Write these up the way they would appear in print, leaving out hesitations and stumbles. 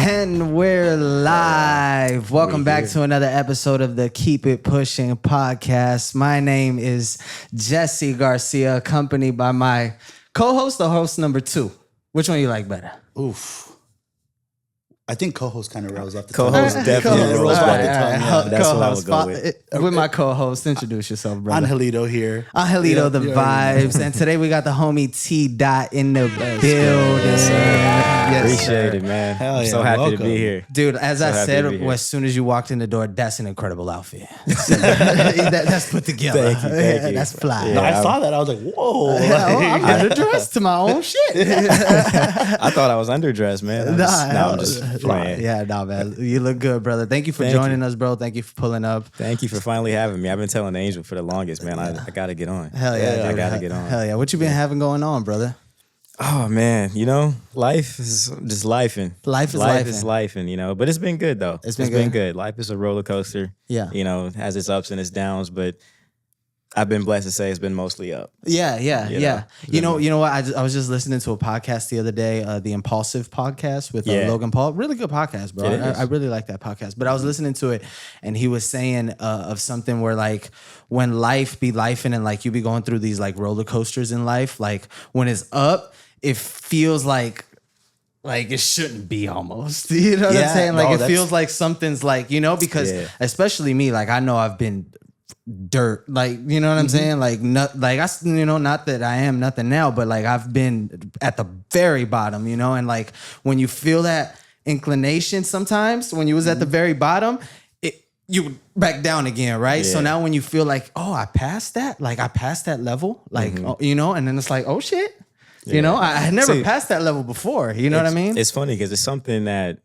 And we're live. Welcome back to another episode of the Keep It Pushing podcast. My name is Jesse Garcia, accompanied by my co-host, the host number 2. Which one you like better? Oof. I think co-host kind of rolls off the co-host tongue. definitely rolls off the tongue. Yeah, That's what I would go with. With my co-host, introduce yourself, brother. Angelito here. Angelito, the vibes. And today we got the homie TDOT in the building. Yes, Appreciate it, man. Hell I'm yeah, so happy welcome. to be here. Dude, as I happy said, to be here. as soon as you walked in the door, that's an incredible outfit. That's put together. Thank you. That's fly. No, I saw that. I was like, whoa. I'm underdressed to my own shit. I thought I was underdressed, man. I'm just playing. Yeah, nah, man. You look good, brother. Thank you for joining us, bro. Thank you for pulling up. Thank you for finally having me. I've been telling Angel for the longest, man. I got to get on. Hell yeah, I dude. got to get on. Hell yeah. What you been having going on, brother? Oh, man. You know, life is just lifing. Life is lifing, you know. But it's been good, though. It's been good. Life is a roller coaster. Yeah. You know, it has its ups and its downs, but I've been blessed to say it's been mostly up. Yeah. You know what? I was just listening to a podcast the other day, the Impulsive podcast with Logan Paul. Really good podcast, bro. I really like that podcast. But I was listening to it, and he was saying of something where like when life be lifing and like you be going through these like roller coasters in life, like when it's up, it feels like it shouldn't be almost. You know what I'm saying? Like it feels like something's like, you know, because especially me, like I know I've been dirt, like, you know what I'm saying? Like, not like I, you know, not that I am nothing now, but like I've been at the very bottom, you know, and like when you feel that inclination sometimes when you was at the very bottom, you back down again, right? So now when you feel like, oh, I passed that level, like, oh, you know, and then it's like, oh shit, you know, I had never passed that level before, you know what I mean? It's funny because it's something that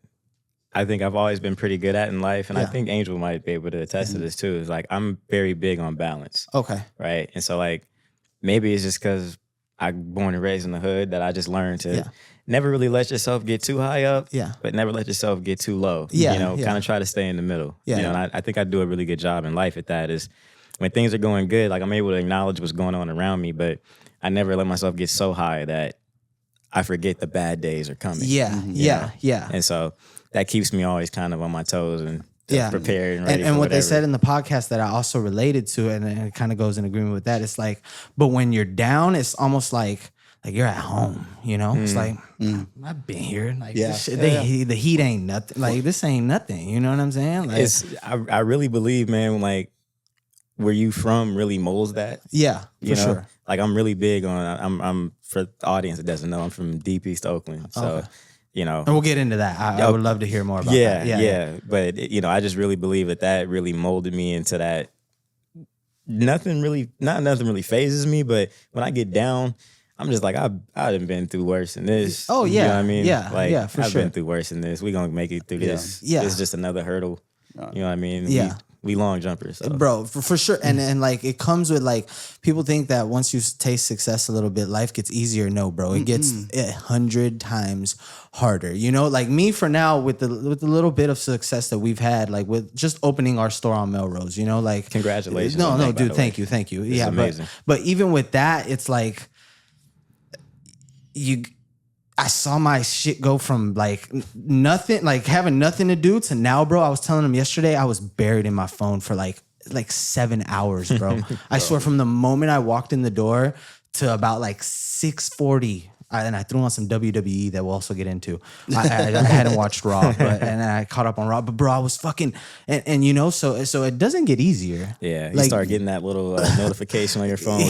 I think I've always been pretty good at in life. And I think Angel might be able to attest to this too. Is like, I'm very big on balance. Okay. Right. And so like, maybe it's just because I'm born and raised in the hood that I just learned to never really let yourself get too high up. Yeah. But never let yourself get too low. Yeah. You know, kind of try to stay in the middle. Yeah. You know, and I think I do a really good job in life at that. Is when things are going good, like I'm able to acknowledge what's going on around me, but I never let myself get so high that I forget the bad days are coming. Yeah. And so that keeps me always kind of on my toes and prepared and ready. And for what whatever. they said in the podcast that I also related to, and it kind of goes in agreement with that. It's like, but when you're down, it's almost like you're at home. You know, it's like I've been here. Like this shit, the heat ain't nothing. Like this ain't nothing. You know what I'm saying? Like, I really believe, man, like where you from really molds that. Yeah, for sure. Like I'm really big on. I'm for the audience that doesn't know, I'm from Deep East Oakland, so. Okay. You know, and we'll get into that. I would love to hear more about that. Yeah. But you know, I just really believe that really molded me into that. Nothing really phases me. But when I get down, I'm just like, I've been through worse than this. Oh yeah, you know what I mean? Yeah, for I've sure. been through worse than this. We gonna make it through this. Yeah, It's just another hurdle. You know what I mean? Yeah. We long jumpers, so. Bro, for sure. And like it comes with like people think that once you taste success a little bit, life gets easier. No, bro, it gets 100 times harder. You know, like me for now with the little bit of success that we've had, like with just opening our store on Melrose. You know, like congratulations. No, dude, thank you. It's amazing. But even with that, it's like I saw my shit go from like nothing, like having nothing to do to now, bro. I was telling him yesterday, I was buried in my phone for like 7 hours, bro. I swear from the moment I walked in the door to about like 6:40. And I threw on some WWE that we'll also get into. I hadn't watched Raw, and I caught up on Raw. But bro, I was fucking, and you know, so it doesn't get easier. Yeah, you start getting that little notification on your phone.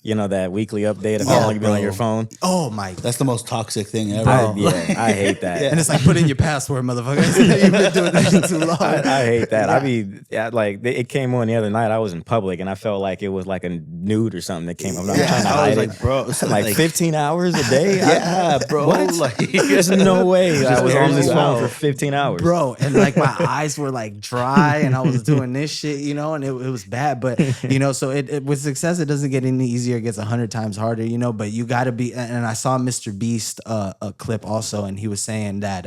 You know, that weekly update of how long you've been on your phone. Oh my, that's the most toxic thing ever. I hate that. And it's like, put in your password, motherfucker. You've been doing that shit too long. I hate that. I mean, like it came on the other night. I was in public, and I felt like it was like a nude or something that came up. I'm trying to hide it. Like, bro, like 15 hours a day. Yeah, bro. What? Like, there's no way I was on this phone for 15 hours. Bro, and like my eyes were like dry and I was doing this shit, you know, and it was bad. But, you know, so it with success, it doesn't get any easier. It gets 100 times harder, you know, but you got to be. And I saw Mr. Beast a clip also, and he was saying that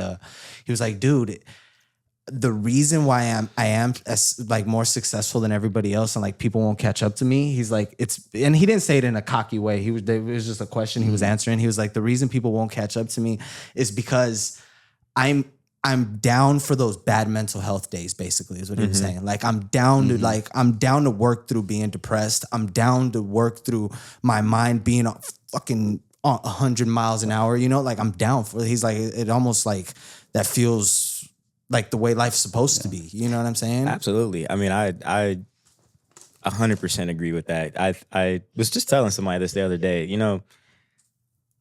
he was like, dude, the reason why I am as like more successful than everybody else and like people won't catch up to me. He's like, and he didn't say it in a cocky way. It was just a question he was answering. He was like, the reason people won't catch up to me is because I'm I'm down for those bad mental health days, basically, is what he was saying. Like, I'm down to work through being depressed. I'm down to work through my mind being fucking 100 miles an hour, you know? Like, I'm down for it. He's like, it almost like that feels like the way life's supposed to be. You know what I'm saying? Absolutely. I mean, I 100% agree with that. I was just telling somebody this the other day, you know,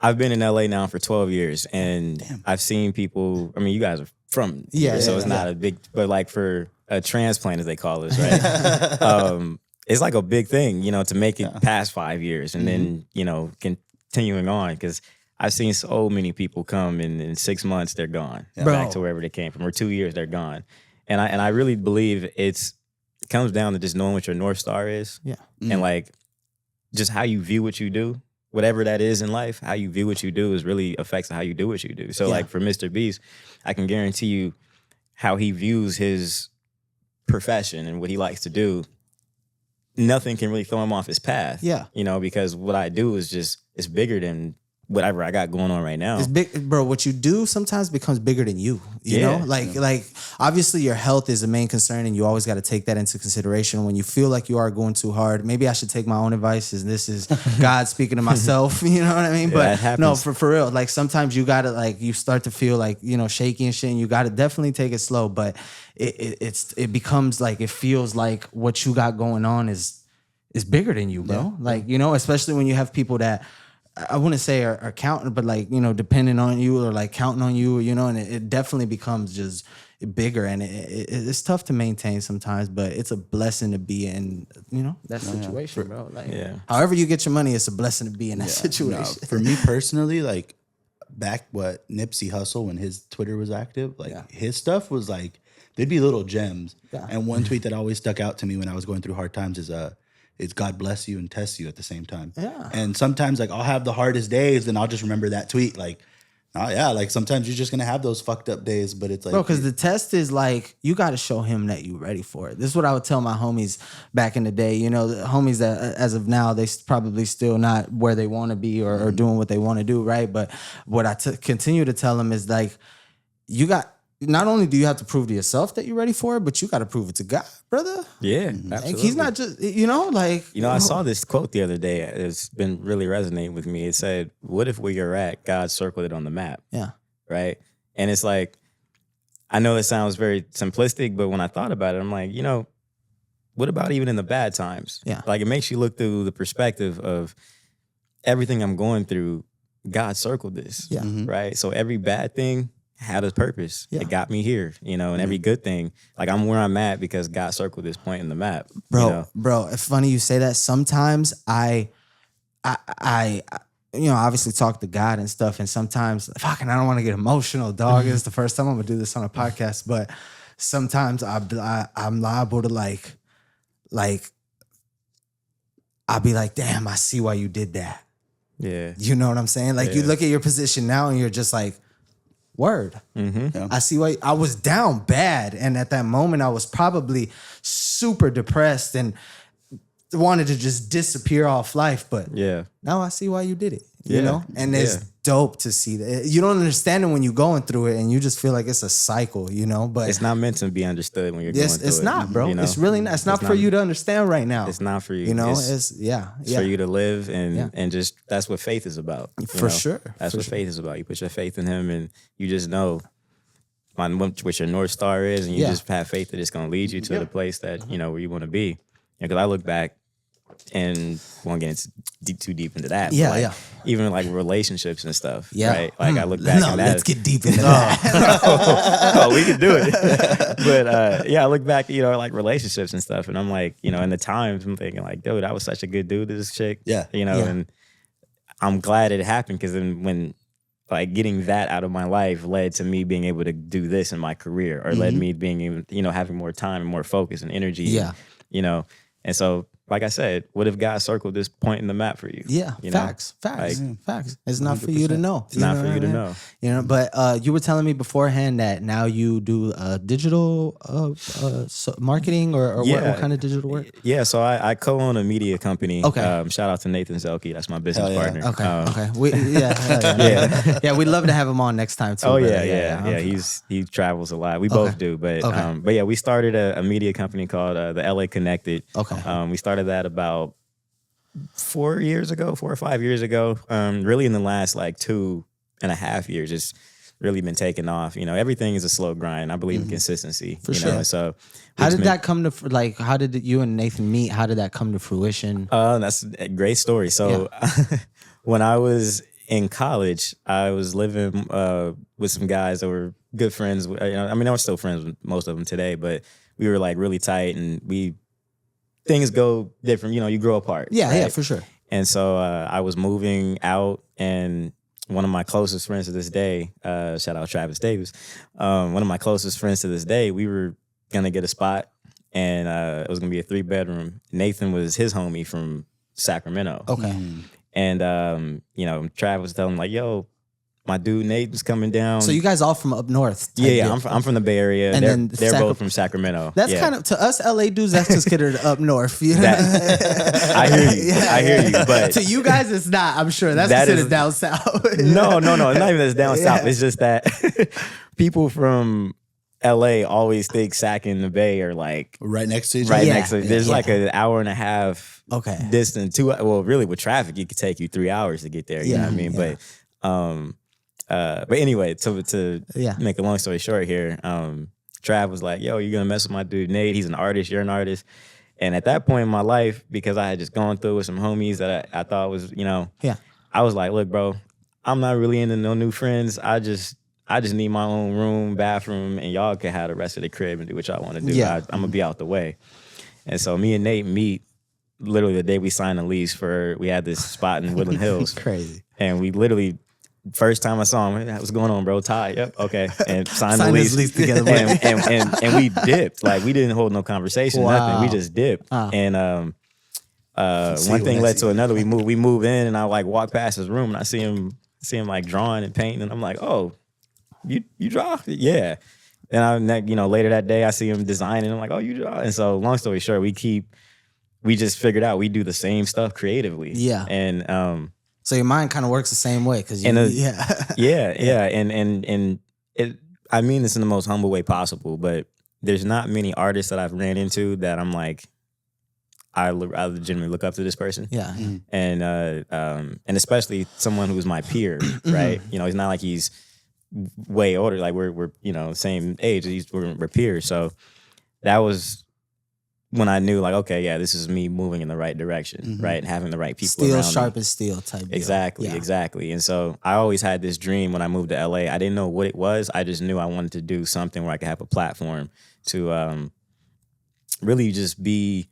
I've been in LA now for 12 years and I've seen people, I mean, you guys are from here, so it's not a big, but like for a transplant, as they call us, right? It's like a big thing, you know, to make it past 5 years and then, you know, continuing on, because I've seen so many people come and in 6 months, they're gone back to wherever they came from, or 2 years, they're gone. And I really believe it comes down to just knowing what your North Star is. Yeah. And like just how you view what you do. Whatever that is in life, how you view what you do is really affects how you do what you do. So like for Mr. Beast, I can guarantee you how he views his profession and what he likes to do, nothing can really throw him off his path. Yeah. You know, because what I do is just, it's bigger than whatever I got going on right now. It's big, bro. What you do sometimes becomes bigger than you. You know, like obviously your health is the main concern, and you always got to take that into consideration when you feel like you are going too hard. Maybe I should take my own advice, and this is God speaking to myself. You know what I mean? But no, for real. Like sometimes you gotta you start to feel like, you know, shaky and shit, and you gotta definitely take it slow. But it becomes like, it feels like what you got going on is bigger than you, bro. Like, you know, especially when you have people that, I wouldn't say are counting, but like, you know, depending on you or like counting on you, you know, and it definitely becomes just bigger, and it's tough to maintain sometimes, but it's a blessing to be in, you know, that situation, bro. Like, however you get your money, it's a blessing to be in that situation. No, for me personally, like back what Nipsey Hussle, when his Twitter was active, like his stuff was like, there'd be little gems. Yeah. And one tweet that always stuck out to me when I was going through hard times is God bless you and test you at the same time. Yeah. And sometimes like I'll have the hardest days and I'll just remember that tweet. Like, oh yeah, like sometimes you're just gonna have those fucked up days, but it's like, bro, because the test is like, you got to show him that you're ready for it. This is what I would tell my homies back in the day. You know, the homies that as of now, they probably still not where they want to be or doing what they want to do, right? But what I continue to tell them is like, not only do you have to prove to yourself that you're ready for it, but you got to prove it to God, brother. Yeah, absolutely. Like, he's not just, you know, like... You know, I saw this quote the other day. It's been really resonating with me. It said, what if where you're at, God circled it on the map? Yeah. Right? And it's like, I know it sounds very simplistic, but when I thought about it, I'm like, you know, what about even in the bad times? Yeah. Like, it makes you look through the perspective of everything I'm going through, God circled this. Yeah. Right? So every bad thing had a purpose. Yeah. It got me here, you know, and every good thing, like I'm where I'm at because God circled this point in the map. Bro, you know? Bro, it's funny you say that. Sometimes I you know, obviously talk to God and stuff, and sometimes, fucking, I don't want to get emotional, dog. It's the first time I'm gonna do this on a podcast, but sometimes I'm liable to like, I'll be like, damn, I see why you did that. Yeah. You know what I'm saying? Like, you look at your position now and you're just like, word. Yeah. I see why I was down bad. And at that moment, I was probably super depressed and wanted to just disappear off life. But now I see why you did it, you know? And it's dope to see that. You don't understand it when you're going through it, and you just feel like it's a cycle, you know? But it's not meant to be understood when you're going through it. It's not, bro. You know? It's really not. It's not for you to understand right now. It's not for you. You know, it's for you to live and just, that's what faith is about. For sure. That's what faith is about. You put your faith in him and you just know what your North Star is, and you just have faith that it's going to lead you to the place that, you know, where you want to be. Because I look back and won't get too deep into that. Yeah, like, even like relationships and stuff. Yeah. Right? Like I look back at that. Let's get deep into that. Oh, we can do it. But I look back, you know, like relationships and stuff. And I'm like, you know, in the times I'm thinking like, dude, I was such a good dude to this chick. Yeah. You know, and I'm glad it happened, because then when like getting that out of my life led to me being able to do this in my career, or led me being able, you know, having more time and more focus and energy. Yeah. And, you know, and so like I said, what if God circled this point in the map for you? Yeah, you facts. It's not 100%. For you to know. It's not for you to know. You know, but you were telling me beforehand that now you do digital marketing or what kind of digital work? Yeah, so I co-own a media company. Okay. Shout out to Nathan Zelke. That's my business partner. Okay. We'd love to have him on next time too. Oh yeah. He travels a lot. We both do, but yeah, we started a media company called the LA Connected. Okay. We started that about 4 or 5 years ago. Really in the last like 2.5 years, it's really been taking off. You know, everything is a slow grind. I believe in consistency. For sure. Know? So how did that come to, like, how did you and Nathan meet? How did that come to fruition? That's a great story. So when I was in college, I was living with some guys that were good friends. I mean, I was still friends with most of them today, but we were like really tight, and things go different. You know, you grow apart. Yeah, right? yeah, for sure. And so I was moving out, and one of my closest friends to this day, shout out Travis Davis, one of my closest friends to this day, we were gonna get a spot, and it was gonna be a 3-bedroom. Nathan was his homie from Sacramento. Okay. And you know, Travis was telling him like, yo, my dude Nathan's coming down. So you guys all from up north? Yeah. I'm from the Bay Area. And they're both from Sacramento. That's kind of, to us LA dudes, that's considered up north. You know? I hear you. I hear you. But to you guys, it's not. I'm sure that's considered down south. No. It's not even that's down south. It's just that people from LA always think Sac and the Bay are like right next to each other. Right next to each other. There's like an hour and a half distance. Well, really with traffic, it could take you 3 hours to get there. You know what I mean? But anyway, to make a long story short here, Trav was like, yo, you're gonna mess with my dude Nate. He's an artist, you're an artist. And at that point in my life, because I had just gone through with some homies that I thought was, you know, I was like, look, bro, I'm not really into no new friends. I just need my own room, bathroom, and y'all can have the rest of the crib and do what y'all want to do. I'm gonna be out the way. And so me and Nate meet literally the day we signed the lease we had this spot in Woodland Hills. Crazy. And we literally, first time I saw him, what's going on, bro? Ty, yep, okay. And signed the lease together. and we dipped. Like, we didn't hold no conversation, nothing. We just dipped. And one thing led to another. We move in, and I like walk past his room, and I see him like drawing and painting, and I'm like, oh, you draw? Yeah. And later that day I see him designing. I'm like, oh, you draw? And so long story short, we just figured out we do the same stuff creatively. Yeah. And so your mind kind of works the same way because and I mean this in the most humble way possible, but there's not many artists that I've ran into that I'm like, I legitimately look up to this person. Yeah. And especially someone who's my peer, right? You know, he's not like he's way older, like we're same age. We're peers. So that was when I knew, like, okay, yeah, this is me moving in the right direction, right? And having the right people around me. Steel sharp as steel type deal. Exactly. And so I always had this dream when I moved to LA. I didn't know what it was. I just knew I wanted to do something where I could have a platform to really just be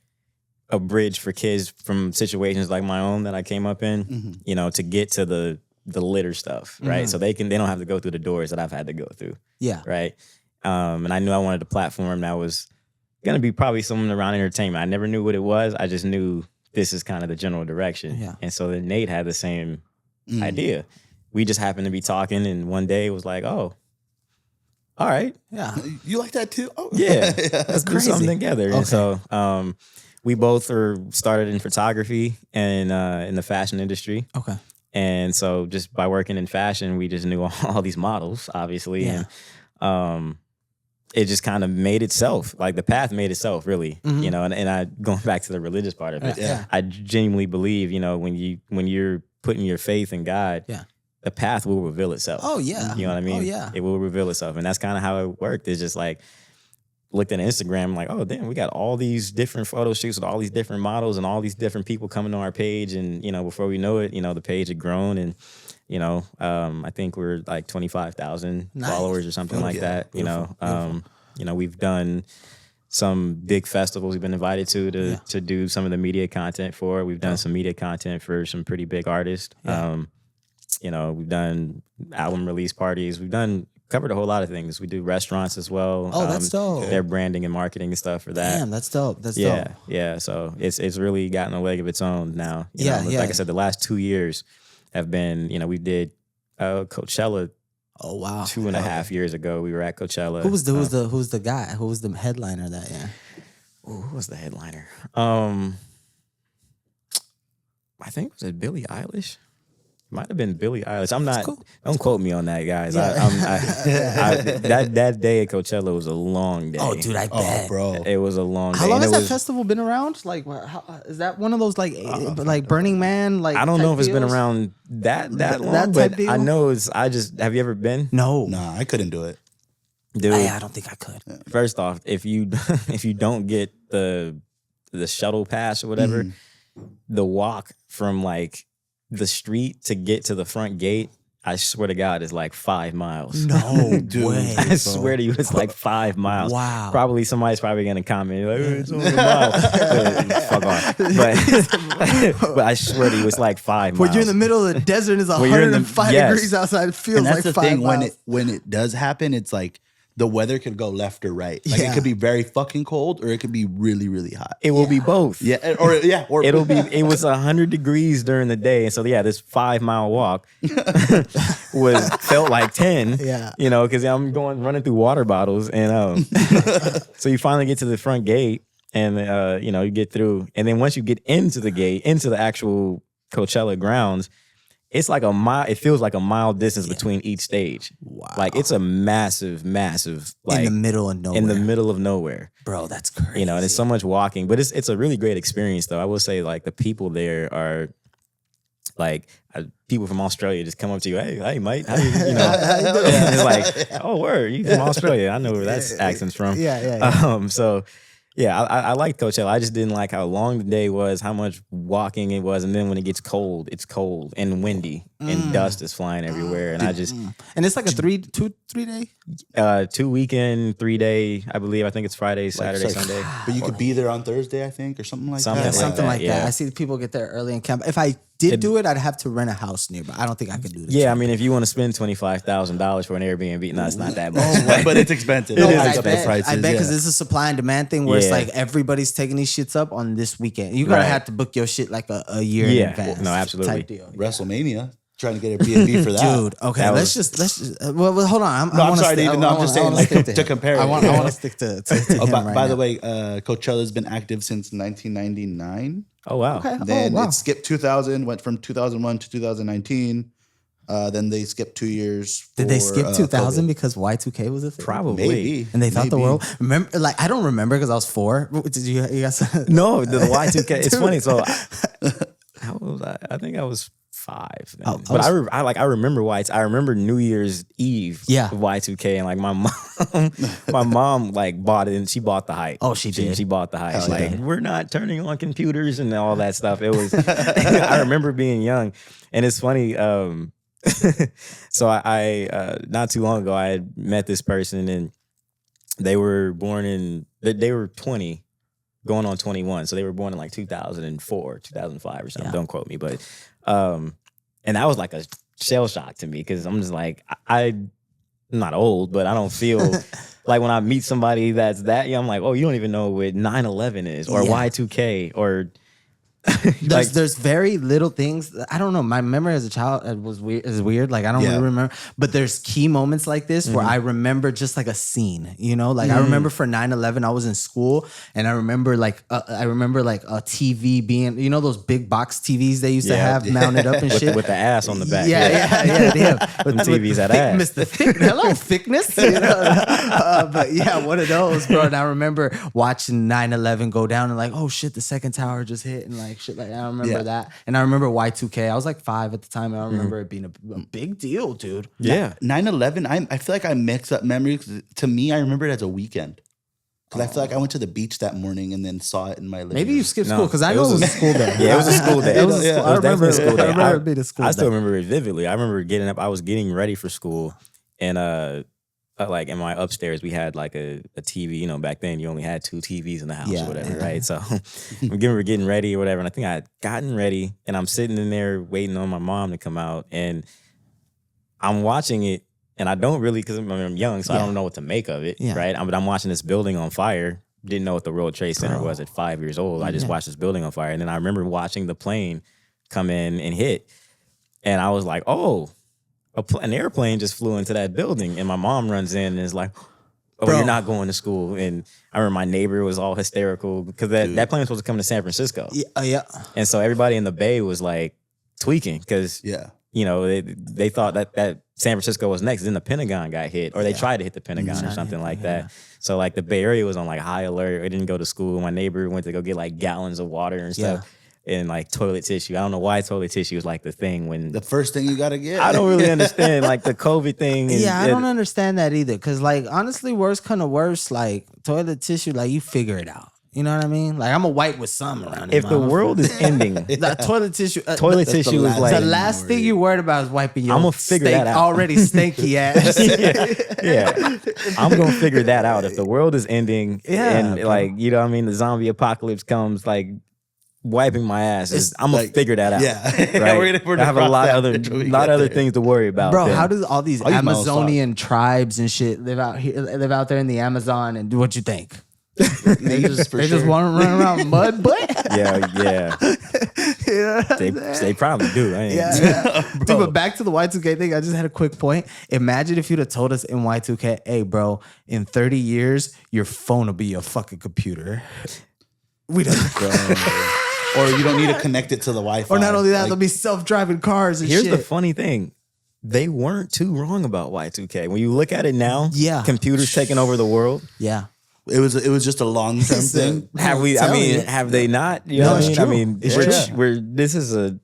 a bridge for kids from situations like my own that I came up in, you know, to get to the litter stuff, right? So they don't have to go through the doors that I've had to go through. Yeah. Right. And I knew I wanted a platform that was gonna be probably something around entertainment. I never knew what it was. I just knew this is kind of the general direction. Yeah. And so then Nate had the same idea. We just happened to be talking, and one day it was like, oh, all right. Yeah. You like that too? Oh. Yeah. Let's do crazy. something together. Okay. And so we both started in photography and in the fashion industry. Okay. And so just by working in fashion, we just knew all these models, obviously. Yeah. And it just kind of made itself, like the path made itself, really, you know, and I, going back to the religious part of it, I genuinely believe, you know, when you're putting your faith in God, the path will reveal itself. Oh, yeah. You know what I mean? Oh, yeah. It will reveal itself. And that's kind of how it worked. It's just like, looked at Instagram, like, oh, damn, we got all these different photo shoots with all these different models and all these different people coming on our page. And, you know, before we know it, you know, the page had grown, and, you know, I think we're like 25,000 followers or something like that. Beautiful. You know, we've done some big festivals we've been invited to do some of the media content for. We've done some media content for some pretty big artists. You know, we've done album release parties. We've done covered a whole lot of things. We do restaurants as well. Oh, that's dope. Their branding and marketing and stuff for that. Damn, that's dope. That's dope. Yeah. So it's really gotten a leg of its own now. You know, yeah. Like I said, the last 2 years have been, we did Coachella. Oh wow! 2.5 years ago, we were at Coachella. Who's the guy? Who was the headliner that year? Who was the headliner? I think was it Billie Eilish? Might have been Billie Eilish. I'm not. Cool. Don't quote me on that, guys. Yeah. That day at Coachella was a long day. Oh, dude, I bet, bro. It was a long day. How long has that festival been around? Like, is that one of those like Burning Man? Like, I don't know if it's been around that long, but I know it's. Have you ever been? No, nah, I couldn't do it, dude. I don't think I could. First off, if you don't get the shuttle pass or whatever, the walk from like the street to get to the front gate, I swear to God, is like 5 miles. No way. I swear to you, it's like 5 miles. Wow. Somebody's probably gonna comment like, it's only a mile. Fuck off. But I swear to you, it's like 5 miles. When you're in the middle of the desert, it's 105 degrees outside. It feels like 5 miles. And that's the thing, when it does happen, it's like the weather could go left or right. Like it could be very fucking cold, or it could be really, really hot. It will be both. Yeah, or it'll be. It was 100 degrees during the day, and so this 5 mile walk felt like 10. Yeah, because I'm running through water bottles, and so you finally get to the front gate, and you get through, and then once you get into the gate, into the actual Coachella grounds, it's like a mile. It feels like a mile distance between each stage. Wow! Like it's a massive, like in the middle of nowhere. In the middle of nowhere, bro. That's crazy. And it's so much walking, but it's a really great experience. Though I will say, like the people there are like people from Australia just come up to you, hey, mate, how you doing? And it's like, oh, word, you from Australia? I know where that accent's from. Yeah. So. Yeah, I like Coachella. I just didn't like how long the day was, how much walking it was, and then when it gets cold, it's cold and windy, and dust is flying everywhere, and and it's like a 3 day. 2 weekend, 3 day. I believe. I think it's Friday, Saturday, Sunday. But you could be there on Thursday, I think, or something like that. Something like that. I see people get there early and camp. If I did do it, I'd have to rent a house nearby. I don't think I could do this. Yeah, I mean, if you want to spend $25,000 for an Airbnb, no, it's not that much. But it's expensive. I bet because it's a supply and demand thing where it's like everybody's taking these shits up on this weekend. You gotta have to book your shit like a year in advance. No, absolutely. Type deal. WrestleMania. Trying to get a B&B for that, dude. Okay, let's just. Well, hold on. I'm sorry, David. I'm just saying, like, to compare it. I want to stick to him right by now. the way, Coachella's been active since 1999. Oh wow! Okay. Then it skipped 2000, went from 2001 to 2019. Then they skipped 2 years. Did they skip 2000 because Y2K was a thing? Probably. Maybe. And they thought the world. Remember, like I don't remember because I was 4. Did you guys? No, the Y2K. It's funny. So how old was I? I think I was 5. But I remember I remember New Year's Eve. Yeah. Y2K, and like my mom like bought it, and she bought the hype. Oh, she did. She bought the hype. Like we're not turning on computers and all that stuff. It was. I remember being young, and it's funny. So I not too long ago I had met this person, and they were born they were 20. Going on 21, so they were born in like 2004, 2005 or something. Don't quote me, but and that was like a shell shock to me because I'm just like I'm not old, but I don't feel like when I meet somebody that's that young, I'm like, oh, you don't even know what 9/11 is or Y2K or. There's very little things. I don't know. My memory as a child is weird. Like I don't really remember. But there's key moments like this where I remember just like a scene. Like I remember for 9/11, I was in school, and I remember like a TV being those big box TVs they used to have mounted up and shit with the ass on the back. Yeah. With TVs had ass. Mr. Hello, thickness. But yeah, one of those, bro. And I remember watching 9/11 go down and like, oh shit, the second tower just hit and like. Shit like I remember that, and I remember Y2K. I was like 5 at the time, and I remember it being a big deal, dude. Yeah, 9/11. I feel like I mix up memories. To me, I remember it as a weekend because I feel like I went to the beach that morning and then saw it in my living Maybe room. you skipped school because I know it was a school day. Yeah, it was a school day. It was definitely a school day. I remember it being a school day. I still remember it vividly. I remember getting up. I was getting ready for school, and like in my upstairs, we had like a TV. Back then you only had 2 TVs in the house or whatever, right? So we're getting ready or whatever, and I think I had gotten ready, and I'm sitting in there waiting on my mom to come out, and I'm watching it, and I don't really, because I'm young, so I don't know what to make of it, right? But I'm watching this building on fire. Didn't know what the World Trade Center was at 5 years old. I just watched this building on fire. And then I remember watching the plane come in and hit. And I was like, oh, an airplane just flew into that building. And my mom runs in and is like, oh, you're not going to school. And I remember my neighbor was all hysterical because that plane was supposed to come to San Francisco. Yeah. And so everybody in the Bay was like tweaking because, you know, they thought that San Francisco was next. Then the Pentagon got hit, or they tried to hit the Pentagon or something like that. So like the Bay Area was on like high alert. I didn't go to school. My neighbor went to go get like gallons of water and stuff. And like toilet tissue. I don't know why toilet tissue was like the thing when the first thing you gotta get. I don't really understand like the COVID thing. I don't understand that either. Cause like honestly, worse kind of worse. Like toilet tissue, like you figure it out. You know what I mean? Like I'm a wipe with some around. If the world is ending, that toilet tissue. Toilet tissue is like the last thing you worried about is wiping your. I'm gonna figure that out. Already stinky ass. I'm gonna figure that out. If the world is ending, and like you know, what I mean, the zombie apocalypse comes, like. Wiping my ass, I'm gonna figure that out. Yeah, right? I have a lot of other things to worry about. Bro, how do all these Amazonian tribes and shit live out there in the Amazon? And what you think? They just want to run around mud butt. Yeah. They probably do. Dude, but back to the Y2K thing. I just had a quick point. Imagine if you'd have told us in Y2K, hey, bro, in 30 years, your phone will be your fucking computer. We don't. Or you don't need to connect it to the Wi-Fi. Or not only that, there'll be self-driving cars and Here's shit. the funny thing. They weren't too wrong about Y2K. When you look at it now, computers taking over the world. Yeah. It was just a long-term thing. Have they not? You know what I mean? True. I mean, this is a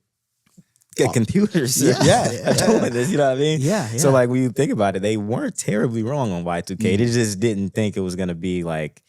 computer. I told this, you know what I mean? Yeah. So like when you think about it, they weren't terribly wrong on Y2K. They just didn't think it was gonna be like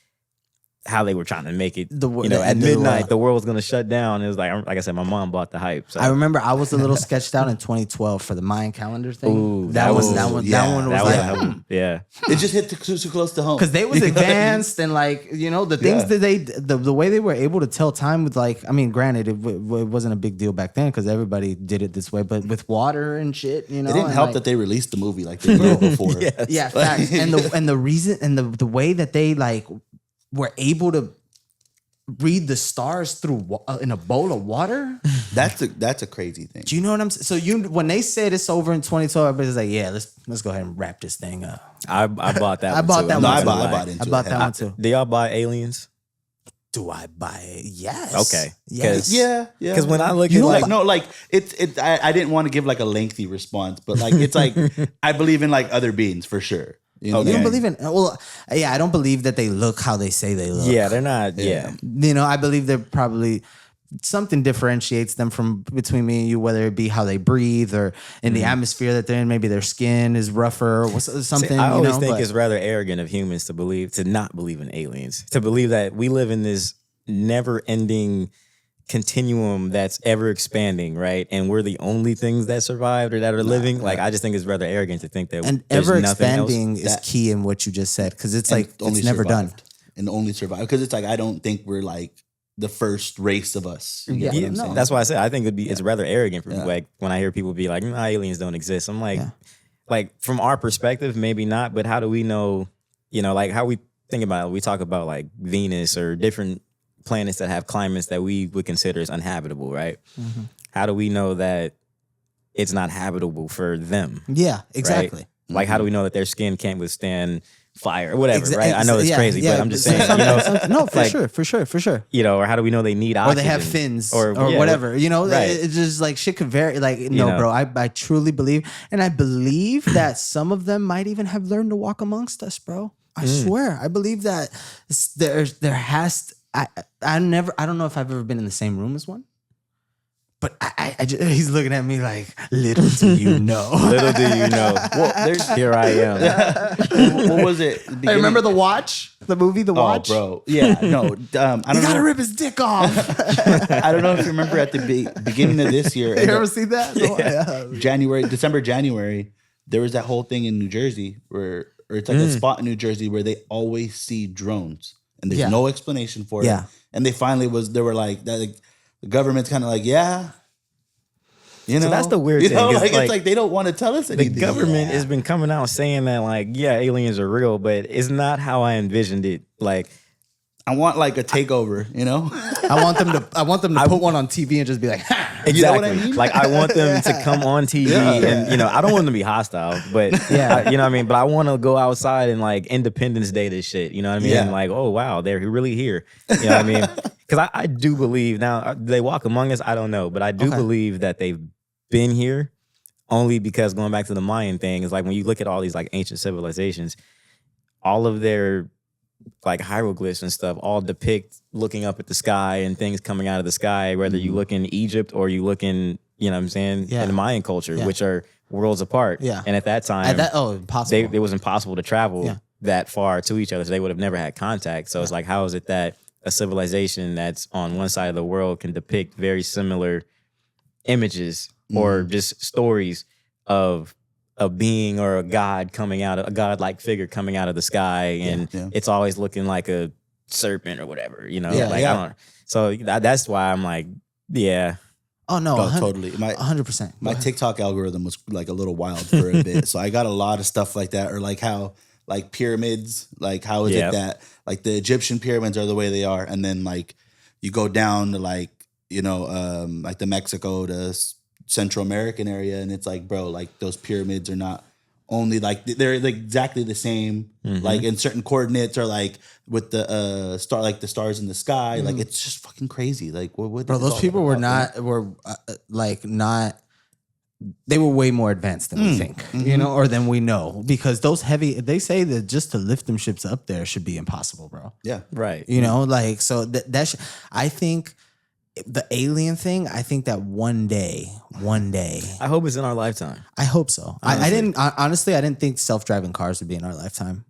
how they were trying to make it, at midnight, the world was going to shut down. It was like I said, my mom bought the hype. So. I remember I was a little sketched out in 2012 for the Mayan calendar thing. Ooh, that one was like, yeah. It just hit too close to home. Because they was advanced and like, the things that the way they were able to tell time with like, I mean, granted, it wasn't a big deal back then because everybody did it this way, but with water and shit, It didn't help that they released the movie like they did before. Yeah, facts. And the reason and the way that they like were able to read the stars through in a bowl of water. That's a crazy thing. Do you know what I'm saying? So when they said it's over in 2012, everybody's like, yeah, let's go ahead and wrap this thing up. I bought that. I bought that one. I bought into it. I bought that one too. Do y'all buy Aliens? Do I buy it? Yes. Okay. Yes. Yeah. Because when I look at I didn't want to give like a lengthy response, but like it's like I believe in like other beings for sure. You don't believe in? Well, yeah, I don't believe that they look how they say they look. Yeah, they're not. Yeah. I believe they're probably something differentiates them from between me and you, whether it be how they breathe or in the atmosphere that they're in. Maybe their skin is rougher or something. See, I always think it's rather arrogant of humans to not believe in aliens, to believe that we live in this never-ending continuum that's ever expanding, right? And we're the only things that survived or that are living. Like, I just think it's rather arrogant to think that. And ever expanding is key in what you just said, because it's like it's never done and only survive. Because it's like I don't think we're like the first race of us. That's why I said I think it's rather arrogant for like when I hear people be like, aliens don't exist. I'm like, like from our perspective, maybe not, but how do we know? Like how we think about it, we talk about like Venus or different planets that have climates that we would consider as uninhabitable, right? Mm-hmm. How do we know that it's not habitable for them? Yeah, exactly. Right? Mm-hmm. Like, how do we know that their skin can't withstand fire or whatever, right? I know it's crazy, but I'm just saying, no, for sure. Or how do we know they need oxygen? Or they have fins or whatever, right. It's just like shit could vary. Like, bro, I truly believe, and I believe that some of them might even have learned to walk amongst us, bro. I swear. I believe that there has to, I don't know if I've ever been in the same room as one, but he's looking at me like, little do you know. Little do you know. Well, here I am. What was it? I remember The Watch, the movie The Watch. Oh, bro. Yeah, no. I don't gotta rip his dick off. I don't know if you remember at the beginning of this year. You ever see that? December, January, there was that whole thing in New Jersey or it's like a spot in New Jersey where they always see drones. And there's no explanation for it. And they finally they were like, the government's kind of like, You know, so that's the weird thing. Like, it's like they don't want to tell us anything. The government has been coming out saying that, like, yeah, aliens are real, but it's not how I envisioned it. Like, I want like a takeover, you know? I want them to put one on TV and just be like, ha! Exactly. You know what I mean? Like, I want them to come on TV and, you know, I don't want them to be hostile, but, you know what I mean? But I want to go outside and, like, Independence Day this shit, you know what I mean? Yeah. And like, oh, wow, they're really here. You know what I mean? Because I do believe, now, do they walk among us? I don't know, but I do believe that they've been here only because, going back to the Mayan thing, is like when you look at all these, like, ancient civilizations, all of their like hieroglyphs and stuff all depict looking up at the sky and things coming out of the sky, whether you look in Egypt or you look in, you know what I'm saying, in the Mayan culture, which are worlds apart. Yeah. And at that time, impossible. It was impossible to travel that far to each other. So they would have never had contact. So it's like, how is it that a civilization that's on one side of the world can depict very similar images or just stories of a being or a god coming out of a godlike figure coming out of the sky, and it's always looking like a serpent or whatever, you know? I don't. So that's why I'm like, Oh no, totally. 100%. My TikTok algorithm was like a little wild for a bit, so I got a lot of stuff like that, or like how like pyramids, like how is it that like the Egyptian pyramids are the way they are, and then like you go down to like, you know, like the Mexico to Central American area, and it's like, bro, like those pyramids are not only like they're like exactly the same, like in certain coordinates, or like with the star, like the stars in the sky, like it's just fucking crazy. Like what bro, those people were not they were way more advanced than we think, you know, or than we know, because those they say that just to lift them ships up there should be impossible, bro. Yeah, right. You know, like so I think. The alien thing, I think that one day. I hope it's in our lifetime. I hope so. I didn't think self-driving cars would be in our lifetime.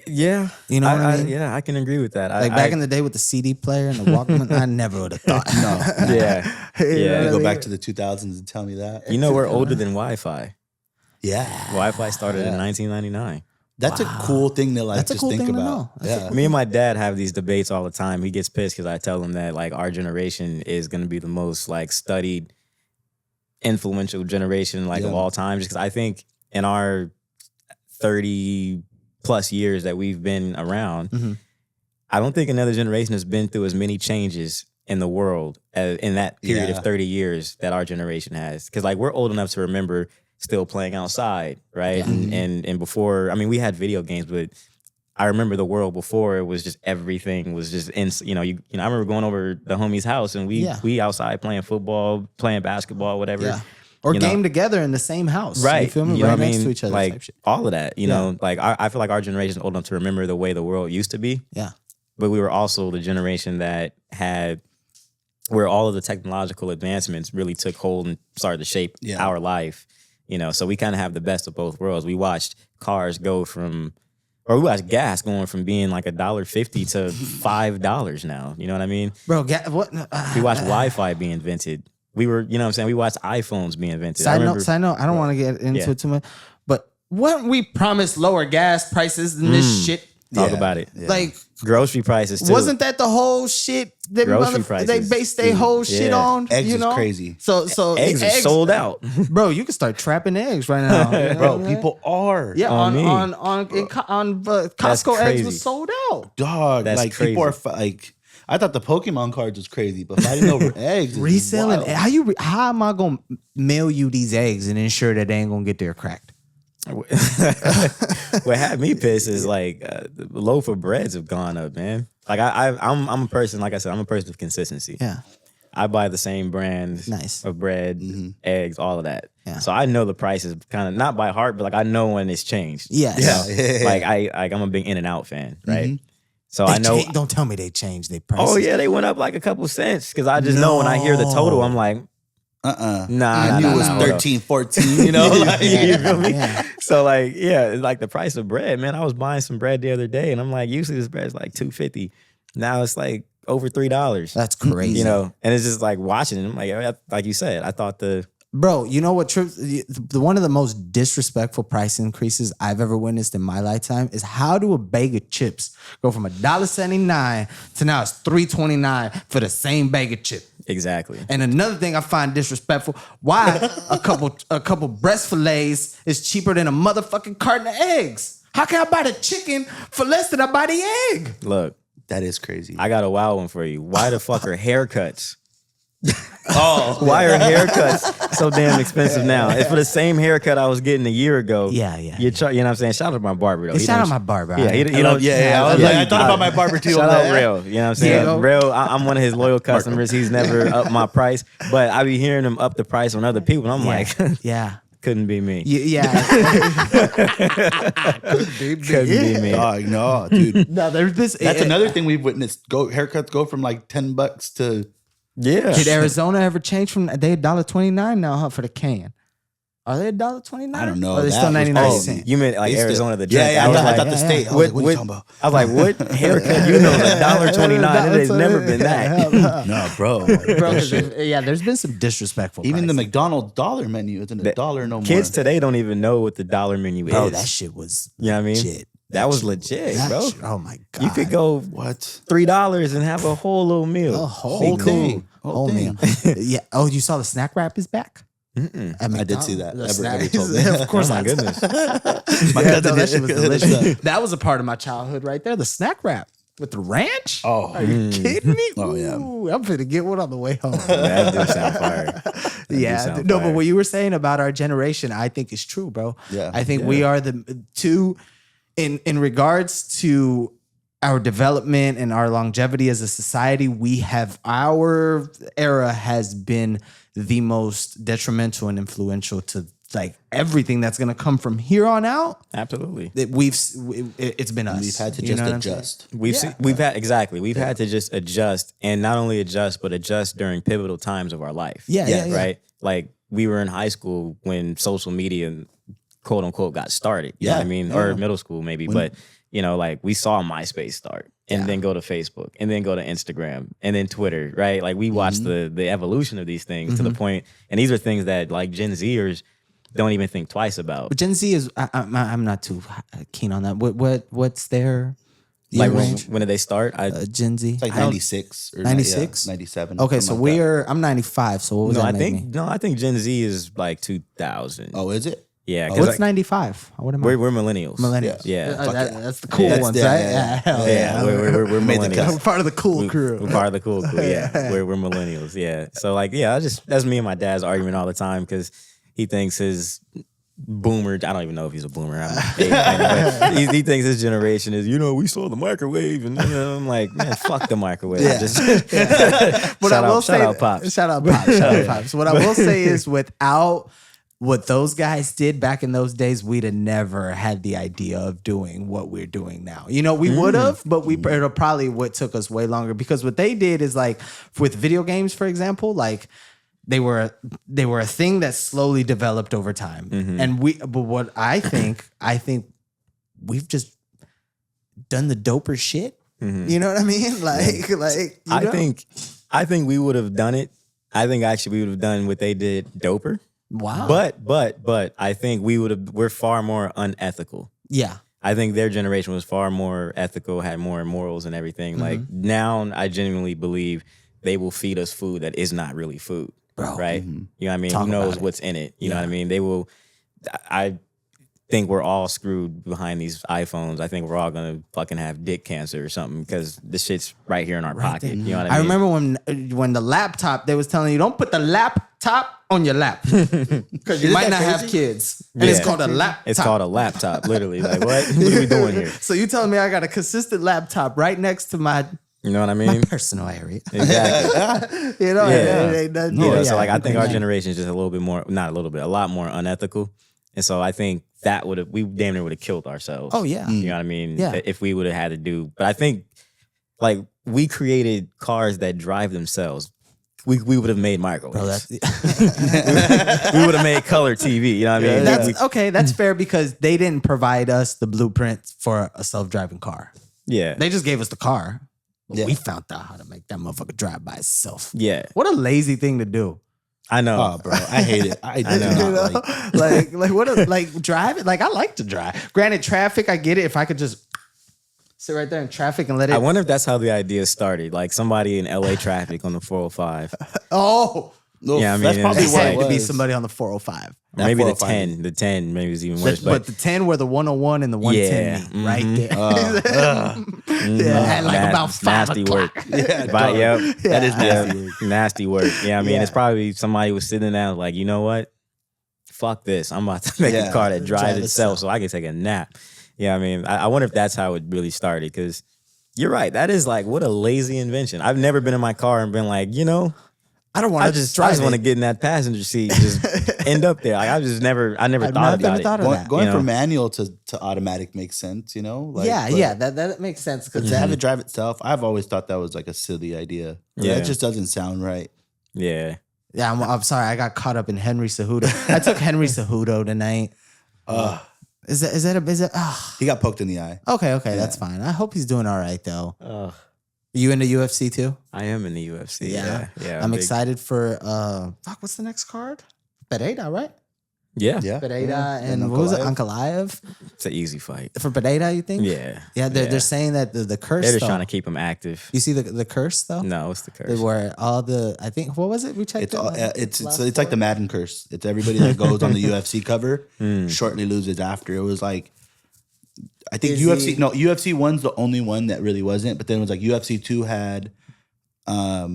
Yeah. You know what I mean? Yeah, I can agree with that. Like back in the day with the CD player and the Walkman, I never would have thought. No. Yeah. You go back to the 2000s and tell me that. You know, we're older than Wi-Fi. Yeah. Wi-Fi started in 1999. That's a cool thing to like just think about. Yeah. Me and my dad have these debates all the time. He gets pissed because I tell him that like our generation is going to be the most like studied, influential generation like of all time. Just because I think in our 30 plus years that we've been around, I don't think another generation has been through as many changes in the world in that period of 30 years that our generation has. Because like we're old enough to remember still playing outside, right? Yeah. And before, I mean, we had video games, but I remember the world before it was just everything was just I remember going over the homie's house and we outside playing football, playing basketball, whatever. Yeah. Or game together in the same house. Right. You feel me? You know right what next I mean? to each other. Like type shit. all of that, you know, like I feel like our generation is old enough to remember the way the world used to be. Yeah. But we were also the generation that had where all of the technological advancements really took hold and started to shape our life. You know, so we kind of have the best of both worlds. We watched cars go from, or we watched gas going from being like $1.50 to $5 now. You know what I mean? Bro, what? We watched Wi-Fi being invented. We were, you know what I'm saying? We watched iPhones being invented. Side note, I don't want to get into it too much, but weren't we promised lower gas prices than this shit? Talk about it. Yeah. Like grocery prices too. Wasn't that the whole shit that they based their whole shit on? Eggs is crazy. So eggs are sold out. Bro, you can start trapping eggs right now. You know bro, people are. Yeah, on Costco eggs was sold out. Dog, that's like crazy. People are like, I thought the Pokemon cards was crazy, but fighting over eggs, reselling. How am I gonna mail you these eggs and ensure that they ain't gonna get there cracked? What had me pissed is like the loaf of breads have gone up, man. Like I'm a person, like I said, I'm a person of consistency. Yeah, I buy the same brand of bread, eggs, all of that. Yeah. So I know the prices kind of not by heart, but like I know when it's changed. Yes. Yeah. Like I'm a big In-N-Out fan, right? So I know. Don't tell me they changed their prices. Oh yeah, they went up like a couple cents because I just know when I hear the total, I'm like. I knew it was 13, 14, you know? Like, you feel me? Yeah. So like, like the price of bread, man. I was buying some bread the other day and I'm like, usually this bread is like $2.50. Now it's like over $3. That's crazy. You know, and it's just like watching it. I'm like you said, I thought the Bro, you know what trips? One of the most disrespectful price increases I've ever witnessed in my lifetime is how do a bag of chips go from $1.79 to now it's $3.29 for the same bag of chip? Exactly. And another thing I find disrespectful: why a couple breast fillets is cheaper than a motherfucking carton of eggs? How can I buy the chicken for less than I buy the egg? Look, that is crazy. I got a wild one for you. Why the fuck are haircuts? Why are haircuts so damn expensive now? It's for the same haircut I was getting a year ago. Yeah. You know what I'm saying? Shout out to my barber though. Shout out my barber. Yeah, I thought about my barber too. Shout out Real. You know what I'm saying? Yeah. Real. I'm one of his loyal customers. He's never up my price, but I be hearing him up the price on other people, and I'm like, yeah. Couldn't be me. Yeah. Couldn't be me. No, dude. No, there's this. That's another thing we've witnessed. Haircuts go from like $10 to. Yeah. Did Arizona ever change from they $1.29 now for the can? Are they $1.29? I don't know. Or are they still 99 cents? You meant like Arizona, the drink? Yeah, I thought the state. I was like, what are you talking about? I was like, what haircut? You know, $1.29. It has never been that. No, bro. There's been some disrespectful. Even the pricing. McDonald's dollar menu isn't a dollar no more. Kids today don't even know what the dollar menu is. Bro, that shit was you know what I mean? legit. That was legit, bro. Oh my God. You could go $3 and have a whole little meal. A whole thing. Whole meal. Yeah. Oh, you saw the snack wrap is back? I did see that. Ever told me. Of course, oh my goodness. That shit was delicious. That was a part of my childhood right there. The snack wrap with the ranch. Oh, are you kidding me? Oh yeah. Ooh, I'm finna get one on the way home. That do sound fire. But what you were saying about our generation, I think is true, bro. Yeah. I think we are the two in regards to our development and our longevity as a society. Our era has been the most detrimental and influential to like everything that's going to come from here on out. Absolutely. It's been us. We've had to just adjust. We've had to just adjust, and not only adjust, but adjust during pivotal times of our life. Yeah. Right? Like we were in high school when social media, quote unquote, got started. You know what I mean? Or middle school maybe, but you know, like we saw MySpace start and then go to Facebook and then go to Instagram and then Twitter, right? Like we watched the evolution of these things to the point, and these are things that like Gen Zers don't even think twice about. But Gen Z is, I'm not too keen on that. What's their like range? When did they start? Gen Z? It's like 96 or 96? 97. Okay, so I'm 95. So what was that? I think Gen Z is like 2000. Oh, is it? Yeah. What's 95? What am I? We're millennials. Millennials. Yeah. That's the cool ones, right? Yeah. We're millennials. We're part of the cool crew. We're part of the cool crew. Yeah. We're millennials. Yeah. So like, that's me and my dad's argument all the time because he thinks his boomer, I don't even know if he's a boomer. He thinks his generation is, we saw the microwave, and I'm like, man, fuck the microwave. Yeah. Shout out Pops. Shout out Pops. So what I will say is, without what those guys did back in those days, we'd have never had the idea of doing what we're doing now. We would have, but it'll probably what took us way longer, because what they did is like with video games, for example, like they were a thing that slowly developed over time. And but what I think we've just done the doper shit. You know what I mean? I think we would have done it. I think actually we would have done what they did doper. Wow. But I think we're far more unethical. Yeah. I think their generation was far more ethical, had more morals and everything. Like now I genuinely believe they will feed us food that is not really food. Bro. Right? You know what I mean? Who knows what's in it? You know what I mean? They will. I think we're all screwed behind these iPhones. I think we're all gonna fucking have dick cancer or something because this shit's right here in our pocket. There. You know what I mean? I remember when the laptop, they was telling you, don't put the laptop on your lap because you might not have kids. And it's called a laptop. It's called a laptop, literally. Like what? What are we doing here? So you telling me I got a consistent laptop right next to my, you know what I mean? my personal area. Exactly. So like I think our generation is just a little bit more, not a little bit, a lot more unethical. And so I think that we damn near would have killed ourselves. Oh yeah. You know what I mean? Yeah. If we would have had to do, but I think like we created cars that drive themselves. We would have made microwaves. Bro, we would have made color TV. You know what I mean? That's fair because they didn't provide us the blueprint for a self-driving car. Yeah. They just gave us the car. But we found out how to make that motherfucker drive by itself. Yeah. What a lazy thing to do. I know. Oh, bro, I hate it. I do not like what? Like drive it. Like I like to drive. Granted, traffic. I get it. If I could just sit right there in traffic and let it. I wonder if that's how the idea started. Like somebody in LA traffic on the 405. Oh, yeah. I mean, that's probably what it had to be somebody on the 405. Or maybe the 10. The 10 maybe is even worse. But the 10 were the 101 and the 110 meet, right there. Yeah, like about 5 nasty o'clock. work. That is nasty work. Nasty work. Yeah, I mean, it's probably somebody was sitting down like, you know what? Fuck this. I'm about to make a car that drives itself so I can take a nap. Yeah, I mean, I wonder if that's how it really started because you're right. That is like, what a lazy invention. I've never been in my car and been like, you know, I don't want to just drive. I just want to get in that passenger seat, and just end up there. Like I never thought about it. Going from manual to automatic makes sense, you know. Like, that makes sense because to have it drive itself, I've always thought that was like a silly idea. Yeah, it just doesn't sound right. Yeah, I'm sorry, I got caught up in Henry Cejudo. I took Henry Cejudo tonight. Is that? He got poked in the eye. Okay, that's fine. I hope he's doing all right though. You in the UFC too? I am in the UFC. Yeah. I'm excited for what's the next card? Pereira, right? Yeah. Pereira and what was it? Ankalaev? It's an easy fight. For Pereira, you think? Yeah. Yeah, they're saying that the curse. They're just trying to keep him active. You see the curse though? No, what's the curse? Where all I think what was it? We checked it's like the Madden curse. It's everybody that goes on the UFC cover shortly loses after. It was like I think UFC 1's the only one that really wasn't, but then it was like UFC 2 had I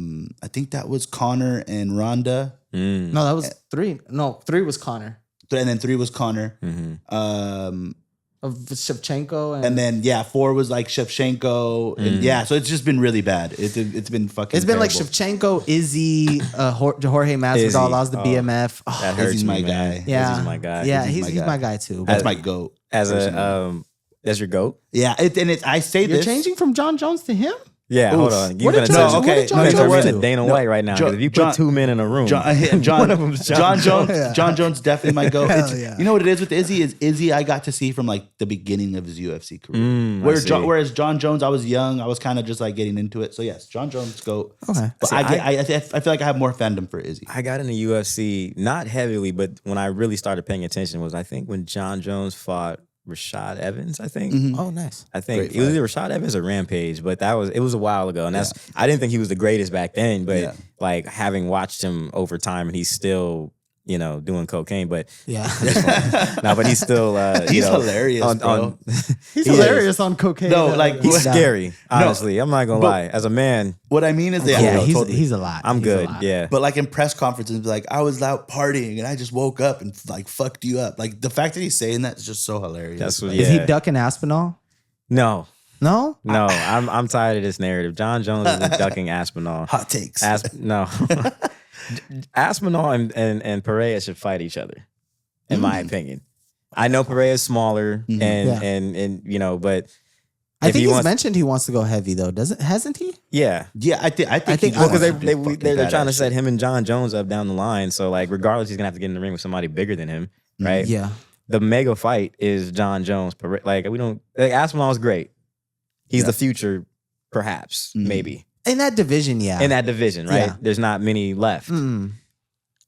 think that was Conor and Ronda. No, that was 3. No, 3 was Conor. And then 3 was Conor. Of Shevchenko and then 4 was like Shevchenko. And so it's just been really bad. It's been fucking It's been terrible. like Shevchenko, Izzy, Jorge Masvidal lost the BMF. That hurts Izzy's my guy. Yeah. Izzy's my guy. Yeah, he's my guy too. That's my GOAT. That's your GOAT? Yeah, I say You're changing from John Jones to him? Yeah, hold on. What did John Jones do? Dana White right now. If you put 2 men in a room, one of them's John Jones. John Jones definitely my GOAT. You know what it is with Izzy? Izzy I got to see from like the beginning of his UFC career. Whereas John Jones, I was young. I was kind of just like getting into it. So yes, John Jones GOAT. Okay. But I feel like I have more fandom for Izzy. I got into UFC, not heavily, but when I really started paying attention was I think when John Jones fought Rashad Evans, I think. Oh, nice. I think it was either Rashad Evans or Rampage, but it was a while ago. And I didn't think he was the greatest back then, but like having watched him over time and he's still, doing cocaine, but but he's still he's hilarious, bro. He's hilarious on cocaine. No, like he's scary, honestly. I'm not gonna lie. As a man, what I mean is he's a lot. I'm good. Yeah. But like in press conferences, like I was out partying and I just woke up and like fucked you up. Like the fact that he's saying that is just so hilarious. That's what, Is he ducking Aspinall? No. No? No, I'm tired of this narrative. John Jones is ducking Aspinall. Hot takes. No. Aspinall and Pereira should fight each other, in my opinion. I know Pereira is smaller and but I think he's mentioned he wants to go heavy though. Hasn't he? Yeah. Yeah, I think because they're trying to set him and John Jones up down the line. So like regardless, he's gonna have to get in the ring with somebody bigger than him, right? Yeah. The mega fight is John Jones. Aspinall is great. He's the future, perhaps, maybe. In that division, In that division, right? Yeah. There's not many left.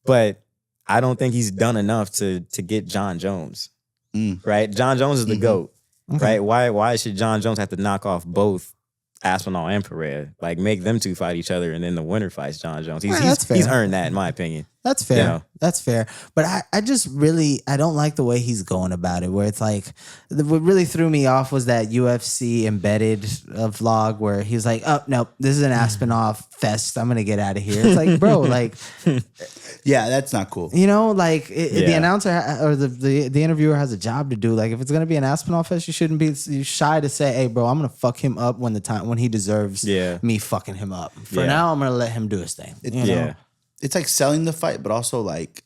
But I don't think he's done enough to get John Jones. Right? John Jones is the GOAT. Okay. Right? Why should John Jones have to knock off both Aspinall and Pereira? Like make them two fight each other and then the winner fights John Jones. He's earned that in my opinion. That's fair. That's fair. But I just really, I don't like the way he's going about it, where it's like, what really threw me off was that UFC embedded vlog where he was like, oh, no, this is an Aspinall fest. I'm going to get out of here. It's like, bro, like. Yeah, that's not cool. The announcer or the interviewer has a job to do. Like, if it's going to be an Aspinall fest, you shouldn't be shy to say, hey, bro, I'm going to fuck him up when he deserves me fucking him up. For now, I'm going to let him do his thing. You know? It's like selling the fight, but also like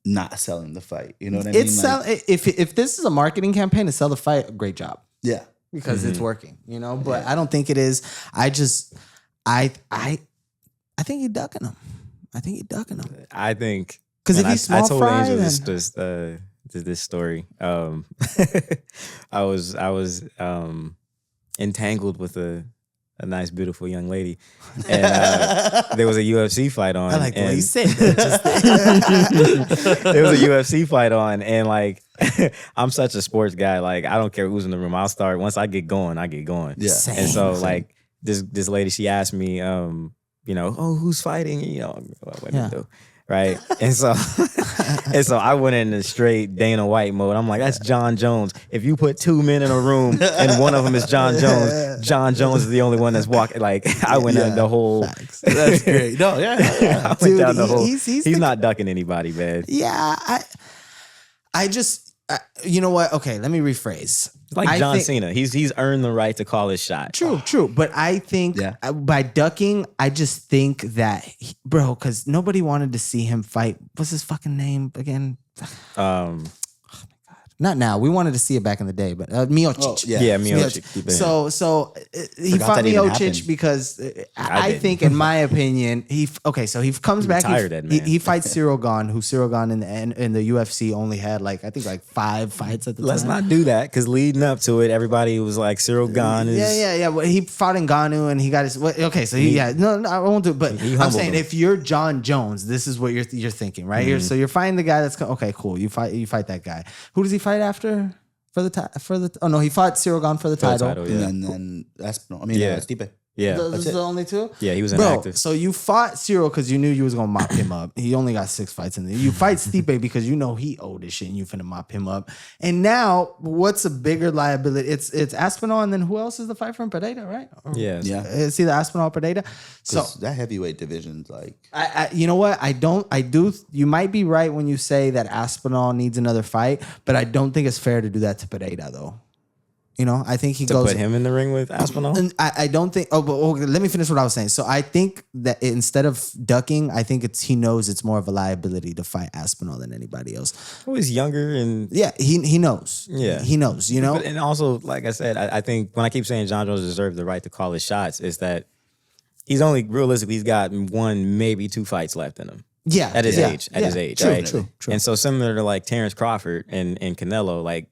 not selling the fight. You know what I mean? If this is a marketing campaign to sell the fight, great job. Yeah, because it's working. But I don't think it is. I think he's ducking him. I think because if he's small fry, I told Angel this story. I was entangled with a nice, beautiful young lady, and there was a UFC fight on. I like the way you said that. There was a UFC fight on, and like I'm such a sports guy. Like I don't care who's in the room. I'll start once I get going. I get going. Yeah. Same. And so like this lady, she asked me, oh, who's fighting? What women do. Right. And so I went in the straight Dana White mode. I'm like, that's John Jones. If you put two men in a room and one of them is John Jones is the only one that's walking. Like I went in the whole. That's great. No, I went down the whole. He's not ducking anybody, man. Yeah. I just, you know what? Okay, let me rephrase. Like John Cena. He's earned the right to call his shot. True. But I think by ducking, I just think that, bro, because nobody wanted to see him fight. What's his fucking name again? Oh my God. Not now. We wanted to see it back in the day, but Miocic. Oh, yeah, Miocic. So he fought Miocic because I think, in my opinion, so he comes back. He fights Cyril Gane, who Cyril Gane in the UFC only had like 5 fights at the time. Let's not do that, because leading up to it, everybody was like Cyril Gane is. Yeah. Well, he fought in Ngannou and he got his. Okay, so no, I won't do it. But I'm saying if you're John Jones, this is what you're thinking, right? Mm-hmm. You're fighting the guy that's okay, cool. You fight that guy. Who does he fight after for the he fought Cyril Gane for the title. And then Aspinall. Stipe. Yeah, those are the only two. Yeah, he was inactive. So you fought Cyril because you knew you was gonna mop him up. He only got 6 fights in there. You fight Stipe because you know he old as shit and you finna mop him up. And now, what's a bigger liability? It's Aspinall, and then who else is the fight from? Pereira, right? Yeah. It's either Aspinall or Pereira. So that heavyweight division's like, I you know what? You might be right when you say that Aspinall needs another fight, but I don't think it's fair to do that to Pereira though. I think he goes to put him in the ring with Aspinall. I don't think. But let me finish what I was saying. So I think that instead of ducking, I think he knows it's more of a liability to fight Aspinall than anybody else. Oh, he's younger and he knows. Yeah, he knows. And also, like I said, I think when I keep saying John Jones deserves the right to call his shots, is that he's got 1, maybe 2 fights left in him. Yeah, at his age. True. And so similar to like Terrence Crawford and Canelo, like.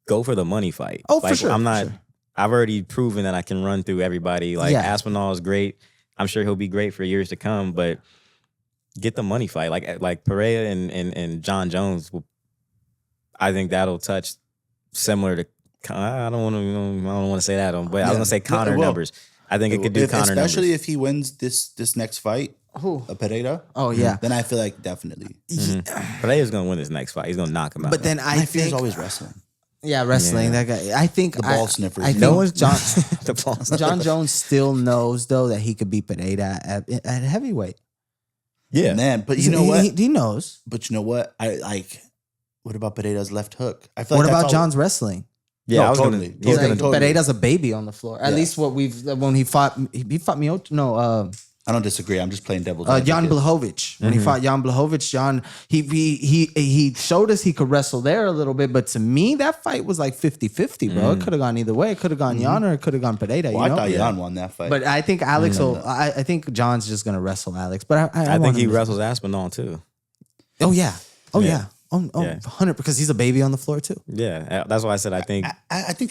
Go for the money fight. Oh, for sure. I've already proven that I can run through everybody. Like Aspinall is great. I'm sure he'll be great for years to come, but get the money fight. Like Pereira and John Jones, I think that'll touch similar to, I don't want to say that, but I was going to say Conor numbers. I think it could do Conor numbers. Especially if he wins this next fight. Who? Pereira. Oh yeah. Then I feel like definitely. Mm-hmm. Pereira's going to win this next fight. He's going to knock him out. But then my fear is always wrestling. Yeah, wrestling. That guy. I think the ball sniffers. I think John Jones still knows though that he could beat Pereira at heavyweight. Yeah, man. But you know what? He knows. But you know what? I like. What about Pereira's left hook? I feel. What about John's wrestling? Yeah, totally. Pereira's a baby on the floor. At least when he fought Miocic. No. I don't disagree. I'm just playing devil's advocate. Jan Blachowicz. When he fought Jan Blachowicz, he showed us he could wrestle there a little bit, but to me, that fight was like 50-50, bro. It could have gone either way. It could have gone Jan or it could have gone Pereira. Well, I thought Jan won that fight. But I think Alex I think John's just going to wrestle Alex. But I think he wrestles Aspinall too. Oh, yeah. 100, because he's a baby on the floor too. Yeah, that's why I said I think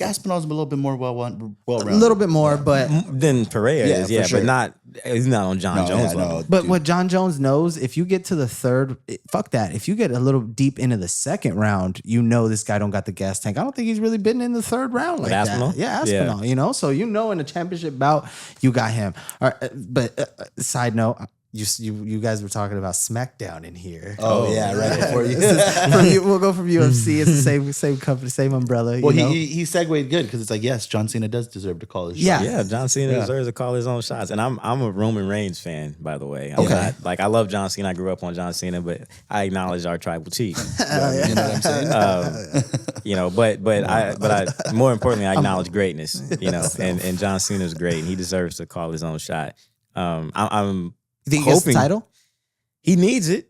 Aspinall's a little bit more well-rounded. A little bit more, but than Pereira is, sure. But he's not on John Jones level. No, but what John Jones knows, if you get to the third, fuck that. If you get a little deep into the second round, this guy don't got the gas tank. I don't think he's really been in the third round like Aspinall? that. Yeah, Aspinall. So in a championship bout, you got him. All right, but side note. You guys were talking about SmackDown in here. Oh yeah, right before you. We'll go from UFC. It's the same company, same umbrella. Well, he segued good because it's like, yes, John Cena does deserve to call his shot. Yeah, John Cena deserves to call his own shots. And I'm a Roman Reigns fan, by the way. I love John Cena. I grew up on John Cena, but I acknowledge our tribal chief. You know what I'm saying? But I more importantly, I acknowledge greatness. And John Cena's great, and he deserves to call his own shot. I'm. You think he gets the title? He needs it.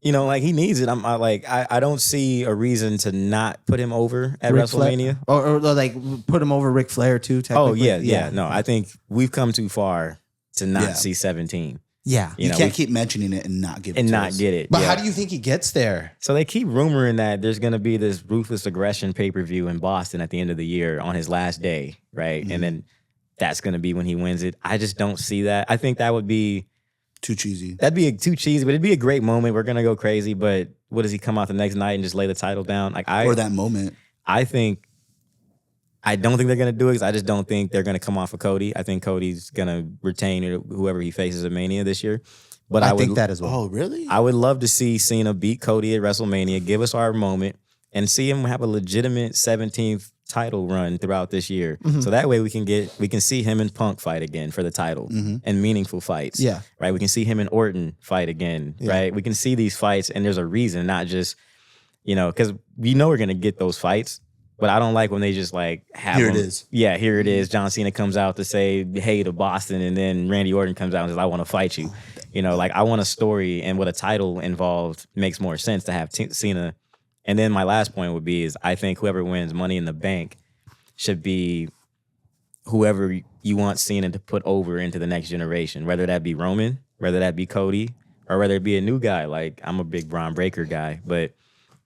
He needs it. I don't see a reason to not put him over at WrestleMania. Or like put him over Ric Flair too, technically. Oh, yeah. No, I think we've come too far to not see 17. Yeah. You can't keep mentioning it and not give it get it. But how do you think he gets there? So they keep rumoring that there's going to be this Ruthless Aggression pay-per-view in Boston at the end of the year on his last day, right? Mm-hmm. And then that's going to be when he wins it. I just don't see that. I think that would be too cheesy. That'd be too cheesy, but it'd be a great moment. We're going to go crazy, but what does he come out the next night and just lay the title down? Or that moment. I don't think they're going to do it because I just don't think they're going to come off of Cody. I think Cody's going to retain whoever he faces at Mania this year. But I think that as well. Oh, really? I would love to see Cena beat Cody at WrestleMania, give us our moment, and see him have a legitimate 17th title run throughout this year. Mm-hmm. So that way we can see him and Punk fight again for the title and meaningful fights. Yeah. Right? We can see him and Orton fight again. Yeah. Right? We can see these fights and there's a reason, not just, because we know we're going to get those fights. But I don't like when they just have here them. It is. Yeah, here it is. John Cena comes out to say, hey, to Boston, and then Randy Orton comes out and says, I want to fight you. I want a story, and what a title involved makes more sense to have Cena. And then my last point would be is I think whoever wins Money in the Bank should be whoever you want Cena to put over into the next generation, whether that be Roman, whether that be Cody, or whether it be a new guy. I'm a big Braun Breaker guy, but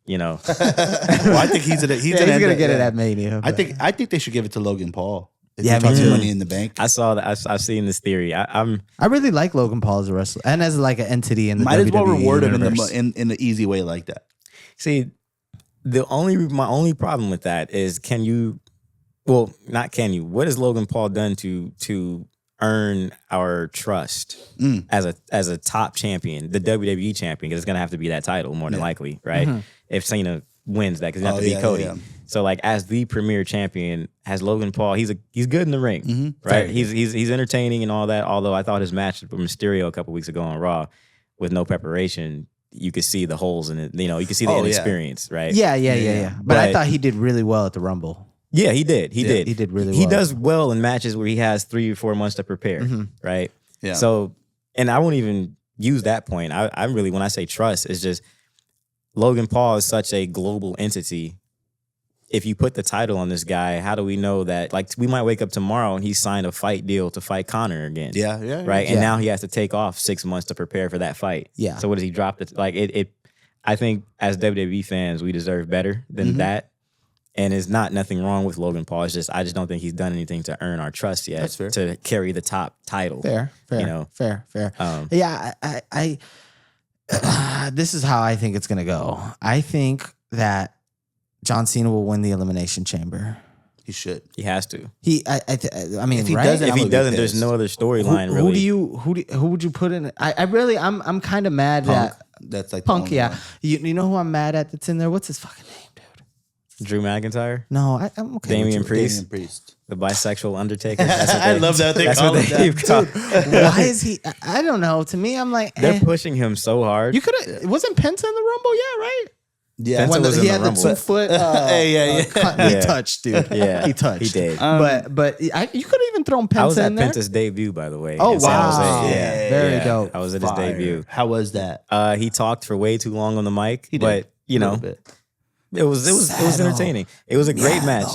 well, I think he's gonna get it at Mania. I think they should give it to Logan Paul. Yeah, me too. Money in the Bank. I saw that. I've seen this theory. I really like Logan Paul as a wrestler and as an entity in the might WWE as well reward universe. him in an easy way like that. See, my only problem with that is what has Logan Paul done to earn our trust as a top champion, the WWE champion? Because it's gonna have to be that title more than likely, right? Mm-hmm. If Cena wins that, because you have to beat Cody. Yeah. So as the premier champion, has Logan Paul, he's good in the ring, right? He's entertaining and all that. Although I thought his match with Mysterio a couple weeks ago on Raw with no preparation, you could see the holes in it. You could see the inexperience, right? Yeah. But I thought he did really well at the Rumble. Yeah, he did. He did really well. He does well in matches where he has 3 or 4 months to prepare, right? Yeah. So, and I won't even use that point. I really, when I say trust, it's just Logan Paul is such a global entity. If you put the title on this guy, how do we know that? We might wake up tomorrow and he signed a fight deal to fight Conor again. Yeah. Right? And now he has to take off 6 months to prepare for that fight. Yeah. So what does he drop? I think as WWE fans, we deserve better than that. And it's nothing wrong with Logan Paul. It's just I just don't think he's done anything to earn our trust yet. That's fair. To carry the top title. Fair. Fair. Yeah, I this is how I think it's gonna go. I think that John Cena will win the Elimination Chamber. He should. He has to. I mean, if he right? doesn't, there's no other storyline. Really, who would you put in? I'm kind of mad Punk. that That's Punk. Yeah, you know who I'm mad at that's in there? What's his fucking name, dude? Drew McIntyre. No, I'm okay. Damian Priest. The bisexual Undertaker. I love that they call him that. Dude, why is he? I don't know. To me, I'm like, they're pushing him so hard. You could have. Wasn't Penta in the Rumble? Yeah, right. Yeah, when he had the 2 foot. He touched, dude. Yeah, he touched. He did. But you could have even thrown Penta in there. I was at Penta's debut, by the way. Oh wow! Very dope. I was at his debut. How was that? He talked for way too long on the mic, but it was entertaining. It was a great match.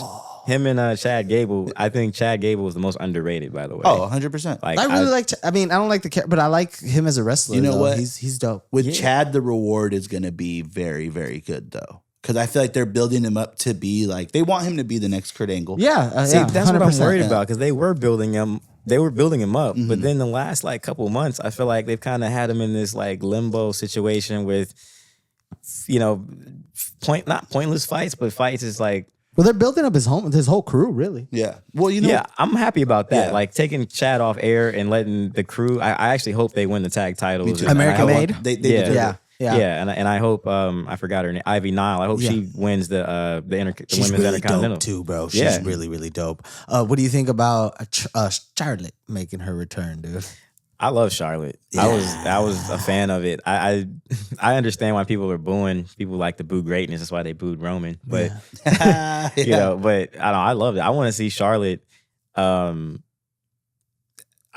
Him and Chad Gable. I think Chad Gable was the most underrated, by the way. Oh, 100%. I really like. I mean, I don't like the character, but I like him as a wrestler. You know what? He's dope. With Chad, the reward is going to be very, very good, though. Because I feel like they're building him up to be they want him to be the next Kurt Angle. Yeah, See, that's what I'm worried about because they were building him. They were building him up, but then the last couple months, I feel like they've kind of had him in this limbo situation with, not pointless fights, but fights is well, they're building up his whole crew, really. Yeah. Well, I'm happy about that. Yeah. taking Chad off air and letting the crew. I actually hope they win the tag titles. American made. They deserve it. Yeah, and I hope I forgot her name, Ivy Nile. I hope she wins the women's really Intercontinental dope too, bro. She's really, really dope. What do you think about Charlotte making her return, dude? I love Charlotte. Yeah. I was a fan of it. I understand why people are booing. People like to boo greatness. That's why they booed Roman. But but I love it. I want to see Charlotte. I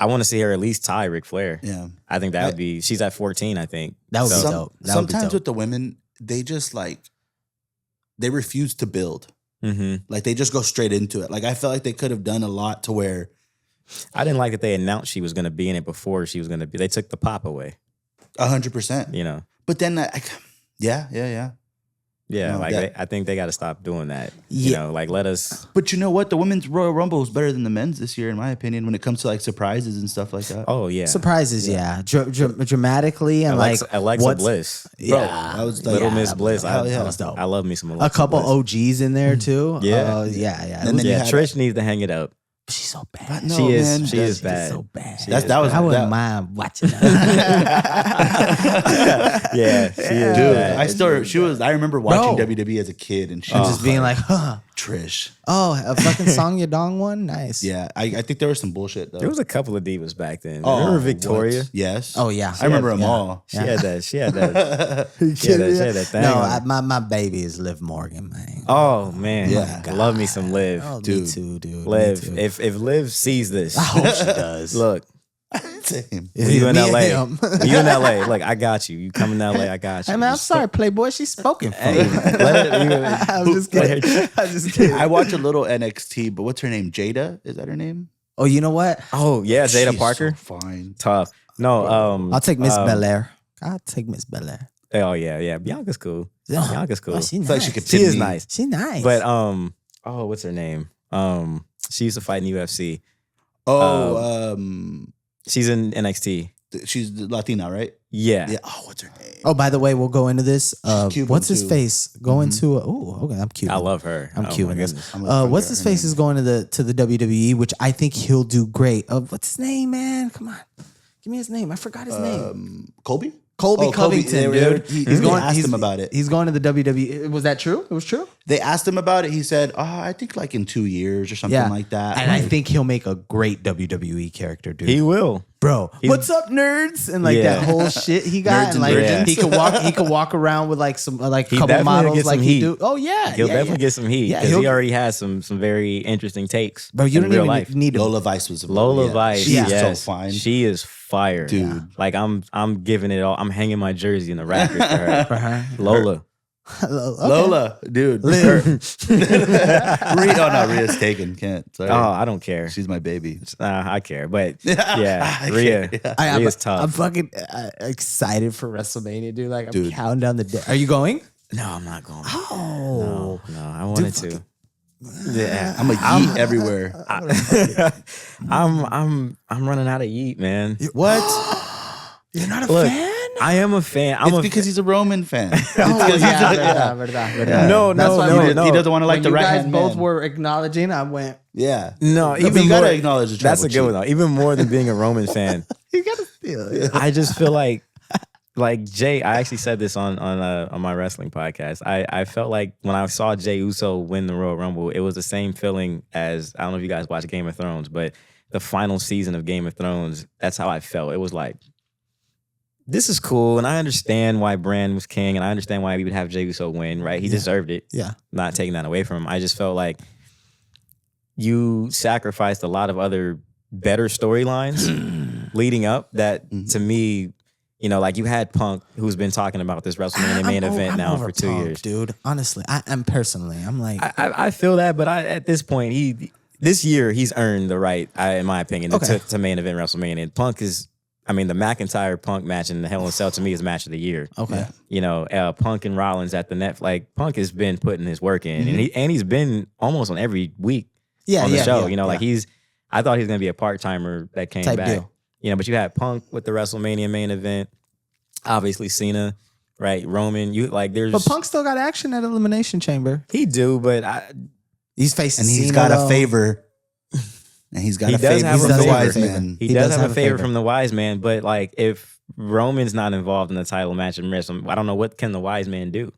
want to see her at least tie Ric Flair. Yeah, I think that would be. She's at 14. I think that would be dope. Sometimes with the women, they just they refuse to build. Mm-hmm. They just go straight into it. I felt like they could have done a lot to where. I didn't like that they announced she was going to be in it before she was going to be. They took the pop away. 100%. You know. But then, yeah. Yeah, like I think they got to stop doing that. You know, like let us. But you know what? The women's Royal Rumble is better than the men's this year, in my opinion, when it comes to like surprises and stuff like that. Oh yeah, surprises. Yeah, dramatically and Alexa Bliss. Yeah, bro, that was Little Miss Bliss. That was dope. I love me some Alexa A couple Bliss. OGs in there too. Yeah, yeah. And then Trish needs to hang it up. She's so bad. No, she is. Man, she is bad. She's so bad. I wouldn't mind watching her. Yeah, she is. Dude, I remember watching WWE as a kid, and she was just being like, Trish. Oh, a fucking Song Yadong one? Nice. Yeah, I think there was some bullshit though. There was a couple of divas back then. Remember Victoria? What? Yes. Oh yeah. I remember them all. She had that. She had that thing. No, my baby is Liv Morgan, man. Oh man. Yeah. Love me some Liv. Oh, dude. Me too, dude. Liv. If Liv sees this, I hope she does. Look. Same. When you in LA, when you in LA, look, I got you. You come in LA, I got you. Hey man, I'm sorry, Playboy. She's spoken for. I'm just kidding. I watch a little NXT, but what's her name? Jada? Is that her name? Oh, you know what? Oh yeah, Jada Parker. So fine. Tough. No, I'll take Miss Belair. I'll take Miss Belair. Oh yeah. Bianca's cool. Bianca's cool. Oh, she's nice. Like she is nice. She's nice. But what's her name? She used to fight in UFC. She's in NXT. She's Latina, right? Yeah. Oh, what's her name? Oh, by the way, we'll go into this. What's his too. face going to? Okay, I'm Cuban. I love her. I'm Cuban. What's his face is going to the WWE, which I think he'll do great. What's his name, man? Come on, give me his name. I forgot his name. Colby Covington, dude. He's going. Asked him about it. He's going to the WWE. Was that true? It was true. They asked him about it. He said, I think like in 2 years or something like that. And I think he'll make a great WWE character, dude. He will. Bro, what's up, nerds? And like that whole shit he got, and like he could walk around with like some couple models like he do. Oh yeah, he'll definitely get some heat because he already has some very interesting takes. Bro, you don't even need Lola Vice was Lola Vice. She is so fine. She is fire, dude. Like I'm giving it all. I'm hanging my jersey in the rafters for her. Lola. Lola, dude. Rhea's taken. Can't. Sorry. Oh, I don't care. She's my baby. I care, but yeah, Rhea's tough. I'm fucking excited for WrestleMania, dude. Like I'm counting down the day. Are you going? No, I'm not going. Oh no, I wanted to. Yeah, I'm a yeet everywhere. I'm running out of yeet, man. What? You're not a fan? I am a fan. It's because he's a Roman fan. No. He doesn't want to like the right hand. You guys both were acknowledging. I went. Yeah. No, even you gotta acknowledge the tribal that's a good one though. Even more than being a Roman fan. You gotta feel it. I just feel like Jay. I actually said this on my wrestling podcast. I felt like when I saw Jey Uso win the Royal Rumble, it was the same feeling as I don't know if you guys watch Game of Thrones, but the final season of Game of Thrones. That's how I felt. It was like, this is cool, and I understand why Bran was king, and I understand why we would have Jey Uso win, right? He deserved it. Yeah. Not taking that away from him. I just felt like you sacrificed a lot of other better storylines leading up that, to me, like you had Punk, who's been talking about this WrestleMania main event now for 2 years. Dude, honestly, I'm like... I feel that, but at this point, this year, he's earned the right, in my opinion, to main event WrestleMania. Punk is... the McIntyre Punk match in the Hell in a Cell to me is match of the year. Okay. Punk and Rollins at the net. Like Punk has been putting his work in, and he's been almost on every week on the show. I thought he was gonna be a part timer that came back. Deal. But you had Punk with the WrestleMania main event. Obviously Cena, right? Roman. But Punk still got action at Elimination Chamber. He do, but he's facing Cena. He's got a favor. And he's got a favor from the wise man. He does have a favor from the wise man, but if Roman's not involved in the title match and I don't know what can the wise man do.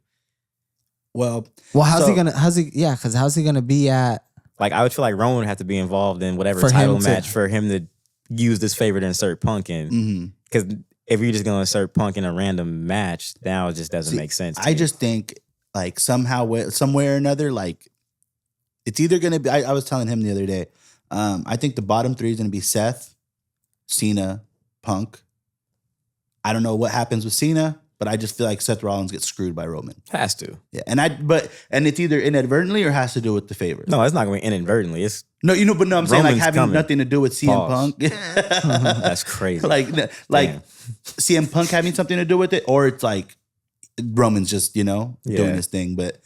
Well, how's he gonna be at? I would feel like Roman would have to be involved in whatever title match for him to use this favor to insert Punk in. Because if you're just gonna insert Punk in a random match, now it just doesn't make sense. I just think somehow, somewhere or another, it's either gonna be. I was telling him the other day. I think the bottom three is going to be Seth, Cena, Punk. I don't know what happens with Cena, but I just feel like Seth Rollins gets screwed by Roman. Has to. Yeah, and it's either inadvertently or has to do with the favor. No, it's not going to be inadvertently. It's I'm Roman's saying having coming. nothing to do with CM Punk. That's crazy. CM Punk having something to do with it, or it's Roman's just, doing his thing. But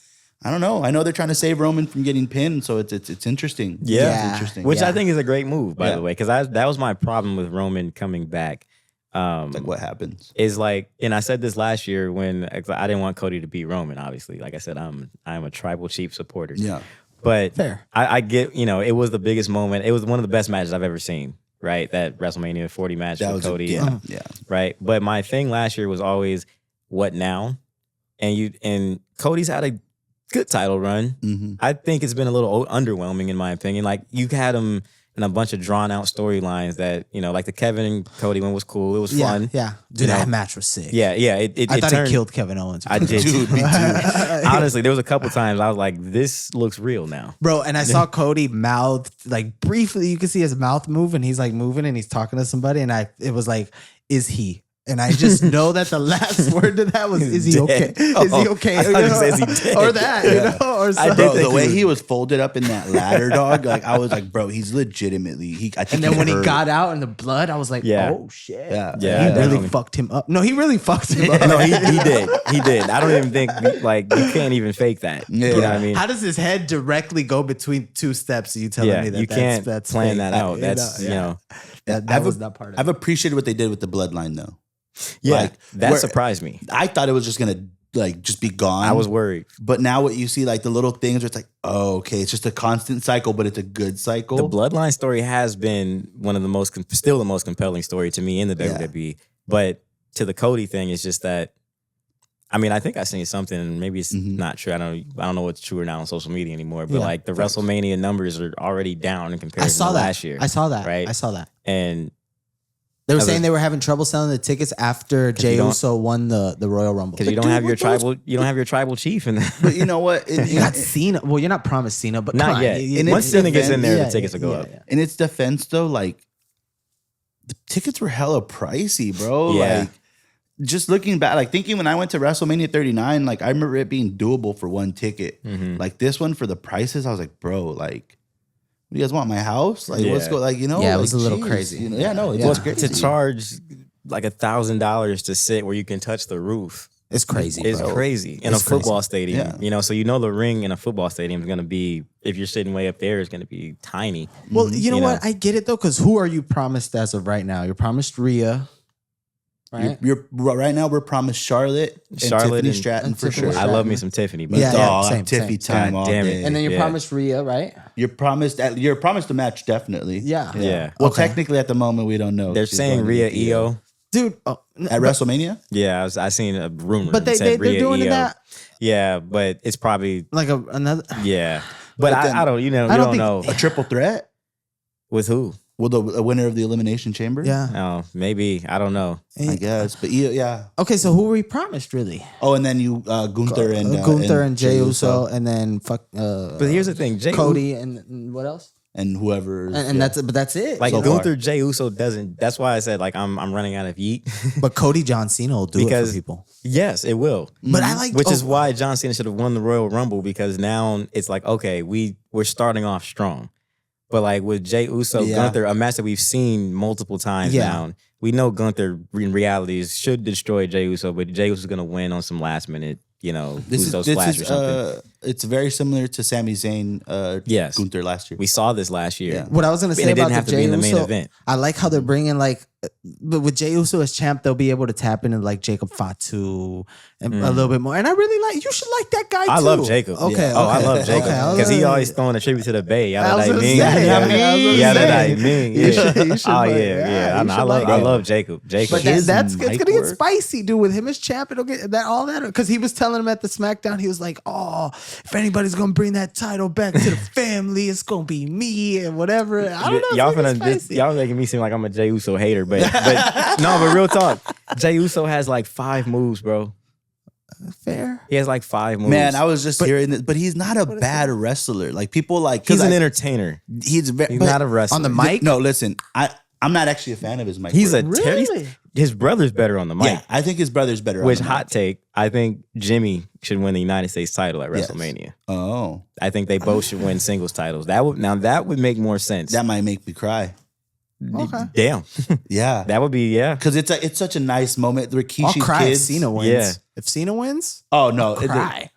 I don't know. I know they're trying to save Roman from getting pinned, so it's interesting. Yeah, it's interesting. Which I think is a great move, by the way, because that was my problem with Roman coming back. Like what happens is like, and I said this last year when I didn't want Cody to beat Roman. Obviously, like I said, I'm a tribal chief supporter. Yeah, but fair. I get, it was the biggest moment. It was one of the best matches I've ever seen. Right, that WrestleMania 40 match with Cody. Yeah. Right, but my thing last year was always what now, and Cody's had a good title run. Mm-hmm. I think it's been a little underwhelming in my opinion. Like you had him in a bunch of drawn out storylines that, like the Kevin and Cody one was cool. It was fun. Yeah. Dude, that match was sick. Yeah. I thought he killed Kevin Owens. I did. Dude, me too. Honestly, there was a couple times I was like, this looks real now. Bro, and I saw Cody mouth, like briefly, you can see his mouth move and he's like moving and he's talking to somebody. And it was like, is he? And I just know that the last word to that was, is he okay? Is he okay? I thought he said, is he dead? Or that, or something. Bro, the way he was folded up in that ladder, dog, like I was like, bro, he's legitimately, I think. And then when he got out in the blood, I was like, oh shit. Yeah. He really fucked him up. No, he really fucked him up. No, he did. He did. I don't even think, like, you can't even fake that. Yeah. You know what I mean? How does his head directly go between two steps? Are you telling me that you can't that's plan fake? that out. That's, that was that part of it. I've appreciated what they did with the bloodline, though. Yeah, that surprised me. I thought it was just gonna just be gone. I was worried, but now what you see, like the little things, where it's like, oh, okay, it's just a constant cycle, but it's a good cycle. The bloodline story has been one of the most, still the most compelling story to me in the WWE. But to the Cody thing, it's just that. I mean, I think I seen something, and maybe it's not true. I don't know what's true or not on social media anymore. But like the WrestleMania numbers are already down in comparison to last year. I saw that. Right? I saw that. And they were saying they were having trouble selling the tickets after Jey Uso won the Royal Rumble. Because you don't have your tribal chief in there. But you know what? You got Cena. Well, you're not promised Cena, but not yet. And once Cena gets in there, the tickets will go up. In its defense, though, like the tickets were hella pricey, bro. Yeah. Like just looking back, like thinking when I went to WrestleMania 39, like I remember it being doable for one ticket. Like this one for the prices, I was like, bro, like. You guys want my house? Like, let's go. Like, Yeah, it was a little crazy. It was crazy. To charge like $1,000 to sit where you can touch the roof. It's crazy. It's crazy in a football stadium. Yeah. So the ring in a football stadium is going to be, if you're sitting way up there, it's going to be tiny. Well, you know what? I get it though, because who are you promised as of right now? You're promised Rhea. Right? You're right now. We're promised Charlotte and Tiffany Stratton for sure. I love me some Tiffany, but same, Tiffy time all day. And then you're promised Rhea, right? You're promised a match, definitely. Yeah. Well, technically, at the moment, we don't know. They're saying Rhea EO, dude. At WrestleMania. Yeah, I seen a rumor, but they're doing EO. that. Yeah, but it's probably like another. Yeah, but I don't. You don't know a triple threat with who. Well, the winner of the Elimination Chamber? Yeah. Oh, maybe. I don't know. I guess. But yeah. Okay, so who were we promised, really? Oh, and then you, Gunther and Jey Uso, and then but here's the thing, Cody and what else? And whoever. And that's it. But that's it. Like Gunther, Jey Uso doesn't. That's why I said like I'm running out of yeet. But Cody John Cena will do it for people. Yes, it will. But I like, which is why John Cena should have won the Royal Rumble, because now it's like, okay, we're starting off strong. But like with Jey Uso, Gunther, a match that we've seen multiple times now, we know Gunther in reality should destroy Jey Uso, but Jey Uso's going to win on some last minute, Uso splash or something. It's very similar to Sami Zayn, Gunther last year. We saw this last year. Yeah. What I was going to say about the Jey Uso, main event. I like how they're bringing but with Jey Uso as champ, they'll be able to tap into like Jacob Fatu and a little bit more. And I really you should like that guy too. I love Jacob. Okay. Oh, I love Jacob because he always throwing a tribute to the Bay. Yeah. I love Jacob. But it's gonna get spicy, dude. With him as champ, it'll get all that because he was telling him at the SmackDown, he was like, "Oh, if anybody's gonna bring that title back to the family, it's gonna be me and whatever." I don't know. Y'all making me seem like I'm a Jey Uso hater, but no, but real talk, Jey Uso has like 5 moves, bro. Fair. He has like 5 moves. Man, I was just hearing this, but he's not a bad wrestler. Like people like he's an entertainer. He's not a wrestler on the mic. No, listen, I'm not actually a fan of his mic. He's his brother's better on the mic. Yeah, I think his brother's better. Which hot take? I think Jimmy should win the United States title at WrestleMania. Oh, I think they both should win singles titles. That would make more sense. That might make me cry. Okay. Damn. Yeah. That would be because it's such a nice moment. Rikishi's I'll cry kids. if Cena wins. Yeah. If Cena wins, oh no, I'll cry.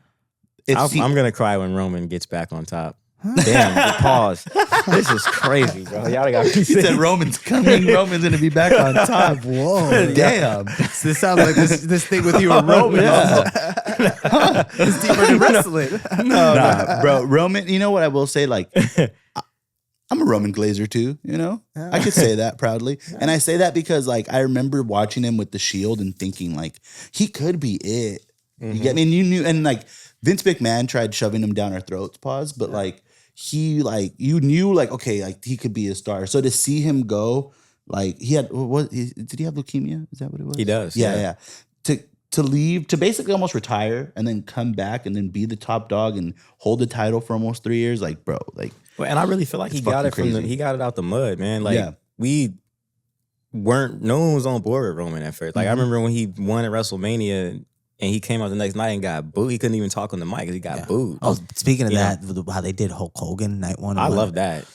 I'm gonna cry when Roman gets back on top. Damn, pause. This is crazy, bro. Y'all got he said Roman's coming. Roman's gonna be back on top. Whoa, damn. This sounds like this thing with you and Roman. It's deeper than wrestling. No, bro. Roman, you know what I will say? Like, I'm a Roman Glazer too, you know? I could say that proudly. And I say that because, like, I remember watching him with the Shield and thinking, like, he could be it. You get me? And you knew, and like, Vince McMahon tried shoving him down our throats, but like, he, like, you knew, like, okay, like, he could be a star. So to see him go, like, he had, did he have leukemia? Is that what it was? He does. Yeah. To leave, to basically almost retire and then come back and then be the top dog and hold the title for almost 3 years, like, bro, like. Well, and I really feel like he got it he got it out the mud, man. Like, no one was on board with Roman at first. Like, I remember when he won at WrestleMania and he came out the next night and got booed. He couldn't even talk on the mic because he got booed. Oh, speaking of that, how they did Hulk Hogan night one. I love that.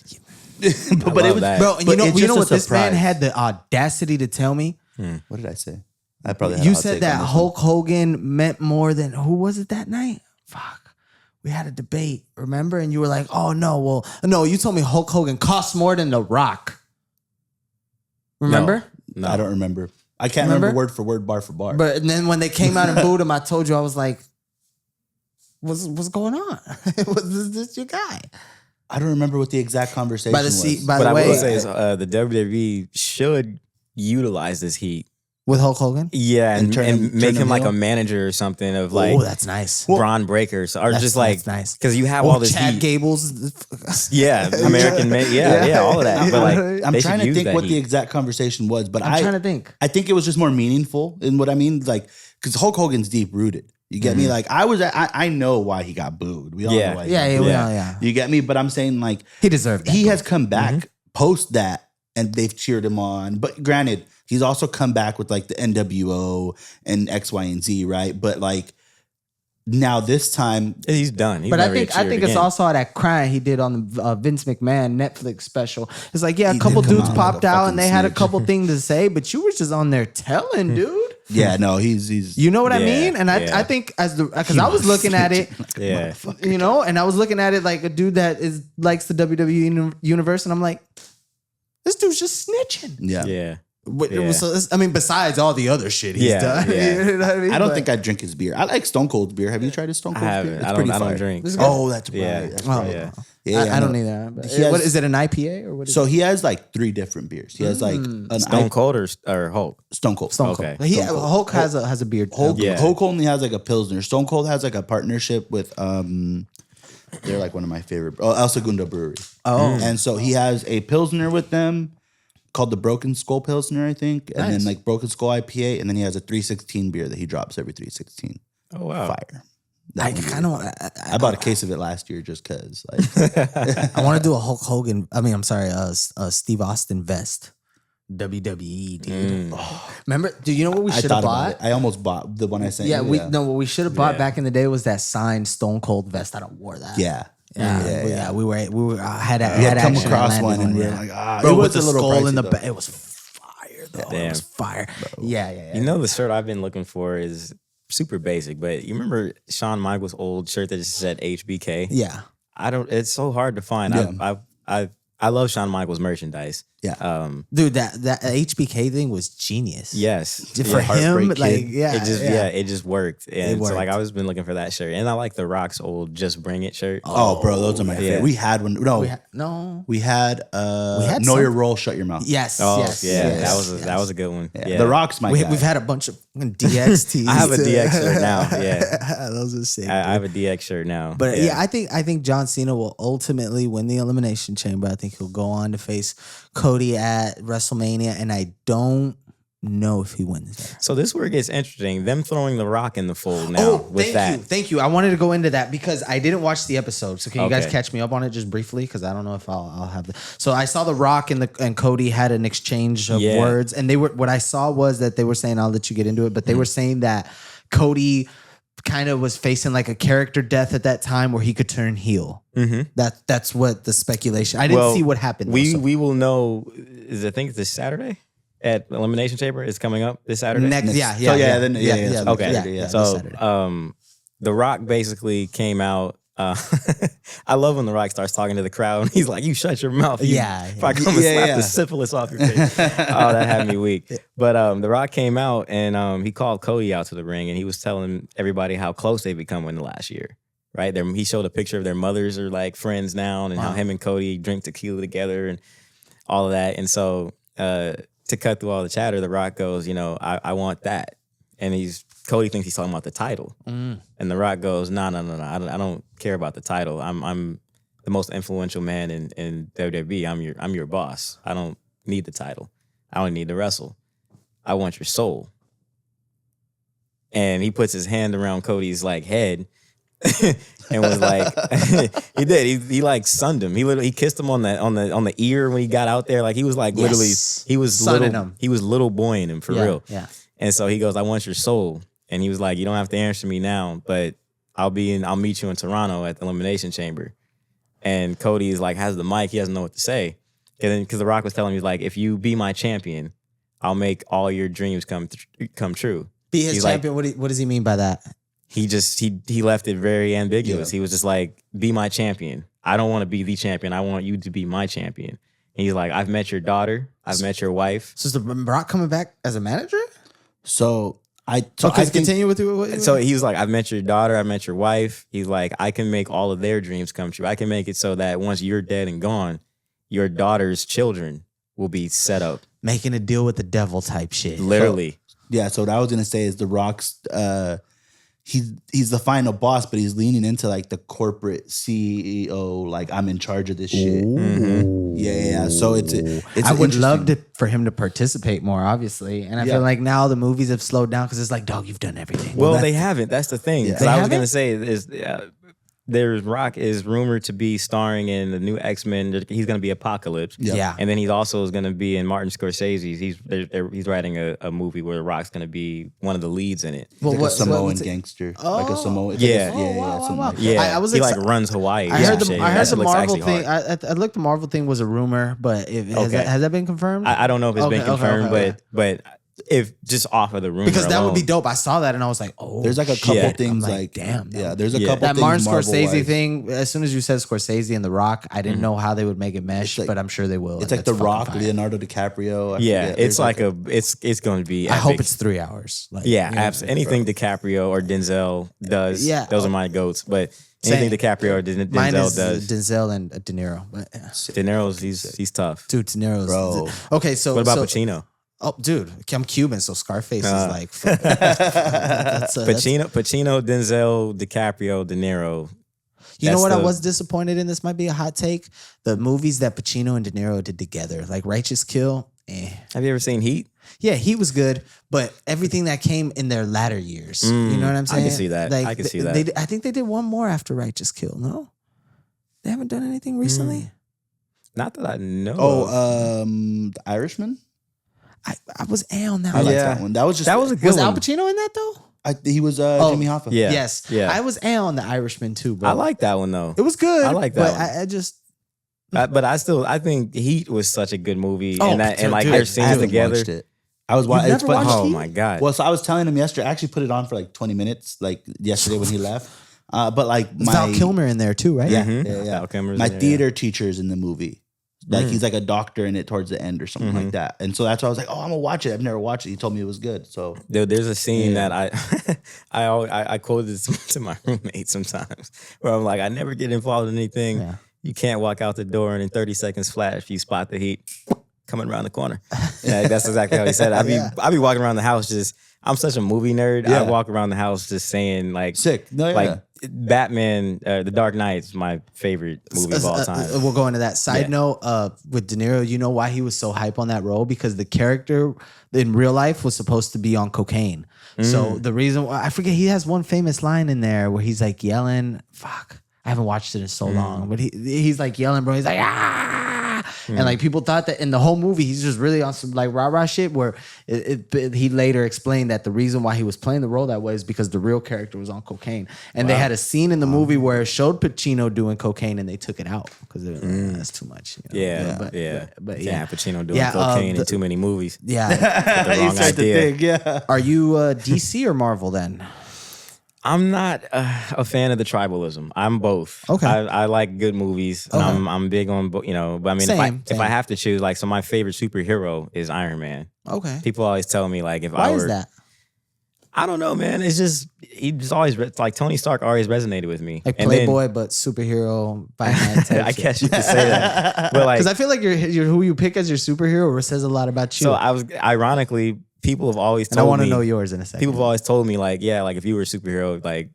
but it was that. Bro, you know what this man had the audacity to tell me? What did I say? I probably had you said that Hulk Hogan meant more than who was it that night? Fuck. We had a debate, remember? And you were like, oh no, you told me Hulk Hogan costs more than The Rock. Remember? No. I don't remember. I can't remember word for word, bar for bar. But and then when they came out and booed him, I told you, I was like, what's going on? Was this your guy? I don't remember what the exact conversation was. By the way, I will say is the WWE should utilize this heat. With Hulk Hogan? Yeah, and make him like a manager or something of like... Oh, that's nice. Braun Breakers. Or just like... That's nice. Because you have all this Chad heat. Gables. Yeah, American... yeah, all of that. But like, I'm trying to think what the exact conversation was, but I'm trying to think. I think it was just more meaningful in what I mean. Like, because Hulk Hogan's deep-rooted. You get me? Like, I know why he got booed. We all know why he got booed. Yeah. You get me? But I'm saying, like... He deserved that. He has come back post that, and they've cheered him on. But granted... He's also come back with like the NWO and X, Y, and Z, right? But like now this time he's done. But I think it's also that crying he did on the Vince McMahon Netflix special. It's like, a couple dudes popped out and they had a couple things to say, but you were just on there telling, dude. Yeah, no, he's. You know what I mean? And I think because I was looking at it, you know, and I was looking at it like a dude that likes the WWE universe, and I'm like, this dude's just snitching. Yeah. So, I mean, besides all the other shit he's done. You know what I mean? I don't think I'd drink his beer. I like Stone Cold's beer. Have you tried his Stone Cold's beer? I don't drink. Oh, that's right. I don't either. But what is it, an IPA or what is it? So he has like 3 different beers. He has like an Stone Cold or Hulk? Stone Cold. Okay. Hulk has a beer. Hulk only has like a Pilsner. Stone Cold has like a partnership with they're like one of my favorite El Segundo Brewery. And so he has a Pilsner with them called the Broken Skull Pilsner, I think. And then like Broken Skull IPA. And then he has a 316 beer that he drops every 316. Oh, wow. Fire. I bought a case of it last year just because. Like, I want to do a Hulk Hogan. I mean, I'm sorry, Steve Austin vest. WWE, dude. Remember? Do you know what we should have bought? I almost bought the one I sent. What we should have bought back in the day was that signed Stone Cold vest. I don't wore that. Yeah. We were had come across one and we were like, it was a little skull in the back. It was fire though. Damn. It was fire. Yeah. You know, the shirt I've been looking for is super basic, but you remember Shawn Michaels' old shirt that just said HBK? Yeah. It's so hard to find. Yeah. I love Shawn Michaels merchandise. Yeah. Dude, that HBK thing was genius. Yes. For him, like, it just worked. And so like I've always been looking for that shirt. And I like The Rock's old Just Bring It shirt. Oh, bro, those are my favorite. We had one. We had Know Your Role, Shut Your Mouth. Yes. That was a good one. Yeah. The Rock's my guy. We've had a bunch of DX I have a DX shirt now. Yeah. Those are sick. I have a DX shirt now. But I think John Cena will ultimately win the Elimination Chamber. I think he'll go on to face Cody at WrestleMania, and I don't know if he wins that. So this is where it gets interesting. Them throwing The Rock in the fold now Thank you. I wanted to go into that because I didn't watch the episode. So can you guys catch me up on it just briefly? Because I don't know if I'll have the. So I saw The Rock and Cody had an exchange of words, and what I saw was that they were saying, I'll let you get into it, but they were saying that Cody kind of was facing like a character death at that time where he could turn heel. That's what the speculation. I didn't see what happened. We will know. I think it's this Saturday. at Elimination Chamber is coming up this Saturday. Okay. So The Rock basically came out. I love when The Rock starts talking to the crowd and he's like, "You shut your mouth." If I come and slap the syphilis off your face. Oh, that had me weak. But The Rock came out and he called Cody out to the ring and he was telling everybody how close they've become in the last year. Right? He showed a picture of their mothers are like friends now and how him and Cody drink tequila together and all of that. And so to cut through all the chatter, The Rock goes, I want that. And Cody thinks he's talking about the title. And The Rock goes, no, I don't care about the title. I'm the most influential man in WWE. I'm your boss. I don't need the title. I don't need to wrestle. I want your soul. And he puts his hand around Cody's like head and was like, he did. He like sunned him. He kissed him on the ear when he got out there. Like he was like literally he was little boying him for real. Yeah. And so he goes, I want your soul. And he was like, you don't have to answer me now, but I'll meet you in Toronto at the Elimination Chamber. And Cody is like, has the mic. He doesn't know what to say. Because The Rock was telling me, like, if you be my champion, I'll make all your dreams come true. Be his champion? Like, what does he mean by that? He left it very ambiguous. Yeah. He was just like, be my champion. I don't want to be the champion. I want you to be my champion. And he's like, I've met your daughter. I've met your wife. So is The Rock coming back as a manager? So continue with it. So he was like, I've met your daughter, I've met your wife. He's like, I can make all of their dreams come true. I can make it so that once you're dead and gone, your daughter's children will be set up. Making a deal with the devil type shit. Literally. So what I was gonna say is The Rock's he's the final boss, but he's leaning into like the corporate CEO, like I'm in charge of this shit. Mm-hmm. Yeah. So it's I would love for him to participate more, obviously. And I feel like now the movies have slowed down because it's like, dog, you've done everything. Well, they haven't. That's the thing. Because I was gonna say is Rock is rumored to be starring in the new X-Men. He's going to be Apocalypse. Yeah. And then he's also going to be in Martin Scorsese's. He's writing a movie where Rock's going to be one of the leads in it. Well, like a Samoan gangster. Oh. Like a Samoan. Yeah. I he runs Hawaii. I heard the Marvel thing. I looked, the Marvel thing was a rumor, but has that been confirmed? I don't know if it's been confirmed, but if just off of the rumor because that alone. would be dope. I saw that and I was like, oh, there's like a couple things like damn. There's a couple that things Martin Marvel Scorsese wise. thing. As soon as you said Scorsese and The Rock, I didn't know how they would make it mesh, but I'm sure they will. It's like The Rock, fine. Leonardo DiCaprio. It's like it's going to be. I epic. hope it's 3 hours. Like, absolutely. Anything DiCaprio or Denzel does. Those are my goats. But anything DiCaprio or Denzel mine is does. Denzel and De Niro. But, De Niro's he's tough. Dude, De Niro's bro. Okay, so what about Pacino? Oh, dude, I'm Cuban, so Scarface is like Pacino, Denzel, DiCaprio, De Niro. You know what I was disappointed in? This might be a hot take. The movies that Pacino and De Niro did together, like Righteous Kill. Have you ever seen Heat? Yeah, Heat was good, but everything that came in their latter years, you know what I'm saying? I can see that. Like, I can see that. I think they did one more after Righteous Kill. No, they haven't done anything recently. Not that I know. The Irishman. I was on that one. I liked that one. That was a good was one. Al Pacino in that though? He was Jimmy Hoffa. Yeah. Yes. Yeah. I was on the Irishman too, bro. I like that one though. It was good. I like that but one. I just I think Heat was such a good movie. Oh, and like their scenes together. It. I was watching. Oh my god! Well, so I was telling him yesterday. I actually put it on for like 20 minutes, like yesterday when he left. But like Val Kilmer in there too, right? Yeah, mm-hmm. Val Kilmer's my in there, theater teacher's in the movie. Like he's like a doctor in it towards the end or something like that. And so that's why I was like, oh, I'm gonna watch it. I've never watched it. He told me it was good. So there's a scene that I quoted this to my roommate sometimes where I'm like, I never get involved in anything. Yeah. You can't walk out the door and in 30 seconds flash, you spot the heat coming around the corner. Yeah, that's exactly how he said it. I be walking around the house just. I'm such a movie nerd. I walk around the house just saying like sick. Batman, The Dark Knight is my favorite movie of all time. We'll go into that. Side note, with De Niro, you know why he was so hype on that role? Because the character in real life was supposed to be on cocaine. So the reason why, I forget, he has one famous line in there where he's like yelling, fuck. I haven't watched it in so long, but he's like yelling, bro. He's like, ah! And like people thought that in the whole movie, he's just really on some like rah-rah shit where he later explained that the reason why he was playing the role that way is because the real character was on cocaine. And they had a scene in the movie where it showed Pacino doing cocaine and they took it out because that's too much. But Pacino doing cocaine in too many movies. Yeah. The wrong idea. Are you DC or Marvel then? I'm not a fan of the tribalism. I'm both. Okay. I like good movies. Okay. I'm big on, but I mean, if I have to choose, like, so my favorite superhero is Iron Man. Okay. People always tell me, like, Why is that? I don't know, man. It's just, he just always, like, Tony Stark always resonated with me. Like Playboy, but superhero. I guess you could say that. But like, because I feel like you're who you pick as your superhero says a lot about you. So I was, ironically, people have always told me. And I want to know yours in a second. People have always told me, like, yeah, like if you were a superhero, like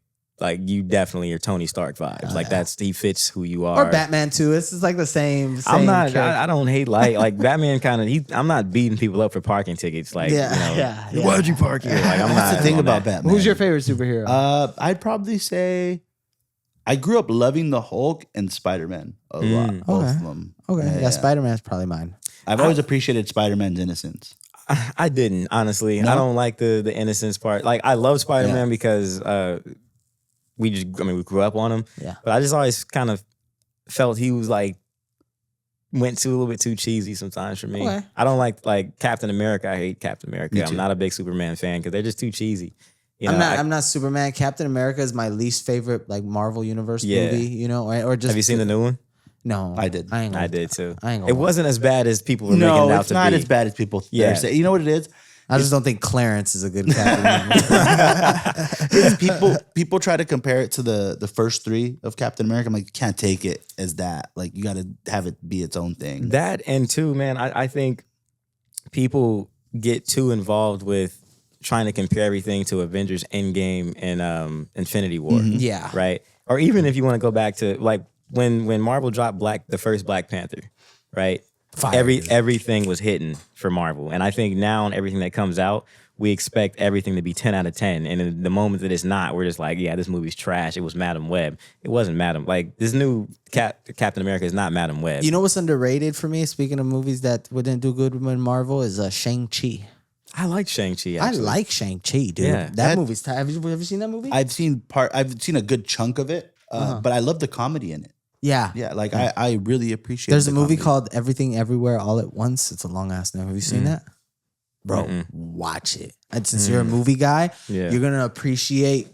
you definitely are Tony Stark vibes. Like he fits who you are. Or Batman too. It's like the same. I'm not. I don't hate like Batman. Kind of. I'm not beating people up for parking tickets. Like, why'd you park here? Like, I'm not. That's the thing about Batman. Who's your favorite superhero? I'd probably say I grew up loving the Hulk and Spider-Man a lot. Both of them. Okay. Yeah, Spider-Man's probably mine. I've always appreciated Spider-Man's innocence. I didn't, honestly. No? I don't like the innocence part. Like, I love Spider-Man because we grew up on him. Yeah. But I just always kind of felt he was like, went a little bit too cheesy sometimes for me. Okay. I don't like Captain America. I hate Captain America. I'm not a big Superman fan because they're just too cheesy. I'm not Superman. Captain America is my least favorite like Marvel Universe movie, or just. Have you seen the new one? No, I did. I did too. It wasn't as bad as people were making it out to be. No, it's not as bad as people say. You know what it is? I just don't think Clarence is a good Captain. People try to compare it to the first three of Captain America. I'm like, you can't take it as that. Like, you got to have it be its own thing. That and two, man, I think people get too involved with trying to compare everything to Avengers Endgame and Infinity War. Mm-hmm. Yeah. Right? Or even if you want to go back to like when Marvel dropped the first Black Panther, right? Everything was hitting for Marvel. And I think now on everything that comes out, we expect everything to be 10 out of 10. And in the moment that it's not, we're just like, yeah, this movie's trash. It was Madam Web. It wasn't Madam. Like, this new Captain America is not Madam Web. You know what's underrated for me, speaking of movies that didn't do good with Marvel, is Shang-Chi. I like Shang-Chi, actually. I like Shang-Chi, dude. Yeah. That movie's have you ever seen that movie? I've seen a good chunk of it, but I love the comedy in it. Yeah. Yeah, like I really appreciate it. There's a movie called Everything Everywhere All at Once. It's a long ass name. Have you seen that? Bro, watch it. And since you're a movie guy, you're going to appreciate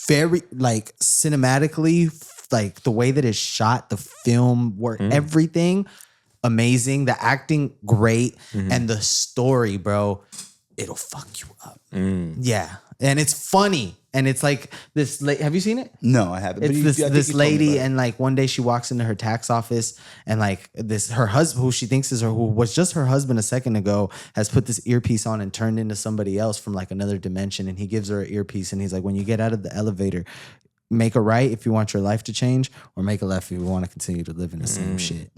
very, like, cinematically, like, the way that it's shot, the film work, everything amazing. The acting, great. And the story, bro, it'll fuck you up. Yeah. And it's funny. And it's like this. Have you seen it? No, I haven't. It's this lady, and like one day she walks into her tax office, and like her husband, who she thinks is who was just her husband a second ago, has put this earpiece on and turned into somebody else from like another dimension. And he gives her an earpiece, and he's like, when you get out of the elevator, make a right if you want your life to change, or make a left if you want to continue to live in the same shit.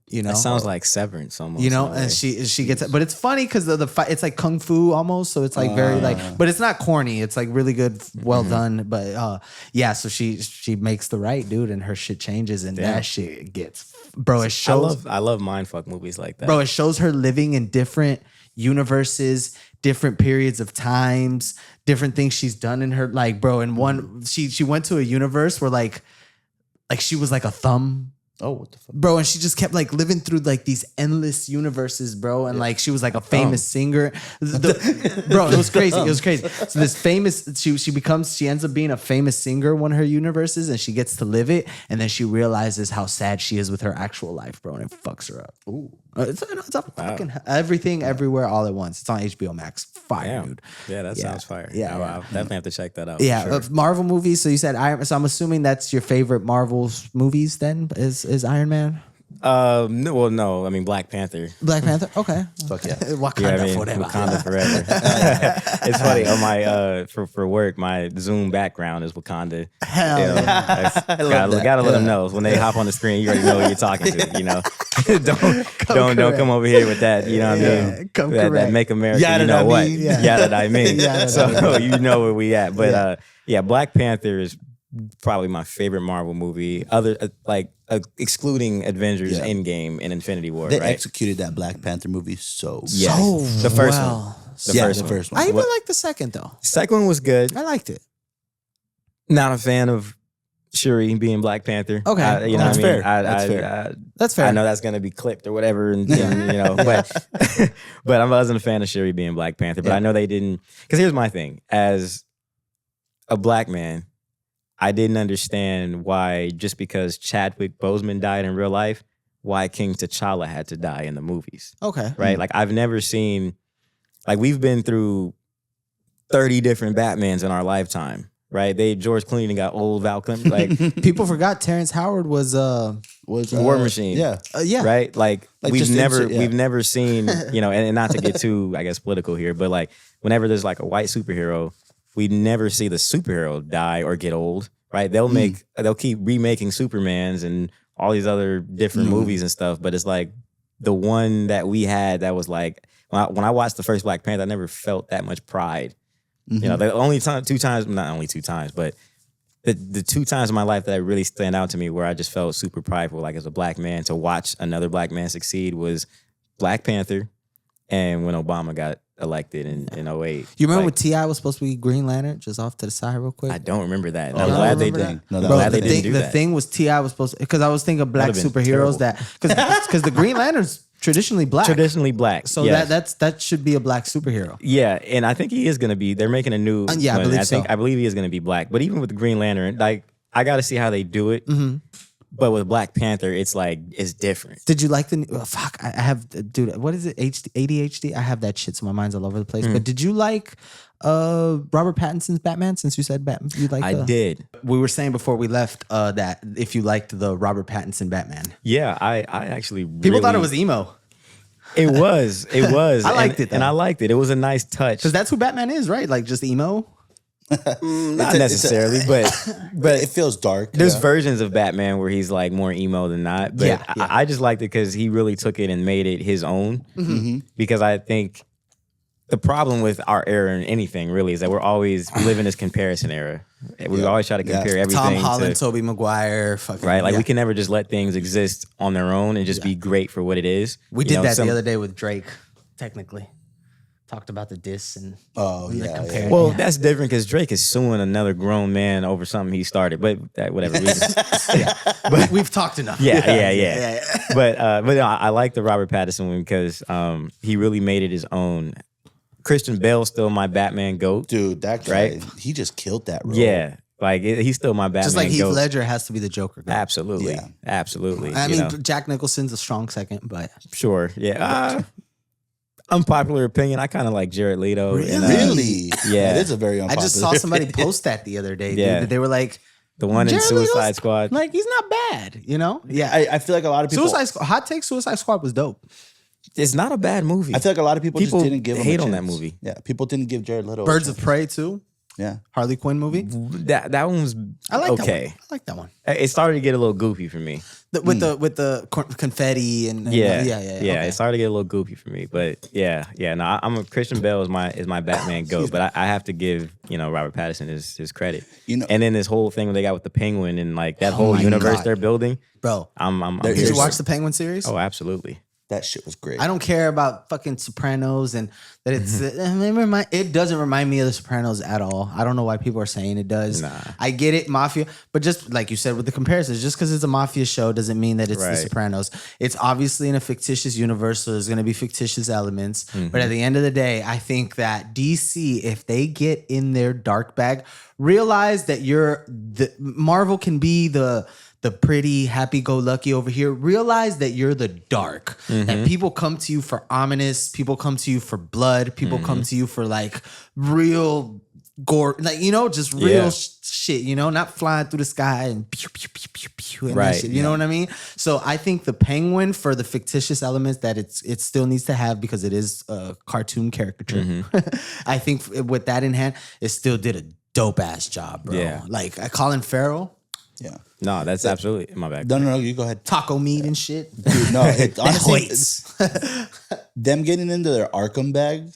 You know, that sounds like Severance almost. You know, and she gets it, but it's funny because the fight, it's like kung fu almost, so it's like very like, but it's not corny. It's like really good, well done. But yeah, so she makes the right dude, and her shit changes, and that shit gets, bro. It shows. I love mindfuck movies like that, bro. It shows her living in different universes, different periods of times, different things she's done in her, like, bro. And one, she went to a universe where like she was like a thumb. Oh, what the fuck? Bro, and she just kept like living through like these endless universes, bro. And like she was like a famous singer. Bro, it was crazy. It was crazy. So this famous, she ends up being a famous singer, one of her universes, and she gets to live it. And then she realizes how sad she is with her actual life, bro. And it fucks her up. Ooh. It's a fucking Everything Everywhere All at Once. It's on HBO Max. Fire, dude. Yeah, that sounds fire. Yeah, I'll definitely have to check that out. Yeah, sure. Marvel movies. So you said Iron. So I'm assuming that's your favorite Marvel movies. Then is Iron Man. No. I mean, Black Panther. Black Panther. Okay. Fuck yeah. Wakanda forever. Wakanda forever. It's funny. On my for work, my Zoom background is Wakanda. Hell yeah. Gotta let them know when they hop on the screen. You already know who you're talking to. You know, don't come over here with that. You know what I mean? That make America. You know what? Yeah, that I mean. So you know where we at. But Black Panther is probably my favorite Marvel movie. excluding Avengers, Endgame, and Infinity War. They right? executed that Black Panther movie so the first one. The first one. I even like the second though. Second one was good. I liked it. Not a fan of Shuri being Black Panther. Okay, you know that's what I mean? fair. That's fair. I know that's gonna be clipped or whatever, and you know, but I wasn't a fan of Shuri being Black Panther. But I know they didn't. Because here's my thing: as a black man, I didn't understand why just because Chadwick Boseman died in real life, why King T'Challa had to die in the movies. Okay, right? Like I've never seen. Like we've been through 30 different Batmans in our lifetime. Right, George Clooney got old Val Kilmer. Like people forgot Terrence Howard was War Machine. Yeah. Right, like we've never seen, you know, and not to get too, I guess, political here, but like whenever there's like a white superhero, we never see the superhero die or get old. Right, they'll keep remaking Supermans and all these other different movies and stuff, but it's like the one that we had that was like when I watched the first Black Panther, I never felt that much pride. You know, the only time, not only two times, but the two times in my life that really stand out to me where I just felt super prideful, like as a black man, to watch another black man succeed was Black Panther and when Obama got elected in 2008. You remember when T.I. was supposed to be Green Lantern? Just off to the side real quick. I don't remember that. I'm glad they didn't. No, I'm glad they the didn't do that. The thing was T.I. was supposed to, because I was thinking of black superheroes because the Green Lantern's traditionally black. Traditionally black. So that should be a black superhero. Yeah, and I think he is going to be. They're making a new. Yeah, I believe so. I believe he is going to be black. But even with the Green Lantern, like I got to see how they do it. Mm-hmm. But with Black Panther, it's different. Did you like the fuck? I have, dude. What is it? ADHD. I have that shit, so my mind's all over the place. But did you like Robert Pattinson's Batman? Since you said Batman, you like. I did. We were saying before we left that if you liked the Robert Pattinson Batman. Yeah, I actually. People thought it was emo. It was. I liked it, though. And I liked it. It was a nice touch because that's who Batman is, right? Like just emo. Not necessarily, but it feels dark. There's versions of Batman where he's like more emo than not. But I just liked it because he really took it and made it his own. Mm-hmm. Because I think the problem with our era and anything really is that we live in this comparison era. We always try to compare everything. Tom Holland, Tobey Maguire, right? Like we can never just let things exist on their own and just be great for what it is. We did that the other day with Drake. Technically. Talked about the diss and well, that's different because Drake is suing another grown man over something he started, but whatever reason. But we've talked enough. Yeah. But I like the Robert Pattinson one because he really made it his own. Christian Bale's still my Batman GOAT, dude. That guy, right? He just killed that role. Yeah. Like he's still my Batman. Just like Heath GOAT. Ledger has to be the Joker. GOAT. Absolutely, absolutely. I mean, Jack Nicholson's a strong second, but sure, yeah. Unpopular opinion. I kind of like Jared Leto. Really? Yeah. It is a very unpopular I just saw somebody post that the other day. Yeah. Dude. They were like, the one in Suicide Squad. Like, he's not bad, you know? Yeah. I feel like a lot of people. Suicide Squad was dope. It's not a bad movie. I feel like a lot of people just didn't give him hate a on chance. that movie. Yeah. People didn't give Jared Leto Birds of Prey, too. Yeah. Harley Quinn movie. That one was I like okay. That one. I like that one. It started to get a little goofy for me. With the confetti and yeah. Okay. It started to get a little goofy for me, but yeah. No, I'm a Christian Bale is my Batman GOAT, but I have to give Robert Pattinson his credit. And then this whole thing they got with the Penguin and like that whole universe they're building, bro. Did you watch the Penguin series? Oh, absolutely. That shit was great. I don't care about fucking Sopranos and that it's it doesn't remind me of the Sopranos at all. I don't know why people are saying it does. Nah. I get it, mafia, but just like you said with the comparisons, just because it's a mafia show doesn't mean that it's the Sopranos. It's obviously in a fictitious universe, so there's going to be fictitious elements. Mm-hmm. But at the end of the day, I think that DC, if they get in their dark bag, realize that Marvel can be the pretty happy-go-lucky over here. Realize that you're the dark. Mm-hmm. And people come to you for ominous. People come to you for blood. People come to you for like real gore, like just real shit. Not flying through the sky and pew pew pew pew pew. And that shit, you know what I mean? So I think the Penguin for the fictitious elements that it still needs to have because it is a cartoon caricature. Mm-hmm. I think with that in hand, it still did a dope ass job, bro. Yeah. Like Colin Farrell. Yeah. No, that's absolutely my bad. No, you go ahead. Taco meat and shit. Dude, no, honestly, them getting into their Arkham bag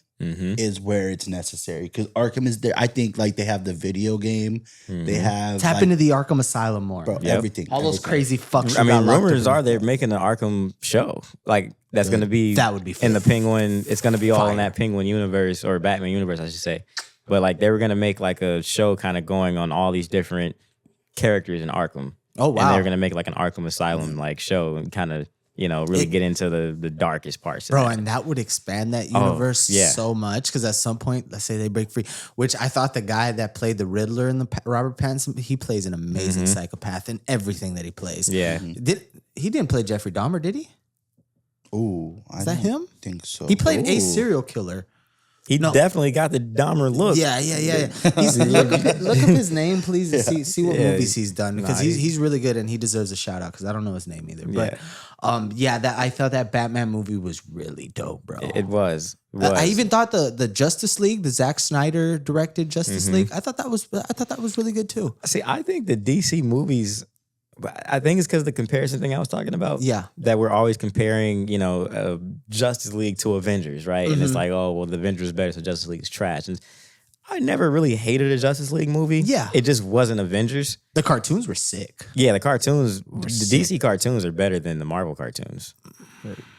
is where it's necessary, because Arkham is there. I think like they have the video game, they have tap into the Arkham Asylum more, bro. Everything, all those crazy fucks. I mean, rumors are they're making an Arkham show. Like that's going to be that would be in the Penguin. It's going to be all in that Penguin universe or Batman universe, I should say. But like they were going to make like a show kind of going on all these different characters in Arkham. Oh wow! And they're going to make like an Arkham Asylum like show and kind of. Really get into the darkest parts. Bro, and that would expand that universe so much, because at some point, let's say they break free, which I thought the guy that played the Riddler in the Robert Pattinson, he plays an amazing psychopath in everything that he plays. Yeah. He didn't play Jeffrey Dahmer, did he? Ooh. Is that him? I think so. He played a serial killer. He definitely got the Dahmer look. Yeah. Look up his name, please, and see what movies he's done, because he's really good and he deserves a shout out, because I don't know his name either. But I thought that Batman movie was really dope, bro. It was. I even thought the Justice League, the Zack Snyder directed Justice League, I thought that was really good too. See, I think the DC movies. I think it's because of the comparison thing I was talking about. Yeah. That we're always comparing, Justice League to Avengers, right? And it's like, oh, well, the Avengers is better, so Justice League is trash. And I never really hated a Justice League movie. Yeah. It just wasn't Avengers. The cartoons were sick. Yeah, the DC cartoons are better than the Marvel cartoons,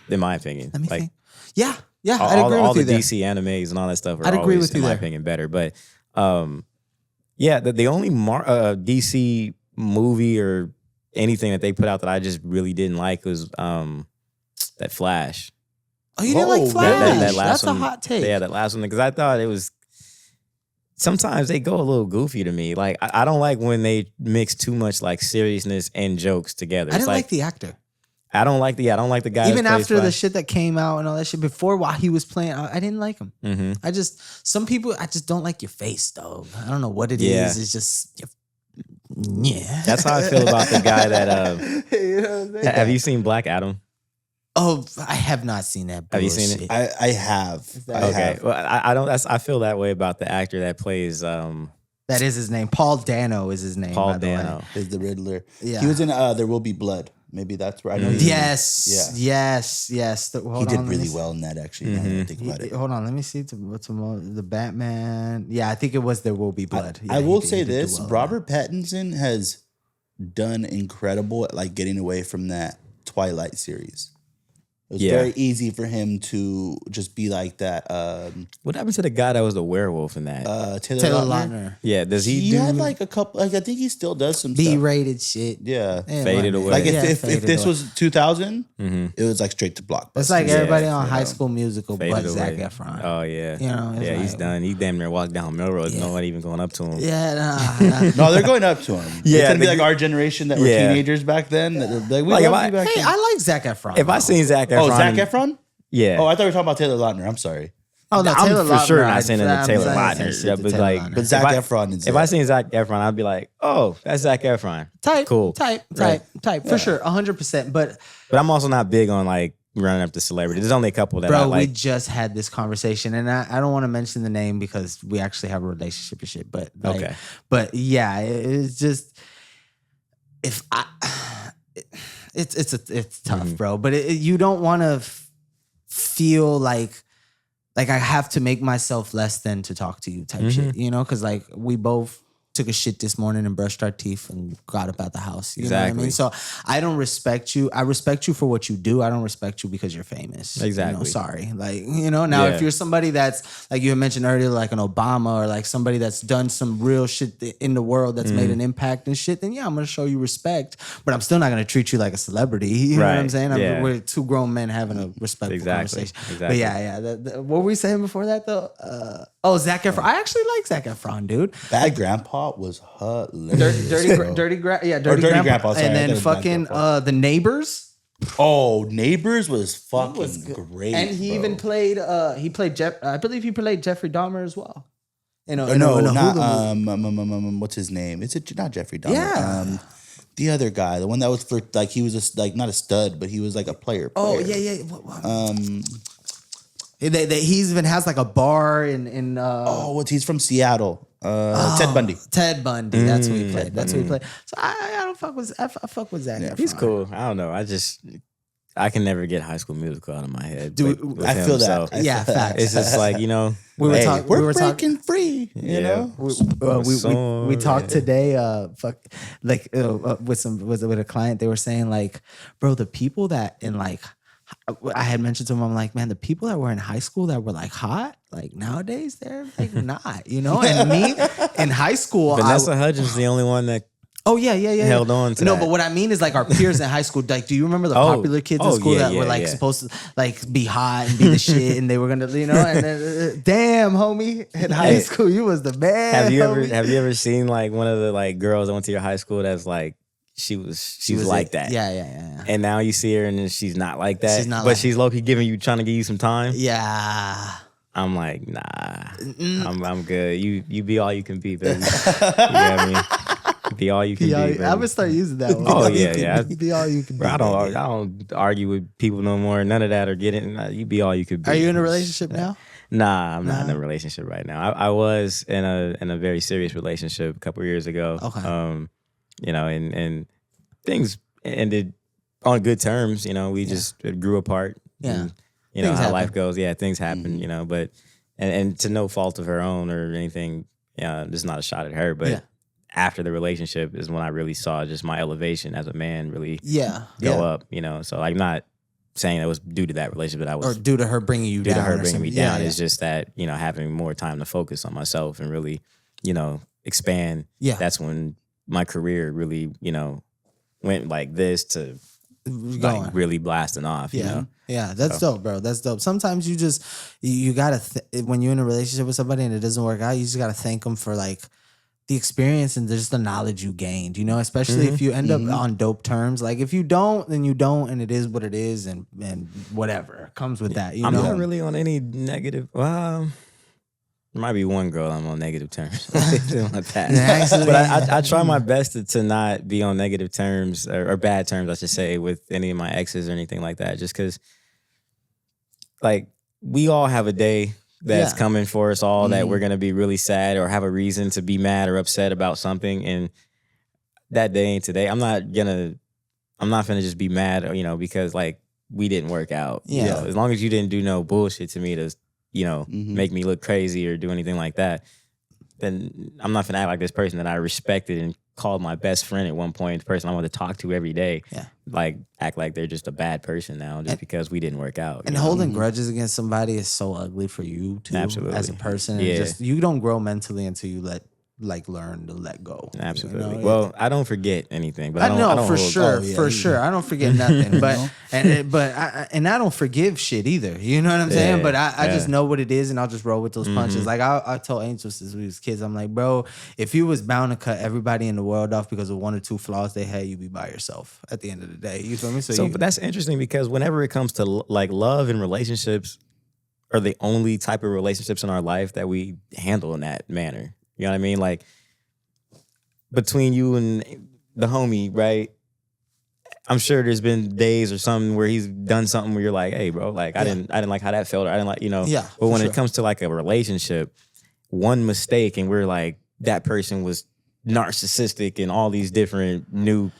in my opinion. Let me think. Yeah, I'd agree with you all the there. DC animes and all that stuff are I'd agree always, with you in my there. opinion, better. But, the only DC movie or anything that they put out that I just really didn't like was that Flash. Oh, you didn't like Flash? That last That's one, a hot take. Yeah, that last one, because I thought it was. Sometimes they go a little goofy to me. Like I don't like when they mix too much like seriousness and jokes together. I didn't like the actor. I don't like the guy. Even after the shit that came out and all that shit before, while he was playing, I didn't like him. Mm-hmm. Some people, I just don't like your face, though. I don't know what it is. It's just. Yeah, that's how I feel about the guy that. Have you seen Black Adam? Oh, I have not seen that. Have you seen it? I have. Okay, well, I don't. I feel that way about the actor that plays. That is his name. Paul Dano is his name. Paul Dano is the Riddler. Yeah, he was in There Will Be Blood. Maybe that's where I know. Yes. He did really well in that, actually. Now that I think about it. Hold on, let me see. What's the Batman? Yeah, I think it was There Will Be Blood. I will say this: Robert Pattinson has done incredible at like getting away from that Twilight series. It was very easy for him to just be like that. What happened to the guy that was the werewolf in that? Taylor Lautner. Yeah, does he? He had like a couple. Like I think he still does some B-rated shit. Yeah, faded away. Like if this was 2000, it was like straight to Blockbuster. It's like everybody on High School Musical, but Zac Efron. Oh yeah, like, he's done. He damn near walked down Melrose. Nobody even going up to him. Yeah, no, they're going up to him. Yeah, it's gonna be like our generation that were teenagers back then. I like Zac Efron. If I seen Zac Efron, Zac Efron. Yeah. Oh, I thought we were talking about Taylor Lautner. I'm sorry. Oh, no, I'm Taylor for Lautner, sure not saying that Taylor Lautner. But Zac Efron is. If I seen Zac Efron, I'd be like, oh, that's Zac Efron. Cool. Type for sure, 100%. But I'm also not big on like running up to celebrity. There's only a couple that I like. We just had this conversation, and I don't want to mention the name because we actually have a relationship and shit. But but yeah, it's just it's tough, bro. But you don't want to feel like I have to make myself less than to talk to you type shit, because like we both took a shit this morning and brushed our teeth and got up out the house. You know what I mean? So I don't respect you. I respect you for what you do. I don't respect you because you're famous. Exactly. Sorry. Like, now if you're somebody that's like you had mentioned earlier, like an Obama or like somebody that's done some real shit in the world that's made an impact and shit, then I'm going to show you respect, but I'm still not going to treat you like a celebrity. You know what I'm saying? We're two grown men having a respectful conversation. Exactly. But what were we saying before that though? Zac Efron. I actually like Zac Efron, dude. Bad Grandpa was hilarious. Dirty Grandpa. Sorry, and then fucking The Neighbors. Oh, Neighbors was fucking great. And he even played. I believe he played Jeffrey Dahmer as well. What's his name? Is it not Jeffrey Dahmer? Yeah. The other guy, the one that was he was not a stud, but he was like a player. Oh yeah. He even has like a bar in he's from Seattle. Ted Bundy. Ted Bundy. That's who he played. So I don't fuck with. I fuck with Zac. He's cool. I don't know. I just I can never get High School Musical out of my head. Dude, I feel that. So Yeah, facts. it's just like, we were breaking free. You know, we talked today. With a client, they were saying like, bro, the people that in like, I had mentioned to him, I'm like, man, the people that were in high school that were like hot, like nowadays they're like not, And me in high school, Vanessa Hudgens the only one that. Oh yeah. Held on to no, that. but what I mean is like our peers in high school. Like, do you remember the popular kids in school that were like supposed to like be hot and be the shit, and they were gonna, And then, damn, homie, in high school you was the man. Have you ever seen like one of the like girls that went to your high school that's like she was like that? Yeah. And now you see her and then she's not like that. She's not but like she's low key trying to give you some time. Yeah. I'm like, nah, I'm good. You be all you can be, baby. You know what I mean? Be all you can be. Baby. I would start using that one. Oh yeah. Be all you can be. Bro, I don't argue with people no more. None of that or get it. You be all you could be. Are you in a relationship now? Nah, I'm not in a relationship right now. I was in a very serious relationship a couple of years ago. Okay. And things ended on good terms. We just grew apart. Yeah. And, how happen. Life goes. Yeah, things happen. Mm-hmm. But and to no fault of her own or anything. This is not a shot at her, but. After the relationship is when I really saw just my elevation as a man really go up, So I'm not saying it was due to that relationship that I was. Or due to her bringing you down. Due to her bringing me down. It's just that, having more time to focus on myself and really, expand. Yeah. That's when my career really, went like this to like really blasting off, Yeah, that's dope, bro. That's dope. Sometimes you gotta, when you're in a relationship with somebody and it doesn't work out, you just gotta thank them for like, the experience and just the knowledge you gained, especially if you end up on dope terms. Like if you don't, then you don't, and it is what it is, and whatever comes with that. I'm not really on any negative. There might be one girl I'm on negative terms with that. But I try my best to not be on negative terms or bad terms, I should say, with any of my exes or anything like that. Just because, like, we all have a day that's coming for us all that we're going to be really sad or have a reason to be mad or upset about something. And that day ain't today. I'm not going to just be mad, because like we didn't work out. Yeah. As long as you didn't do no bullshit to me to, make me look crazy or do anything like that, then I'm not going to act like this person that I respected and called my best friend at one point, the person I wanted to talk to every day, like act like they're just a bad person now just because we didn't work out. And holding grudges against somebody is so ugly for you too, as a person. Yeah. And you don't grow mentally until you learn to let go. Absolutely. Well, I don't forget anything, but I don't for sure. I don't forget nothing, but I don't forgive shit either. You know what I'm saying? But I just know what it is, and I'll just roll with those punches. Like I told Angel since we was kids, I'm like, bro, if you was bound to cut everybody in the world off because of one or two flaws they had, you'd be by yourself at the end of the day. You feel me? But that's interesting because whenever it comes to like love and relationships, are the only type of relationships in our life that we handle in that manner. You know what I mean? Like between you and the homie, right? I'm sure there's been days or something where he's done something where you're like, hey, bro, like I didn't like how that felt, or I didn't like, Yeah. But when it comes to like a relationship, one mistake and we're like, that person was narcissistic and all these different new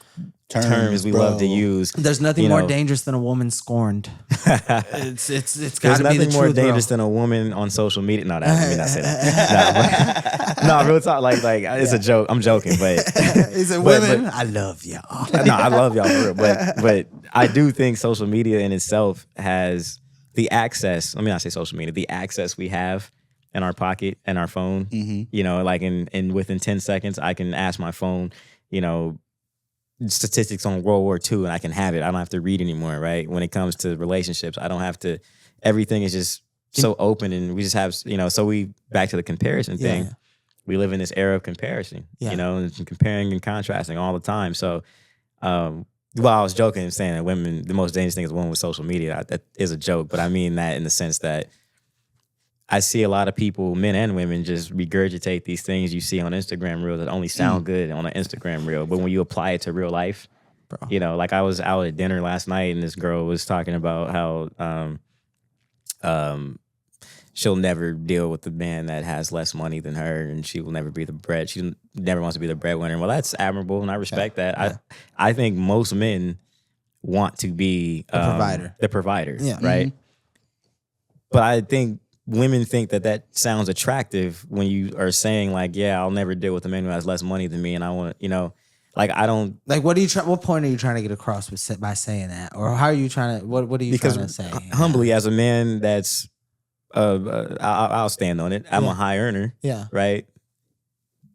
terms we love to use. There's nothing more dangerous than a woman scorned. It's got to be the truth. There's nothing more dangerous than a woman on social media. No, I mean, I say that. No, real talk. Like it's a joke. I'm joking, but is it women? I love y'all. No, I love y'all for real. But I do think social media in itself has the access. Let me not say social media. The access we have in our pocket and our phone. Like in within 10 seconds, I can ask my phone. Statistics on World War II and I can have it. I don't have to read anymore, right? When it comes to relationships, I don't have to, everything is just so open and we just have, so we, back to the comparison thing, we live in this era of comparison, and comparing and contrasting all the time. So, I was joking and saying that women, the most dangerous thing is women with social media. That is a joke, but I mean that in the sense that I see a lot of people, men and women, just regurgitate these things you see on Instagram reels that only sound good on an Instagram reel. But when you apply it to real life, bro. Like I was out at dinner last night and this girl was talking about how she'll never deal with the man that has less money than her and she will never be she never wants to be the breadwinner. Well, that's admirable and I respect that. I think most men want to be the provider, yeah. right? Mm-hmm. But I think women think that sounds attractive when you are saying like, yeah, I'll never deal with a man who has less money than me, and I want to, like I don't like. What point are you trying to get across by saying that, or how are you trying to? What are you trying to say? Humbly, as a man, that's I'll stand on it. I'm a high earner, right?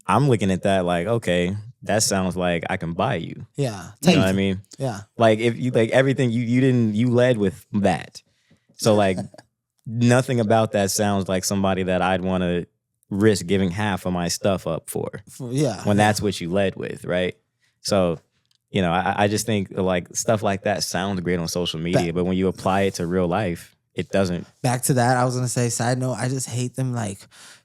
I'm looking at that like, okay, that sounds like I can buy you. Yeah, you know what I mean? Yeah, like if you like everything you led with that, so like. Nothing about that sounds like somebody that I'd want to risk giving half of my stuff up for. When that's what you led with, right? So, I just think like stuff like that sounds great on social media, but when you apply it to real life, it doesn't. Back to that, I was gonna say, side note, I just hate them like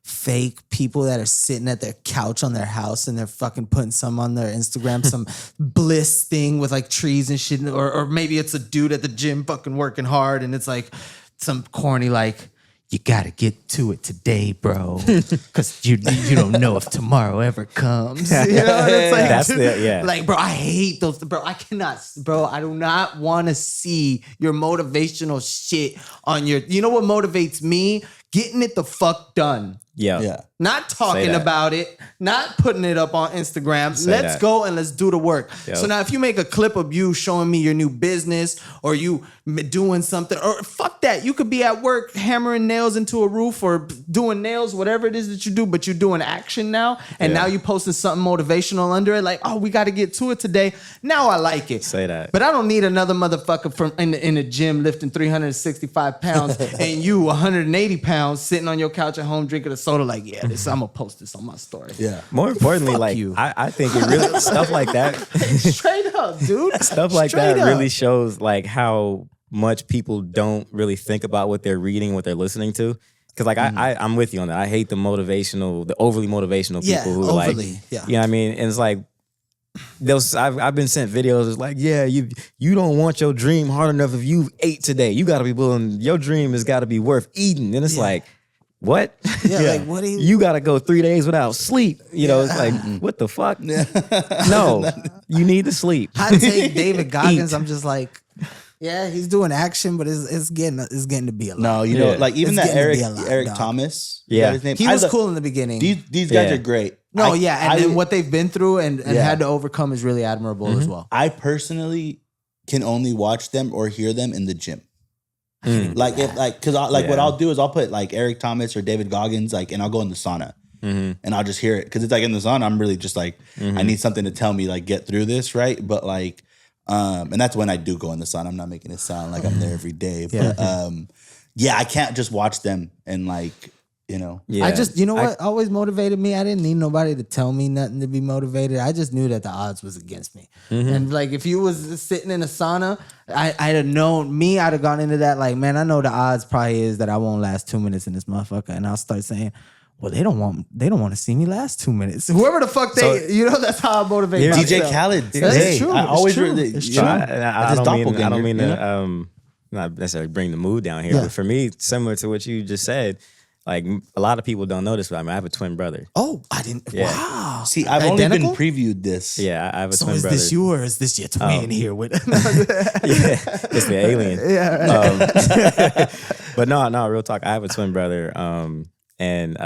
fake people that are sitting at their couch on their house and they're fucking putting some on their Instagram, some bliss thing with like trees and shit, or maybe it's a dude at the gym fucking working hard and it's like some corny like, you gotta get to it today, bro, because you don't know if tomorrow ever comes. It's like, that's like, bro, I hate those, bro. I cannot, bro. I do not want to see your motivational shit on your. You know what motivates me? Getting it the fuck done. Yeah. Not talking about it, not putting it up on Instagram. Let's go and let's do the work. Yep. So now if you make a clip of you showing me your new business or you doing something, or fuck that. You could be at work hammering nails into a roof or doing nails, whatever it is that you do, but you're doing action now. And now you posting something motivational under it. Like, oh, we got to get to it today. Now I like it. Say that. But I don't need another motherfucker from in the gym lifting 365 pounds and you 180 pounds sitting on your couch at home drinking a soda like, I'm gonna post this on my story. Yeah. More importantly, like I think it really stuff like that. Straight up, dude. Stuff like that really shows like how much people don't really think about what they're reading, what they're listening to. Because like I'm with you on that. I hate the overly motivational people who are like, you know what I mean? And it's like I've been sent videos. It's like, you don't want your dream hard enough if you ate today. You got to be willing. Your dream has got to be worth eating. And it's like. What? Like what do you gotta go 3 days without sleep. It's like, what the fuck? No, you need to sleep. I take David Goggins. I'm just like, he's doing action, but it's getting to be a lot. No, like even that Eric Thomas. His name. He was cool in the beginning. These guys are great. No, and then what they've been through and had to overcome is really admirable as well. I personally can only watch them or hear them in the gym. What I'll do is I'll put like Eric Thomas or David Goggins and I'll go in the sauna and I'll just hear it because it's like in the sauna I'm really just like I need something to tell me like get through this, right? But like and that's when I do go in the sauna. I'm not making it sound like I'm there every day, but I can't just watch them and like I just what always motivated me. I didn't need nobody to tell me nothing to be motivated. I just knew that the odds was against me. And like if you was sitting in a sauna, I'd have known me. I'd have gone into that like, man, I know the odds probably is that I won't last 2 minutes in this motherfucker, and I'll start saying, well, they don't want to see me last 2 minutes. Whoever the fuck that's how I motivate myself. DJ Khaled. That's true. I always it's true. I don't mean to not necessarily bring the mood down here, but for me, similar to what you just said. Like a lot of people don't know this, but I have a twin brother. Oh, I didn't. Yeah. Wow. See, I've only been previewed this. Yeah, I have a twin brother. So is this you or is this your twin here with? It's the alien. Yeah. But no, real talk. I have a twin brother, and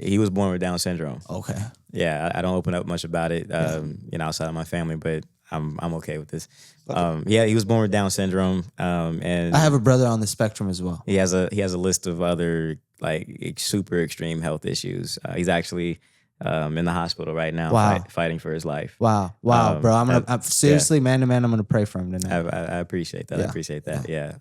he was born with Down syndrome. Okay. Yeah, I don't open up much about it, outside of my family, but I'm okay with this. Okay. He was born with Down syndrome, and I have a brother on the spectrum as well. He has a list of other like super extreme health issues. He's actually in the hospital right now, fighting for his life. Wow, bro. I'm seriously, man to man, I'm gonna pray for him tonight. I appreciate that. I appreciate that. Yeah.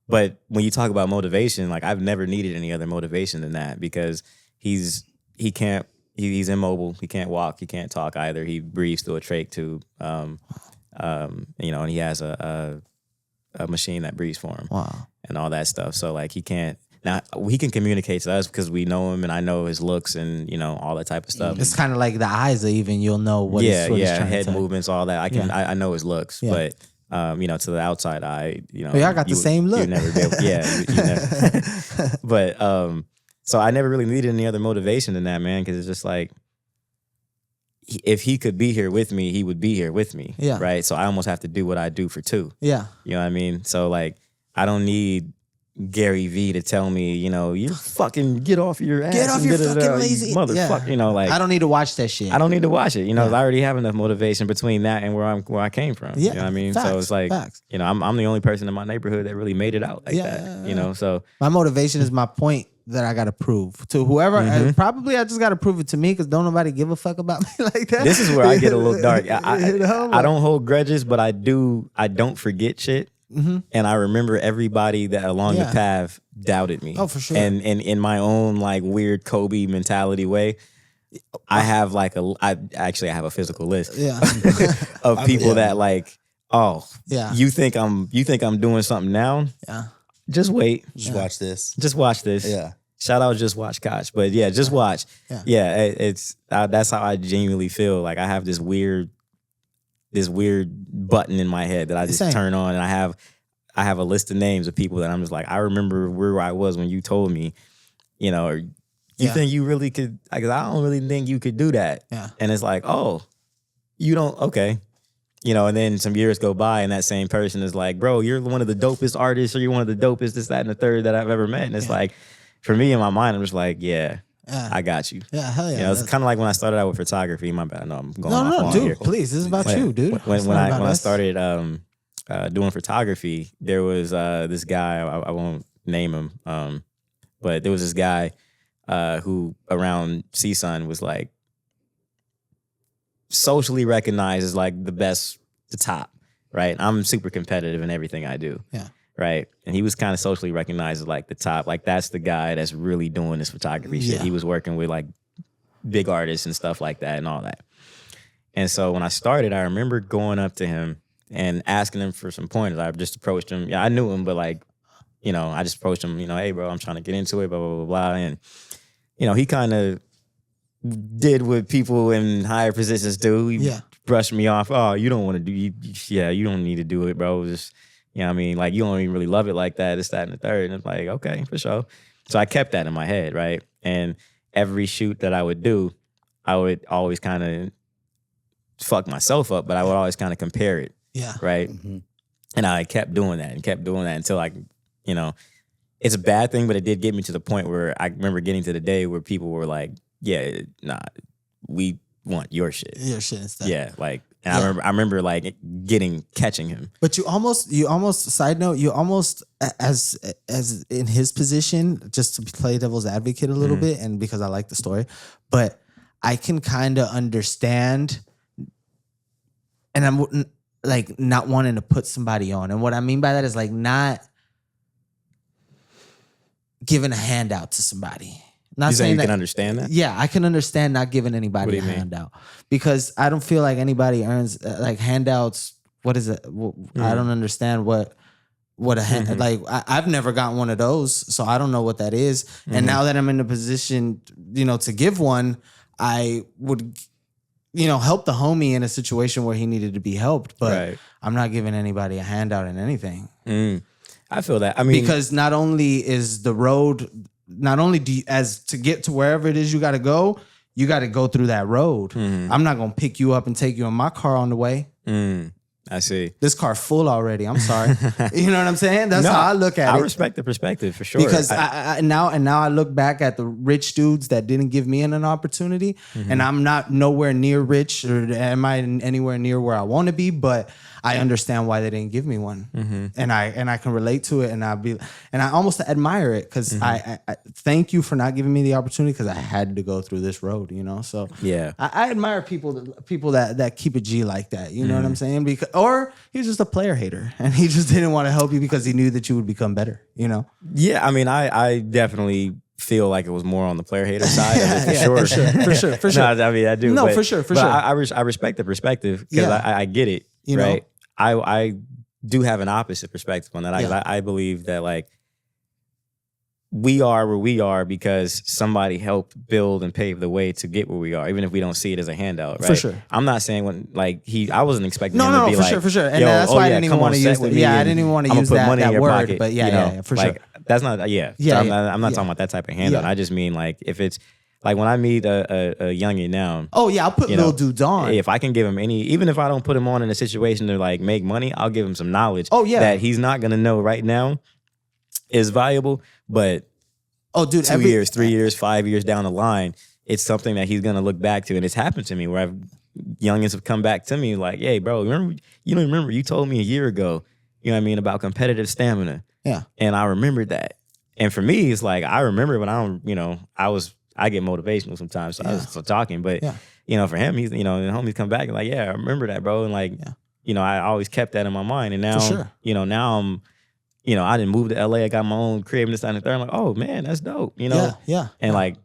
But when you talk about motivation, like I've never needed any other motivation than that because he's immobile. He can't walk. He can't talk either. He breathes through a trach tube. And he has a machine that breathes for him. Wow. And all that stuff. So like he can communicate to us because we know him and I know his looks and all that type of stuff. It's kind of like the eyes even you'll know what he's trying head to movements, all that. I know his looks, but to the outside eye, y'all got the same look. You never be able, you never. But so I never really needed any other motivation than that, man, because it's just like if he could be here with me, he would be here with me. Yeah. Right. So I almost have to do what I do for two. Yeah. You know what I mean? So like, I don't need Gary V to tell me, you fucking get off your ass. Get off your fucking lazy motherfucker. Yeah. Like I don't need to watch that shit. I don't need to watch it. I already have enough motivation between that and where I came from. Yeah. You know what I mean? Facts. So it's like, Facts. I'm the only person in my neighborhood that really made it out like that. So my motivation is my point that I gotta prove to whoever. Probably I just gotta prove it to me because don't nobody give a fuck about me like that. This is where I get a little dark. I don't hold grudges, but I don't forget shit. Mm-hmm. And I remember everybody that along the path doubted me. Oh, for sure. And in my own like weird Kobe mentality way, I have like I have a physical list of people that like, you think I'm doing something now? Yeah. Just wait. Just watch this. Just watch this. Yeah. Shout out, just watch Koch. But yeah, just watch. Yeah, it's that's how I genuinely feel. Like I have this weird button in my head that I just turn on, and I have a list of names of people that I'm just like, I remember where I was when you told me, or you think you really could, because I don't really think you could do that. Yeah. And it's like, oh, you don't, okay. And then some years go by and that same person is like, bro, you're one of the dopest artists, or you're one of the dopest this, that, and the third that I've ever met. And it's like, for me in my mind, I'm just like, I got you. Yeah, hell yeah. It's kind of like when I started out with photography. My bad. No, I'm going No, dude, here. Please. This is about you, dude. When I started doing photography, there was this guy. I won't name him, but there was this guy who around CSUN was like socially recognized as like the best, the top. Right. I'm super competitive in everything I do. Yeah. Right. And he was kind of socially recognized as like the top. Like that's the guy that's really doing this photography shit. He was working with like big artists and stuff like that and all that. And so when I started, I remember going up to him and asking him for some pointers. I just approached him. Yeah, I knew him, but like, I just approached him, hey bro, I'm trying to get into it, blah, blah, blah, blah. And, he kind of did what people in higher positions do. He brushed me off. Oh, you don't want to do, you don't need to do it, bro. Just, like you don't even really love it like that. It's that and the third. And it's like, okay, for sure. So I kept that in my head, right? And every shoot that I would do, I would always kind of fuck myself up, but I would always kind of compare it. Yeah. Right. Mm-hmm. And I kept doing that until I, it's a bad thing, but it did get me to the point where I remember getting to the day where people were like, yeah, nah, we want your shit. Your shit and stuff. Yeah. Like, and I remember like catching him. But you almost side note, you almost as in his position, just to play devil's advocate a little bit, and because I like the story, but I can kind of understand, and I'm like not wanting to put somebody on. And what I mean by that is like not giving a handout to somebody. Not you saying you that, can understand that? Yeah, I can understand not giving anybody a handout because I don't feel like anybody earns like handouts. What is it? I don't understand what a hand like. I've never gotten one of those, so I don't know what that is. And now that I'm in the position, to give one, I would, help the homie in a situation where he needed to be helped. But I'm not giving anybody a handout in anything. I feel that. I mean, because not only is the road. Not only do you, as to get to wherever it is you got to go through that road. I'm not going to pick you up and take you in my car on the way. I see. This car's full already. I'm sorry. You know what I'm saying? That's how I look at it. I respect the perspective for sure. Because now I look back at the rich dudes that didn't give me an opportunity, and I'm not nowhere near rich, or am I anywhere near where I want to be? But I understand why they didn't give me one, and I can relate to it, and I almost admire it because I thank you for not giving me the opportunity because I had to go through this road, So yeah, I admire people that keep it G like that. You know what I'm saying? Because or he's just a player hater, and he just didn't want to help you because he knew that you would become better. Yeah, I mean, I definitely feel like it was more on the player hater side of it for sure. For sure. No, I mean, I do. No, but, for sure. I respect the perspective because I get it. Right. I do have an opposite perspective on that. I believe that like we are where we are because somebody helped build and pave the way to get where we are, even if we don't see it as a handout, right? For sure. I'm not saying I wasn't expecting him to be like, for sure. And that's why I didn't even want to use that. Yeah, I didn't even want to use that word, pocket, but yeah, for sure. That's not, I'm not talking about that type of handout. I just mean like if it's Like when I meet a youngin now. Oh yeah, I'll put little dudes on. If I can give him even if I don't put him on in a situation to like make money, I'll give him some knowledge. Oh yeah, that he's not gonna know right now is valuable, but 2 years, 3 years, 5 years down the line, it's something that he's gonna look back to, and it's happened to me where youngins have come back to me like, "Hey, bro, remember you told me a year ago, you know what I mean, about competitive stamina." Yeah, and I remembered that, and for me, it's like I remember when I get motivational sometimes, so I was talking, but for him, he's the homies come back and like, yeah, I remember that, bro, and like, I always kept that in my mind, and now, now I'm, I didn't move to LA, I got my own crib and this and the third. I'm like, oh man, that's dope, and like.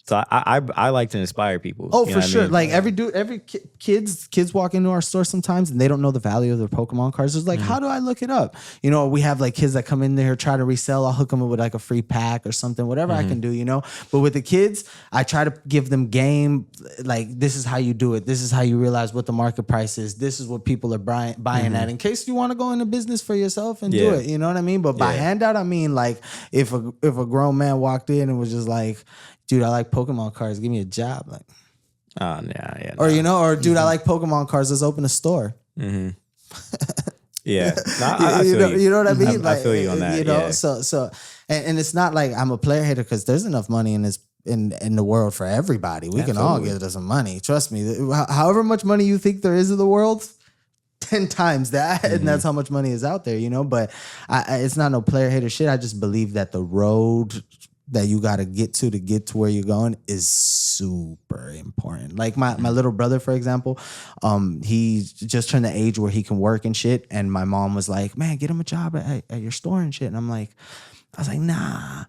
So I like to inspire people. Oh, for sure. I mean? Like every kids walk into our store sometimes and they don't know the value of their Pokemon cards. It's like, how do I look it up? We have like kids that come in there, try to resell. I'll hook them up with like a free pack or something, whatever I can do, But with the kids, I try to give them game. Like, this is how you do it. This is how you realize what the market price is. This is what people are buying at, in case you want to go into business for yourself and do it. You know what I mean? But by handout, I mean like if a grown man walked in and was just like, dude, I like Pokemon cards. Give me a job, like. Oh yeah. Or or dude, I like Pokemon cards. Let's open a store. Mm-hmm. Yeah, no, I feel you. You know what I mean? I feel you on that. So, and it's not like I'm a player hater because there's enough money in this in the world for everybody. We can all get us some money. Trust me. However much money you think there is in the world, 10 times that, and that's how much money is out there. But it's not no player hater shit. I just believe that the road that you got to get to where you're going is super important. Like my little brother, for example, he just turned the age where he can work and shit. And my mom was like, man, get him a job at your store and shit. And I was like, nah.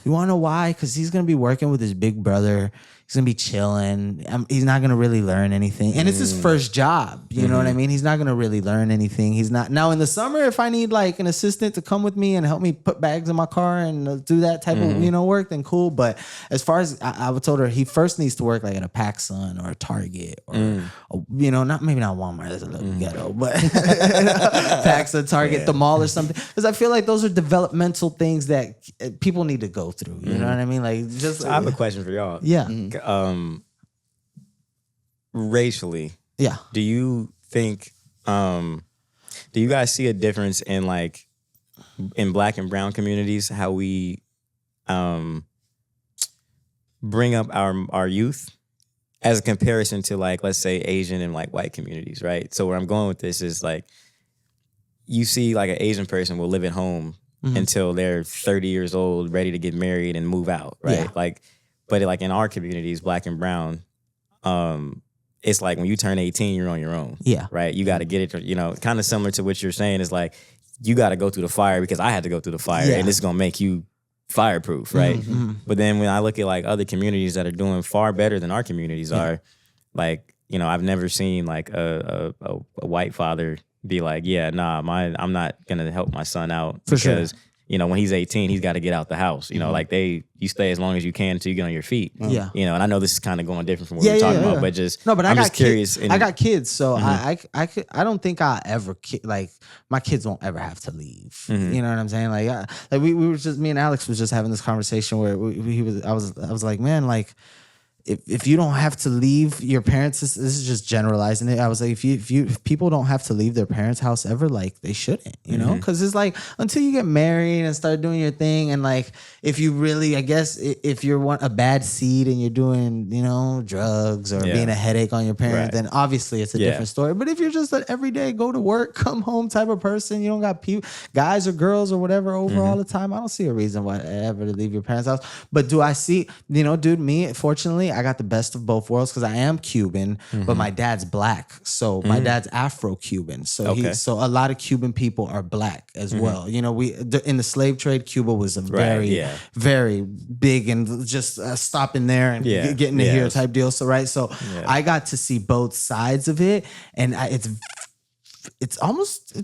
You want to know why? Because he's going to be working with his big brother. He's going to be chilling. He's not going to really learn anything. And it's his first job. You know what I mean? He's not going to really learn anything. He's not. Now, in the summer, if I need like an assistant to come with me and help me put bags in my car and do that type of, work, then cool. But as far as I told her, he first needs to work like at a PacSun or a Target or, maybe not Walmart. That's a little ghetto, but PacSun, Target, the mall or something. Because I feel like those are developmental things that people need to go through. You know what I mean? Like, just. So I have a question for y'all. Yeah. Racially, do you think do you guys see a difference in like in Black and brown communities how we bring up our youth as a comparison to like, let's say, Asian and like white communities, right? So where I'm going with this is like, you see like an Asian person will live at home until they're 30 years old, ready to get married and move out, right? Like, but like in our communities, Black and brown, it's like when you turn 18, you're on your own. Yeah. Right? You got to get it, kind of similar to what you're saying is like, you got to go through the fire because I had to go through the fire and this is going to make you fireproof, right? But then when I look at like other communities that are doing far better than our communities are, like, I've never seen like a white father be like, yeah, nah, I'm not going to help my son out because when he's 18, he's got to get out the house. Like you stay as long as you can until you get on your feet. Yeah. And I know this is kind of going different from what we're talking about, but I'm just curious. I got kids, so I don't think I ever like my kids won't ever have to leave. You know what I'm saying? Like we were just, me and Alex was just having this conversation where I was like, man, like. If you don't have to leave your parents, this is just generalizing it. I was like, if people don't have to leave their parents' house ever, like they shouldn't, because it's like until you get married and start doing your thing, and like if you really, I guess, if you're a bad seed and you're doing, drugs or being a headache on your parents, then obviously it's a different story. But if you're just an everyday go to work, come home type of person, you don't got guys or girls or whatever over all the time, I don't see a reason why ever to leave your parents' house. But do I see, dude, me, fortunately, I got the best of both worlds because I am Cuban, but my dad's Black. So my dad's Afro-Cuban. So so a lot of Cuban people are Black as well. We in the slave trade, Cuba was a very, very big and just stopping there and getting to here type deal. So so I got to see both sides of it, and it's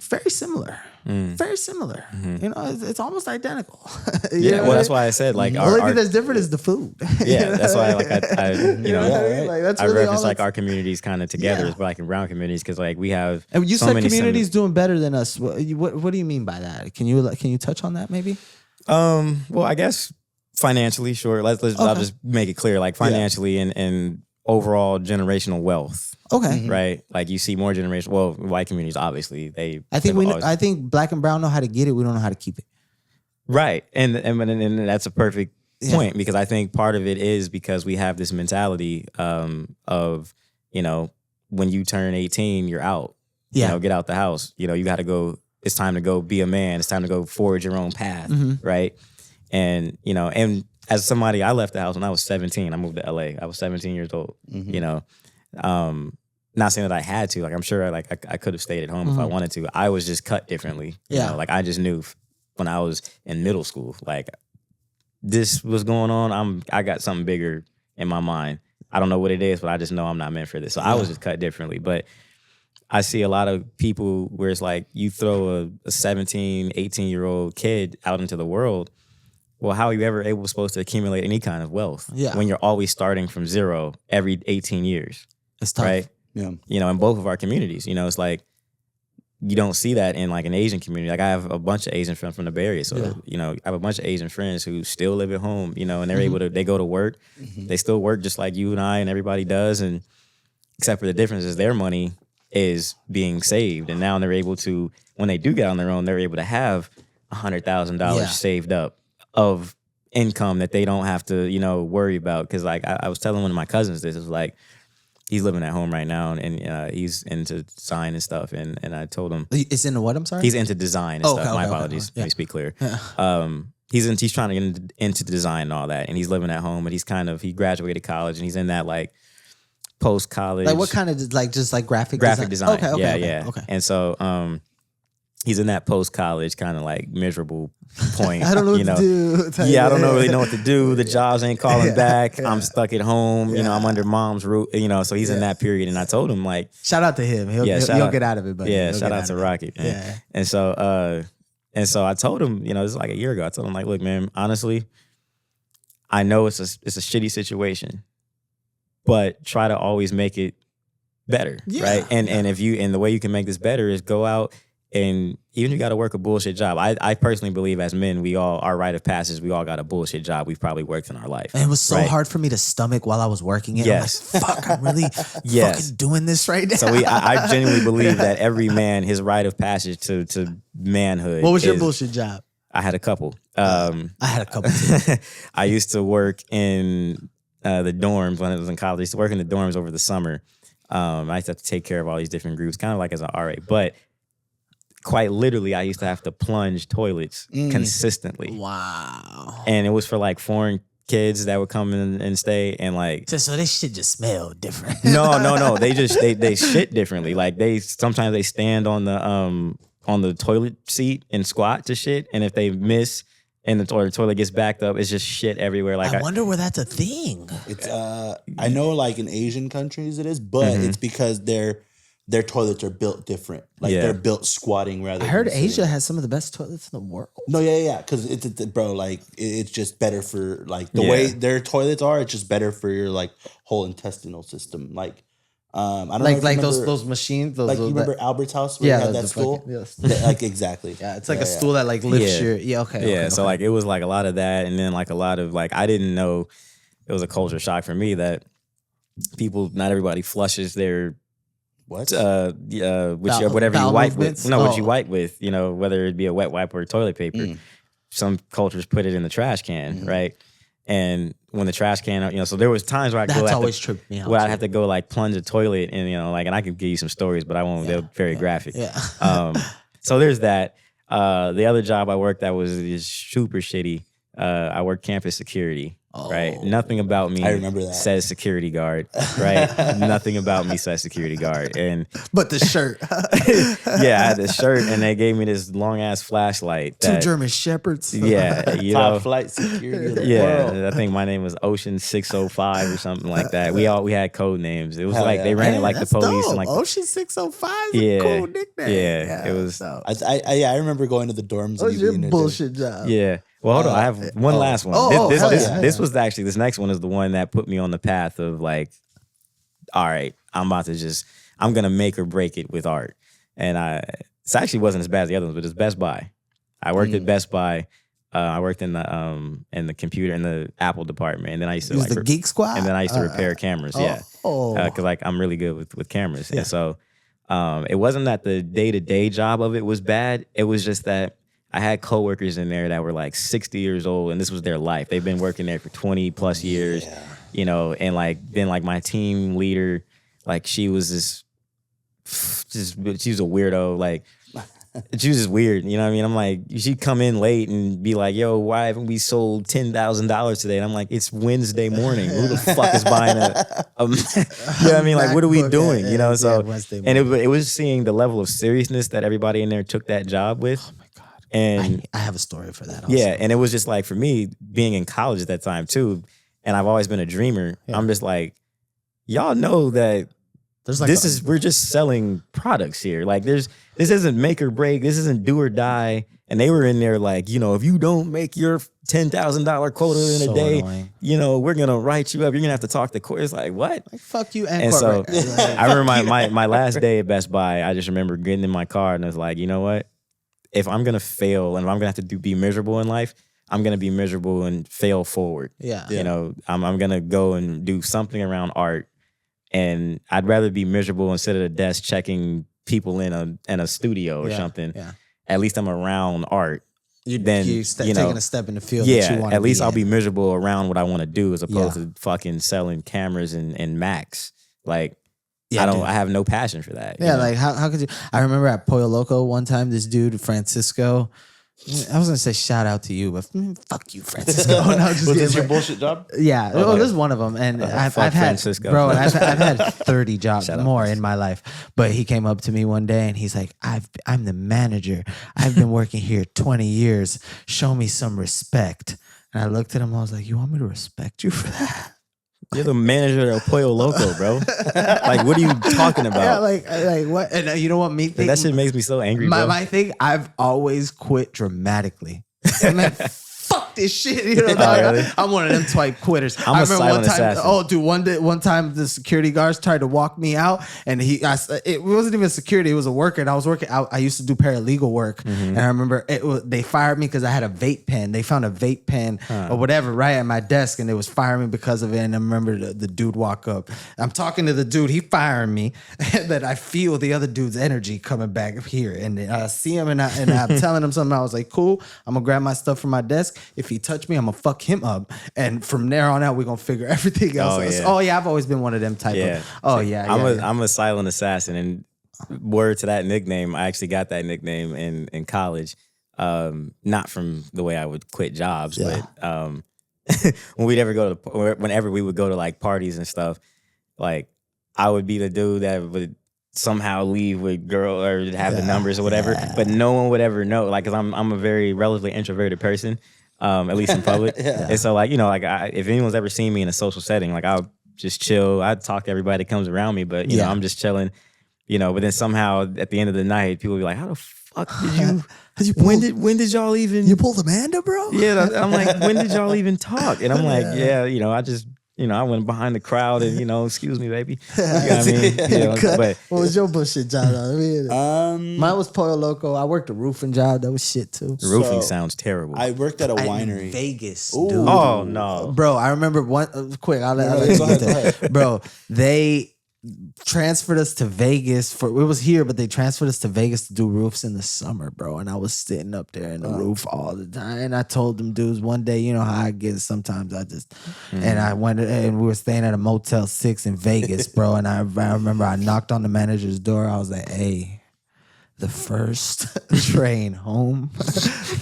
very similar. Very similar. It's almost identical. Well, that's why I said like the only thing that's different is the food. That's why like I like, that's I really reference like our communities kind of together as Black and brown communities because like we have. And you said communities doing better than us. What do you mean by that? Can you touch on that maybe? Well, I guess Financially, sure. I'll just make it clear, like financially and overall generational wealth. Okay. Right? Like you see more generational, white communities, obviously, I think black and brown know how to get it. We don't know how to keep it. Right. And that's a perfect point, because I think part of it is because we have this mentality of, when you turn 18, you're out. Get out the house. You got to go. It's time to go be a man. It's time to go forge your own path. Right. And, and as somebody, I left the house when I was 17. I moved to LA. I was 17 years old, not saying that I had to. Like, I'm sure I could have stayed at home if I wanted to. I was just cut differently. Like I just knew when I was in middle school, like this was going on. I got something bigger in my mind. I don't know what it is, but I just know I'm not meant for this. So I was just cut differently. But I see a lot of people where it's like you throw a 17, 18-year-old kid out into the world. Well, how are you ever supposed to accumulate any kind of wealth when you're always starting from zero every 18 years? It's tough. Right? Yeah. In both of our communities, it's like you don't see that in like an Asian community. Like I have a bunch of Asian friends from the Bay Area. So, I have a bunch of Asian friends who still live at home, and they're they go to work. They still work just like you and I and everybody does. And except for the difference is their money is being saved. And now they're able to, when they do get on their own, they're able to have $100,000 saved up of income that they don't have to, worry about. Cause like I was telling one of my cousins this, is like, he's living at home right now, and he's into design and stuff. And I told him, it's into what? I'm sorry. He's into design and stuff. My apologies. Let me speak clear. He's trying to get into design and all that, and he's living at home. And he graduated college, and he's in that like post college. Like what kind of just like graphic design? Okay. And so he's in that post college kind of like miserable point. I don't know what to do. I don't really know what to do. The jobs ain't calling back. I'm stuck at home. I'm under mom's roof. So he's in that period. And I told him like, shout out to him. He'll get out of it. Buddy. Shout out to Rocket. Man. Yeah. And so I told him, this is like a year ago. I told him like, look, man, honestly, I know it's a shitty situation, but try to always make it better, right? And the way you can make this better is go out. And even if you got to work a bullshit job, I personally believe as men, our rite of passage, we all got a bullshit job we've probably worked in our life. And it was so hard for me to stomach while I was working it. Yes. I'm like, fuck, I'm really fucking doing this right now. So I genuinely believe that every man, his rite of passage to manhood. What was your bullshit job? I had a couple. I had a couple too. I used to work in the dorms when I was in college. I used to work in the dorms over the summer. I used to have to take care of all these different groups, kind of like as an RA. But quite literally, I used to have to plunge toilets consistently. Wow. And it was for like foreign kids that would come in and stay, and like so this shit just smelled different. No. They just they shit differently. Like sometimes they stand on the toilet seat and squat to shit, and if they miss and the toilet gets backed up, it's just shit everywhere. Like I wonder where that's a thing. It's I know like in Asian countries it is, but it's because their toilets are built different. Like they're built squatting rather. I heard Asia has some of the best toilets in the world. No, yeah, because it's just better for like the way their toilets are. It's just better for your like whole intestinal system. Like I don't know like those machines. Those, like you remember Albert's house where you had that stool? Like exactly. Yeah, it's like a stool that like lifts your. Yeah, okay. Yeah, so like it was like a lot of that, and then like a lot of like I didn't know. It was a culture shock for me that not everybody flushes their. What? Whatever you wipe with. No, what you wipe with, whether it be a wet wipe or toilet paper. Some cultures put it in the trash can, right? And when the trash can, so there was times where That's always tripped me out. Where I'd have to go like plunge a toilet and, and I could give you some stories, but I won't, they're very graphic. Yeah. So there's that. The other job I worked at was super shitty. I worked campus security. Right, nothing about me says security guard. Right, nothing about me says security guard, but the shirt. Yeah, I had the shirt, and they gave me this long ass flashlight. Two German shepherds. Yeah, top flight security. I think my name was Ocean 605 or something like that. We had code names. It was they ran it like the police. And like Ocean 605 is a cool nickname. Yeah, it was. I remember going to the dorms. What's your bullshit job? Yeah. Well, hold on. I have one last one. This next one is the one that put me on the path of like, all right, I'm going to make or break it with art. And it actually wasn't as bad as the other ones, but it's Best Buy. I worked at Best Buy I worked in the computer in the Apple department, and then I used to like the Geek Squad, and then I used to repair cameras. Because like I'm really good with cameras, and so it wasn't that the day-to-day job of it was bad. It was just that I had coworkers in there that were like 60 years old, and this was their life. They've been working there for 20 plus years, you know, and like then like my team leader, like she was she was a weirdo, like. She was just weird, you know what I mean? I'm like, she'd come in late and be like, yo, why haven't we sold $10,000 today? And I'm like, it's Wednesday morning. Who the fuck is buying a you know what I mean? Like, what are we doing? You know, so, and it was seeing the level of seriousness that everybody in there took that job with. Oh my God. And I have a story for that also. Yeah, and it was just like, for me, being in college at that time too, and I've always been a dreamer, I'm just like, y'all know that like we're just selling products here. Like this isn't make or break. This isn't do or die. And they were in there like, you know, if you don't make your $10,000 quota in a day, annoying. You know, we're gonna write you up. You're gonna have to talk to court. It's like, what? Like, fuck you and corporate. So I remember my last day at Best Buy. I just remember getting in my car and I was like, you know what? If I'm gonna fail and if I'm gonna have to be miserable in life, I'm gonna be miserable and fail forward. Yeah. You know, I'm gonna go and do something around art. And I'd rather be miserable instead of the desk checking people in a studio or something. Yeah. At least I'm around art. You're taking a step in the field. Yeah. That you want at least I'll in. be miserable around what I want to do as opposed to fucking selling cameras and Macs. Like, I have no passion for that. Yeah. Like how could you? I remember at Pollo Loco one time, this dude Francisco. I was gonna say shout out to you, but fuck you, Francisco. No, was this your bullshit job? Yeah, this is one of them, and I've had Francisco. Bro, I've had 30 jobs more in my life. But he came up to me one day and he's like, "I'm the manager. I've been working here 20 years. Show me some respect." And I looked at him. I was like, "You want me to respect you for that?" You're the manager of Pollo Loco, bro. Like, what are you talking about? Yeah, like what? And you know what? That shit makes me so angry, bro. My thing, I've always quit dramatically. And then, fuck this shit. You know, really? I'm one of them type quitters. I'm a silent assassin. Oh, dude, one time the security guards tried to walk me out, and it wasn't even security. It was a worker, and I was working. I used to do paralegal work, and I remember they fired me because I had a vape pen. They found a vape pen or whatever right at my desk, and they was firing me because of it. And I remember the dude walk up. I'm talking to the dude. He firing me, and then I feel the other dude's energy coming back here, and I see him, and I'm telling him something. I was like, cool. I'm gonna grab my stuff from my desk. If he touch me, I'm gonna fuck him up. And from there on out, we're gonna figure everything else out. Oh yeah, I've always been one of them type of. Oh yeah, I'm a silent assassin, and word to that nickname, I actually got that nickname in college. Not from the way I would quit jobs, but whenever we would go to like parties and stuff, like I would be the dude that would somehow leave with girl or have the numbers or whatever, but no one would ever know. Like, cause I'm a very relatively introverted person, at least in public. And so like, you know, like if anyone's ever seen me in a social setting, like I'll just chill. I'd talk to everybody that comes around me, but you know, I'm just chilling, you know, but then somehow at the end of the night, people will be like, how the fuck did you, when did y'all even? You pulled Amanda, bro? Yeah. I'm like, when did y'all even talk? And I'm like, you know, I went behind the crowd and, you know, excuse me, baby. You know what I mean? You know, but what was your bullshit job? Mine was Pollo Loco. I worked a roofing job. That was shit too. Roofing sounds terrible. I worked at a winery. In Vegas, Ooh. dude. Oh, no. Bro, I remember one, quick, I'll let you get there. Bro, they transferred us to Vegas it was here, but they transferred us to Vegas to do roofs in the summer, bro. And I was sitting up there in the roof all the time. And I told them dudes one day, you know how I get sometimes I just and I went and we were staying at a Motel 6 in Vegas, bro. And I remember I knocked on the manager's door. I was like, hey, the first train home,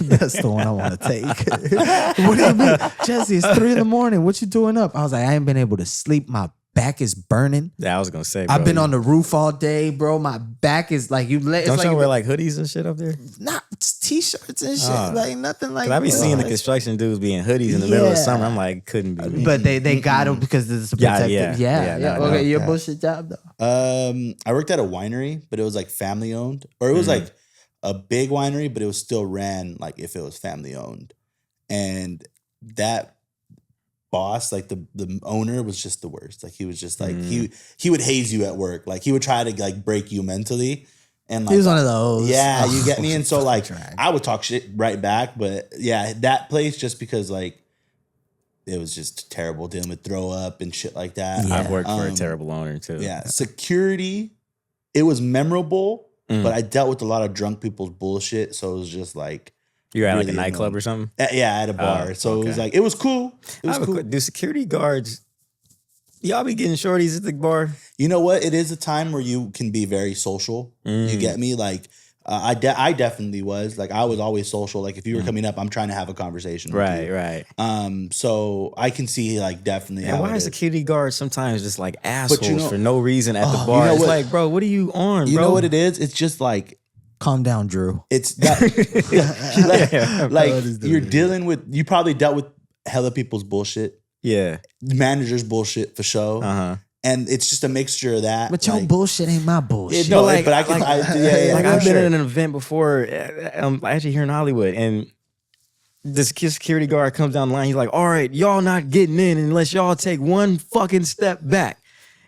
that's the one I want to take. What do you mean? Jesse, it's 3 a.m. What you doing up? I was like, I ain't been able to sleep. My back is burning. Yeah, I was gonna say, bro, I've been on the roof all day, bro. My back is like you. Don't like, y'all wear like hoodies and shit up there? Nah, it's t-shirts and shit. Like nothing like. I be seeing the construction dudes being hoodies in the middle of summer. I'm like, couldn't be me. But they got them because it's a protective. Okay, your bullshit job though. I worked at a winery, but it was like family owned, or it was like a big winery, but it was still ran like if it was family owned, and that boss, like the owner, was just the worst. Like he was just like he would haze you at work. Like he would try to like break you mentally, And he was one of those. Yeah, you get me? And so like I would talk shit right back, but yeah, that place just because like it was just terrible dealing with throw up and shit like that. Yeah. I've worked for a terrible owner too. Yeah. Security, it was memorable, but I dealt with a lot of drunk people's bullshit. So it was just like you're at like a nightclub or something? Yeah, at a bar. So it was like, it was cool. It was cool. Do security guards, y'all be getting shorties at the bar? You know what? It is a time where you can be very social. You get me? Like, I definitely was. Like, I was always social. Like, if you were coming up, I'm trying to have a conversation with you. Right. So I can see, like, definitely how why are security guards sometimes just, like, assholes for no reason at the bar? You know it's like, bro, what are you on, bro? You know what it is? It's just, like... Calm down, Drew. It's that... like you're dealing with... You probably dealt with hella people's bullshit. Yeah. Manager's bullshit, for sure. Uh-huh. And it's just a mixture of that. But your bullshit ain't my bullshit. No, but I can... I've been at an event before, actually here in Hollywood, and the security guard comes down the line. He's like, all right, y'all not getting in unless y'all take one fucking step back.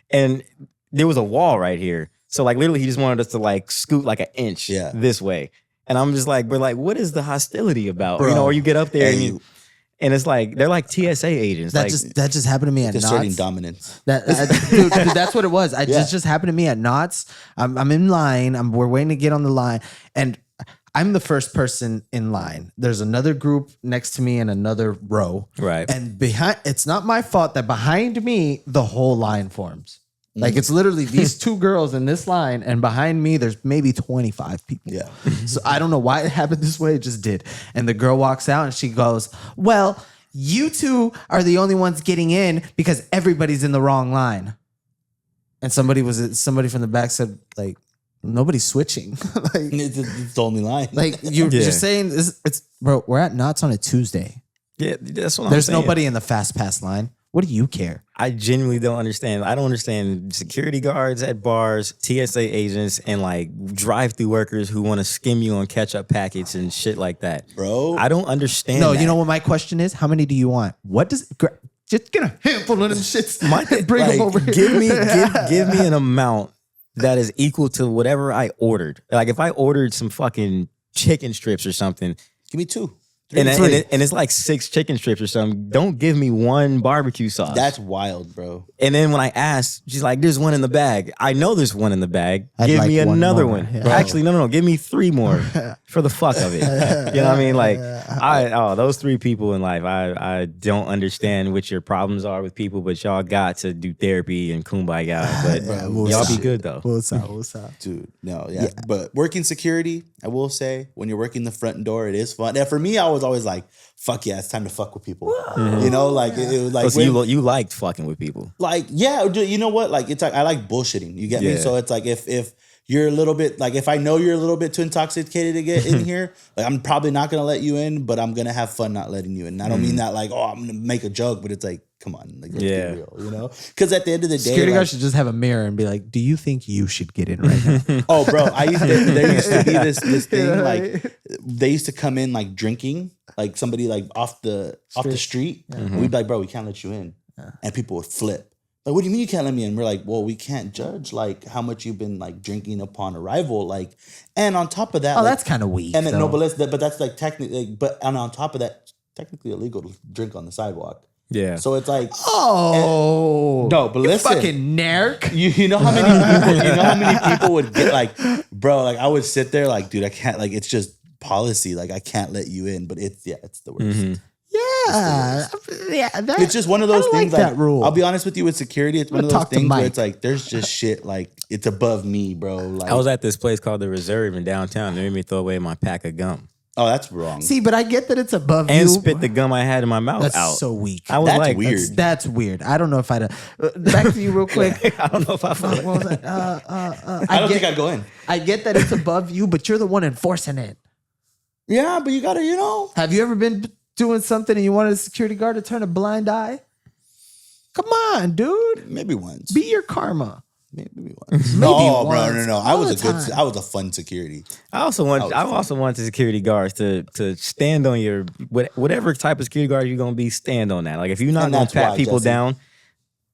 And there was a wall right here. So like literally he just wanted us to like scoot like an inch this way. And I'm just like, but like, what is the hostility about? Bro, or you get up there and it's like they're like TSA agents. That just happened to me at Knott's. Asserting dominance. Dude, that's what it was. Just happened to me at Knott's. I'm in line. We're waiting to get on the line, and I'm the first person in line. There's another group next to me in another row. Right. And it's not my fault that behind me the whole line forms. Like it's literally these two girls in this line, and behind me there's maybe 25 people. Yeah. So I don't know why it happened this way. It just did. And the girl walks out and she goes, "Well, you two are the only ones getting in because everybody's in the wrong line." And somebody from the back said, like, nobody's switching. Like it's the only line. Like you're saying it's bro, we're at Knott's on a Tuesday. Yeah, that's what There's nobody in the fast pass line. What do you care? I genuinely don't understand. I don't understand security guards at bars, TSA agents, and like drive-through workers who want to skim you on ketchup packets and shit like that. Bro, I don't understand. No, you know what my question is? How many do you want? What does just get a handful of them shits? Bring them over here. Give me an amount that is equal to whatever I ordered. Like if I ordered some fucking chicken strips or something, give me two. And it's like 6 chicken strips or something. Don't give me one barbecue sauce. That's wild, bro. And then when I asked, she's like, "There's one in the bag." I know there's one in the bag. Give me another one. Yeah. Actually, no. Give me 3 more for the fuck of it. You know what I mean? Like, those 3 people in life, I don't understand what your problems are with people, but y'all got to do therapy and kumbaya. But y'all be good though. What's up? Dude, no, yeah. But working security, I will say, when you're working the front door, it is fun. And for me, I was always like, fuck yeah, it's time to fuck with people. You know, like it was like so you liked fucking with people. Like, yeah, you know what? Like it's like I like bullshitting. You get me? So it's like if you're a little bit like if I know you're a little bit too intoxicated to get in here, like I'm probably not gonna let you in, but I'm gonna have fun not letting you in. And I don't mean that like, oh, I'm gonna make a joke, but it's like, come on, like let's be real, you know? Because at the end of the day, security guard should just have a mirror and be like, "Do you think you should get in right now?" Oh, bro, there used to be this thing like they used to come in like drinking, like somebody like off the street. And we'd be like, "Bro, we can't let you in," and people would flip. Like, what do you mean you can't let me in? We're like, well, we can't judge like how much you've been like drinking upon arrival, like, and on top of that, like, that's kind of weak. And then but that's like technically, and on top of that, technically illegal to drink on the sidewalk. Yeah. So it's like, no, but listen, fucking narc. You know how many people would get like, bro, like I would sit there like, dude, I can't, like, it's just policy, like I can't let you in, but it's the worst. It's just one of those things. Like, that rule. I'll be honest with you, with security, it's one of those things where it's like there's just shit like it's above me, bro. Like, I was at this place called the Reserve in downtown. They made me throw away my pack of gum. Oh, that's wrong. See, but I get that it's above and you. And spit the gum I had in my mouth out. That's so weak. I was that's like, weird. That's weird. I don't know if I'd. Back to you real quick. I don't know if I. What was that? I don't think I'd go in. I get that it's above you, but you're the one enforcing it. Yeah, but you gotta, Have you ever been doing something and you wanted a security guard to turn a blind eye? Come on, dude. Maybe once. Be your karma. Maybe once. No. I was a fun security. I also want the security guards to stand on your whatever type of security guard you're gonna be, stand on that. Like if you're not gonna pat people down,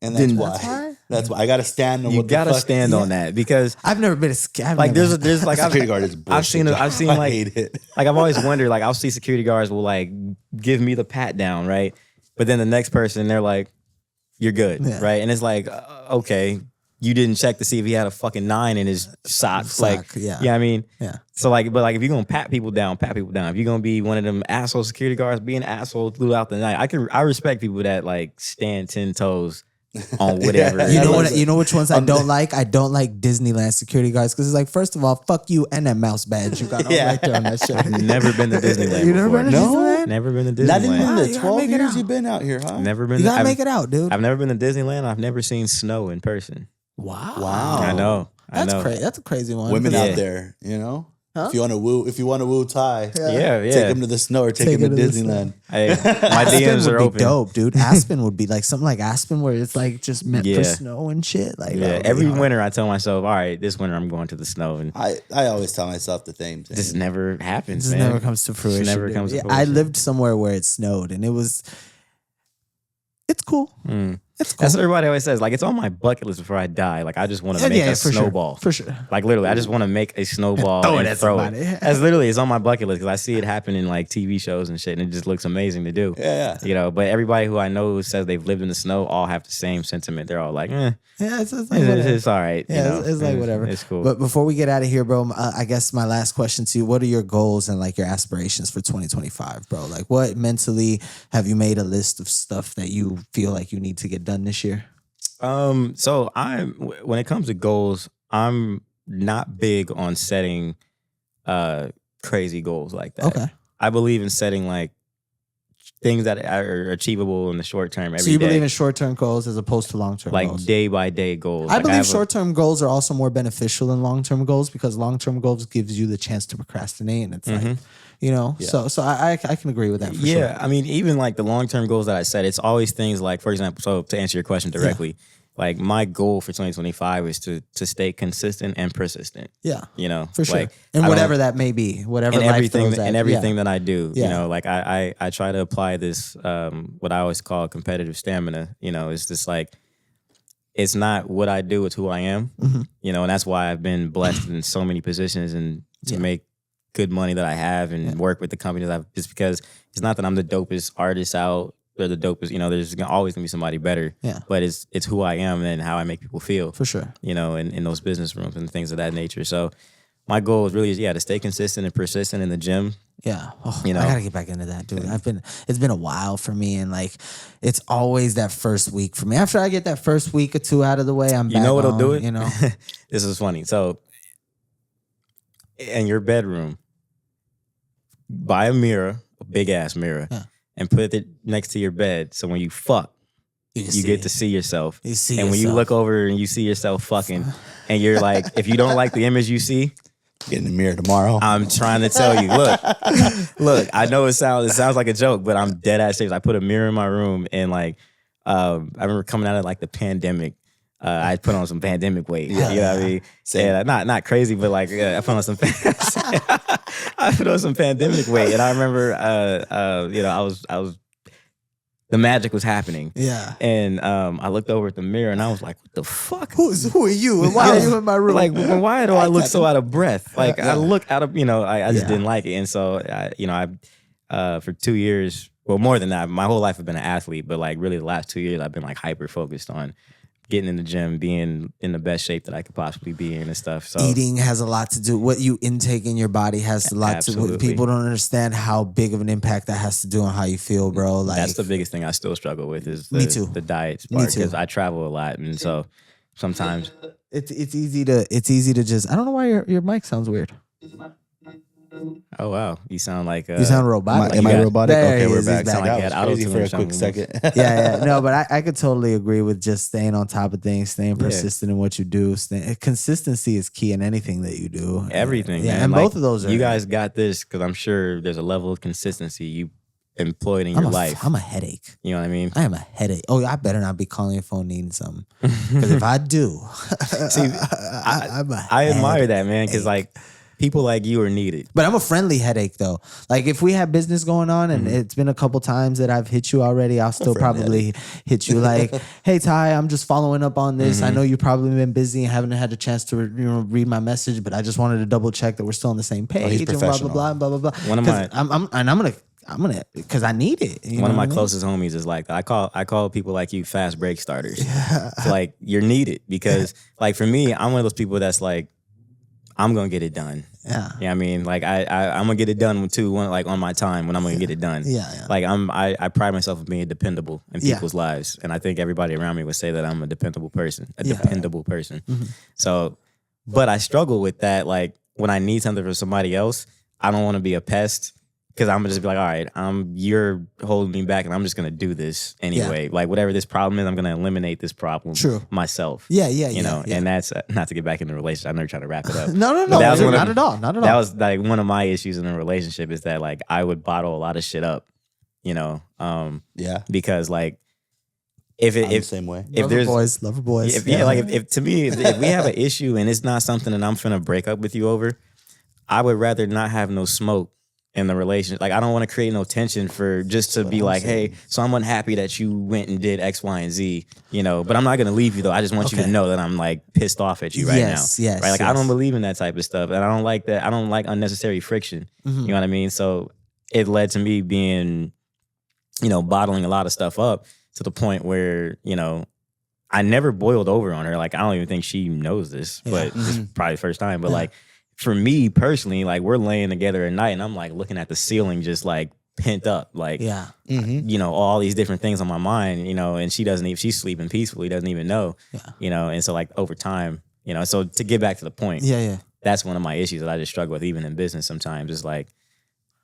and that's why. That's why I gotta stand on. You gotta stand on that because I've never been like there's like security guard is bullshit. I've seen I like hate it. like I've always wondered, like I'll see security guards will like give me the pat down, right? But then the next person they're like, "You're good," right? And it's like, okay, you didn't check to see if he had a fucking 9 in his socks, like yeah, I mean, So like, but like if you're gonna pat people down. If you're gonna be one of them asshole security guards, be an asshole throughout the night. I respect people that like stand 10 toes. On whatever. You know which ones I don't like? I don't like Disneyland security guards because it's like, first of all, fuck you and that mouse badge you got on right there on that shit. I've never been to Disneyland. You never been to Disneyland? Never been to Disneyland. Not even the 12 years you've been out here, huh? Never been. You gotta make it out, dude. I've never been to Disneyland. I've never seen snow in person. Wow. I know. That's crazy. That's a crazy one. Women out there, you know. Huh? If you want to woo Ty, take him to the snow or take him to Disneyland. Hey, my DMs are open. Dope, dude. Aspen would be like something like Aspen, where it's like just meant for snow and shit. Like every winter I tell myself, all right, this winter I'm going to the snow, and I always tell myself the same thing. This never happens. This never comes to fruition. Never comes to fruition. I lived somewhere where it snowed, and it's cool. It's cool. That's what everybody always says. Like, it's on my bucket list before I die. Like, I just want to make a snowball. For sure. Like, literally, I just want to make a snowball and throw it. That's literally, it's on my bucket list because I see it happen in like TV shows and shit, and it just looks amazing to do. Yeah. You know, but everybody who I know who says they've lived in the snow all have the same sentiment. They're all like, Yeah, it's all right. Yeah, you know? it's like whatever. It's cool. But before we get out of here, bro, I guess my last question to you, what are your goals and like your aspirations for 2025, bro? Like, what mentally have you made a list of stuff that you feel like you need to get done this year? So when it comes to goals, I'm not big on setting crazy goals like that. Okay. I believe in setting like things that are achievable in the short term every day. So you believe in short-term goals as opposed to long-term goals? Like day-by-day goals. I believe short-term goals are also more beneficial than long-term goals because long-term goals gives you the chance to procrastinate, and it's like, you know, so I can agree with that for sure. I mean, even like the long-term goals that I set, it's always things like, for example, so to answer your question directly, like my goal for 2025 is to stay consistent and persistent. Yeah. You know, for sure. Like, and whatever that may be, whatever life throws at. And everything that I do, you know, like I try to apply this, what I always call competitive stamina, you know, it's just like, it's not what I do, it's who I am, you know, and that's why I've been blessed in so many positions and to make good money that I have and work with the companies I've, just because it's not that I'm the dopest artist out or the dopest, you know, there's always gonna be somebody better. Yeah. But it's who I am and how I make people feel. For sure. You know, in those business rooms and things of that nature. So my goal is really to stay consistent and persistent in the gym. Yeah. Oh, you know, I gotta get back into that, dude. It's been a while for me, and like it's always that first week for me. After I get that first week or two out of the way, I'm back. You know what'll do it? You know. This is funny. So in your bedroom, buy a mirror, a big ass mirror, and put it next to your bed. So when you fuck, you get to see yourself. You see and yourself. when you look over and you see yourself fucking, and you're like, if you don't like the image you see, get in the mirror tomorrow. I'm trying to tell you, look, I know it sounds like a joke, but I'm dead ass serious. I put a mirror in my room and like, I remember coming out of like the pandemic. I put on some pandemic weight. You know what I mean? Yeah, not crazy, but like I put on some I put on some pandemic weight, and I remember you know, I was the magic was happening. Yeah. And I looked over at the mirror and I was like, what the fuck? Who are you? And why are you in my room? Like, why do I look so out of breath? Like I look out of, you know, I just didn't like it. And so I for 2 years, well, more than that, my whole life I've been an athlete, but like really the last 2 years I've been like hyper focused on getting in the gym, being in the best shape that I could possibly be in and stuff. So eating has a lot to do. What you intake in your body has a lot to do. People don't understand how big of an impact that has to do on how you feel, bro. Like that's the biggest thing I still struggle with is the diet part, because I travel a lot, and so sometimes it's easy to just. I don't know why your mic sounds weird. Oh wow, you sound like you sound robotic. Am I robotic? Okay, we're back. Sound like that was crazy for a quick second. Yeah. No, but I could totally agree with just staying on top of things, staying persistent in what you do. Consistency is key in anything that you do. Everything. Yeah, man. and like, both of those are. You guys got this because I'm sure there's a level of consistency you employed in your life. I'm a headache. You know what I mean? I am a headache. Oh, I better not be calling your phone needing something. Because if I do, see, I admire that, man. Because like people like you are needed. But I'm a friendly headache though. Like if we have business going on and it's been a couple times that I've hit you already, I'll still probably hit you like, hey Ty, I'm just following up on this. I know you've probably been busy and haven't had a chance to read my message, but I just wanted to double check that we're still on the same page and blah blah blah blah blah. One of my I'm gonna because I need it. One of my closest homies is like I call people like you fast break starters. So like you're needed because like for me, I'm one of those people that's like I'm gonna get it done. Yeah. You know what I mean? Like I'm gonna get it done like on my time when I'm gonna get it done. Like I pride myself on being dependable in people's lives. And I think everybody around me would say that I'm a dependable person. Dependable person. So but I struggle with that. Like when I need something from somebody else, I don't want to be a pest. Because I'm gonna just be like, all right, you're holding me back, and I'm just gonna do this anyway. Yeah. Like whatever this problem is, I'm gonna eliminate this problem myself. You know, and that's not to get back in the relationship. I know you're trying to wrap it up. No, not at all. That was like one of my issues in a relationship is that like I would bottle a lot of shit up. You know, because like if the same way, if lover boys, if to me if we have an issue and it's not something that I'm finna break up with you over, I would rather not have no smoke in the relationship. Like I don't want to create no tension for just to be like, hey, so I'm unhappy that you went and did X, Y, and Z, you know, but I'm not going to leave you though. I just want you to know that I'm like pissed off at you right now. Right? Like I don't believe in that type of stuff. And I don't like that. I don't like unnecessary friction. You know what I mean? So it led to me being, you know, bottling a lot of stuff up to the point where, you know, I never boiled over on her. Like I don't even think she knows this, but this is probably the first time. But like, for me personally, like we're laying together at night and I'm like looking at the ceiling just like pent up, like, you know, all these different things on my mind, you know, and she's sleeping peacefully, doesn't even know, you know, and so like over time, you know, so to get back to the point, that's one of my issues that I just struggle with even in business sometimes is like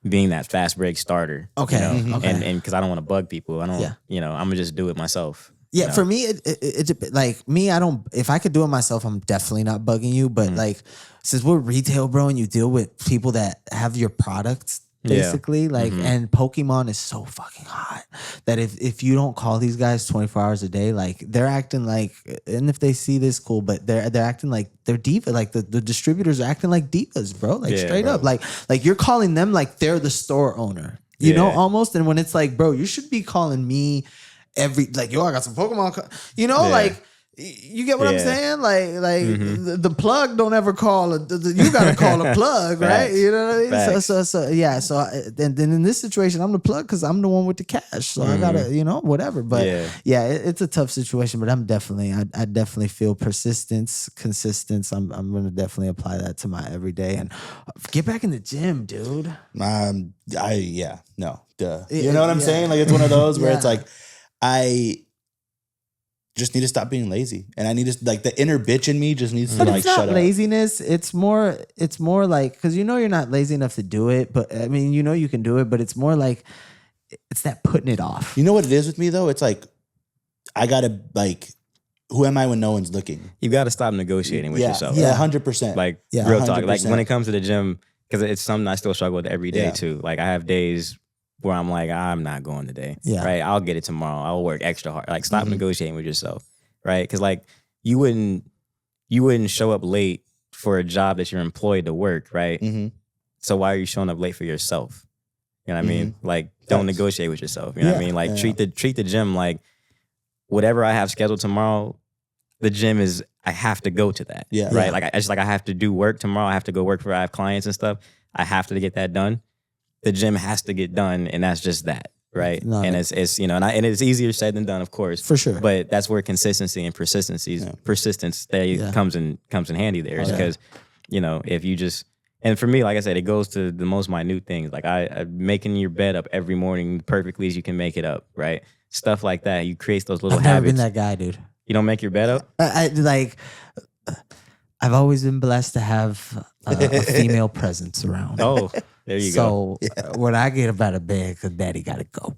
being that fast break starter, you know, and because I don't want to bug people, I don't, you know, I'm gonna just do it myself. Yeah, you know? for me, it like me, I don't. If I could do it myself, I'm definitely not bugging you. But like, since we're retail, bro, and you deal with people that have your products, basically, like, and Pokemon is so fucking hot that if you don't call these guys 24 hours a day, like they're acting like, and if they see this, cool, but they're acting like they're diva. Like the distributors are acting like divas, bro. Like straight up, like you're calling them like they're the store owner, you know, almost. And when it's like, bro, you should be calling me. I got some Pokemon, you know, like you get what I'm saying? Like the plug don't ever call you gotta call a plug, right? You know what I mean? So then in this situation, I'm the plug because I'm the one with the cash. So I gotta, you know, whatever. But it's a tough situation, but I definitely feel persistence, consistence. I'm gonna definitely apply that to my everyday and get back in the gym, dude. You know what I'm saying? Like it's one of those where it's like, I just need to stop being lazy, and I need to like the inner bitch in me just needs to like shut up. It's not laziness. It's more like because you know you're not lazy enough to do it, but I mean you know you can do it, but it's more like it's that putting it off. You know what it is with me though? It's like I gotta like, who am I when no one's looking? You got to stop negotiating with yourself. Yeah, 100%. Like real talk. 100%. Like when it comes to the gym, because it's something I still struggle with every day too. Like I have days where I'm like, I'm not going today, right? I'll get it tomorrow. I'll work extra hard. Like, stop negotiating with yourself, right? Because like you wouldn't show up late for a job that you're employed to work, right? So why are you showing up late for yourself? You know what I mean? Like, don't negotiate with yourself. You know what I mean? Like, treat the gym like whatever I have scheduled tomorrow. The gym is I have to go to that, right? Like I have to do work tomorrow. I have to go work I have clients and stuff. I have to get that done. The gym has to get done, and that's just that, right? And it's you know, and it's easier said than done, of course, for sure. But that's where consistency and persistence comes in handy there, because you know if you just and for me, like I said, it goes to the most minute things, like I making your bed up every morning perfectly as you can make it up, right? Stuff like that. You create those little habits. I've never been that guy, dude. You don't make your bed up? I've always been blessed to have a female presence around. Oh, there you go. So when I get up out of bed, because daddy got to go.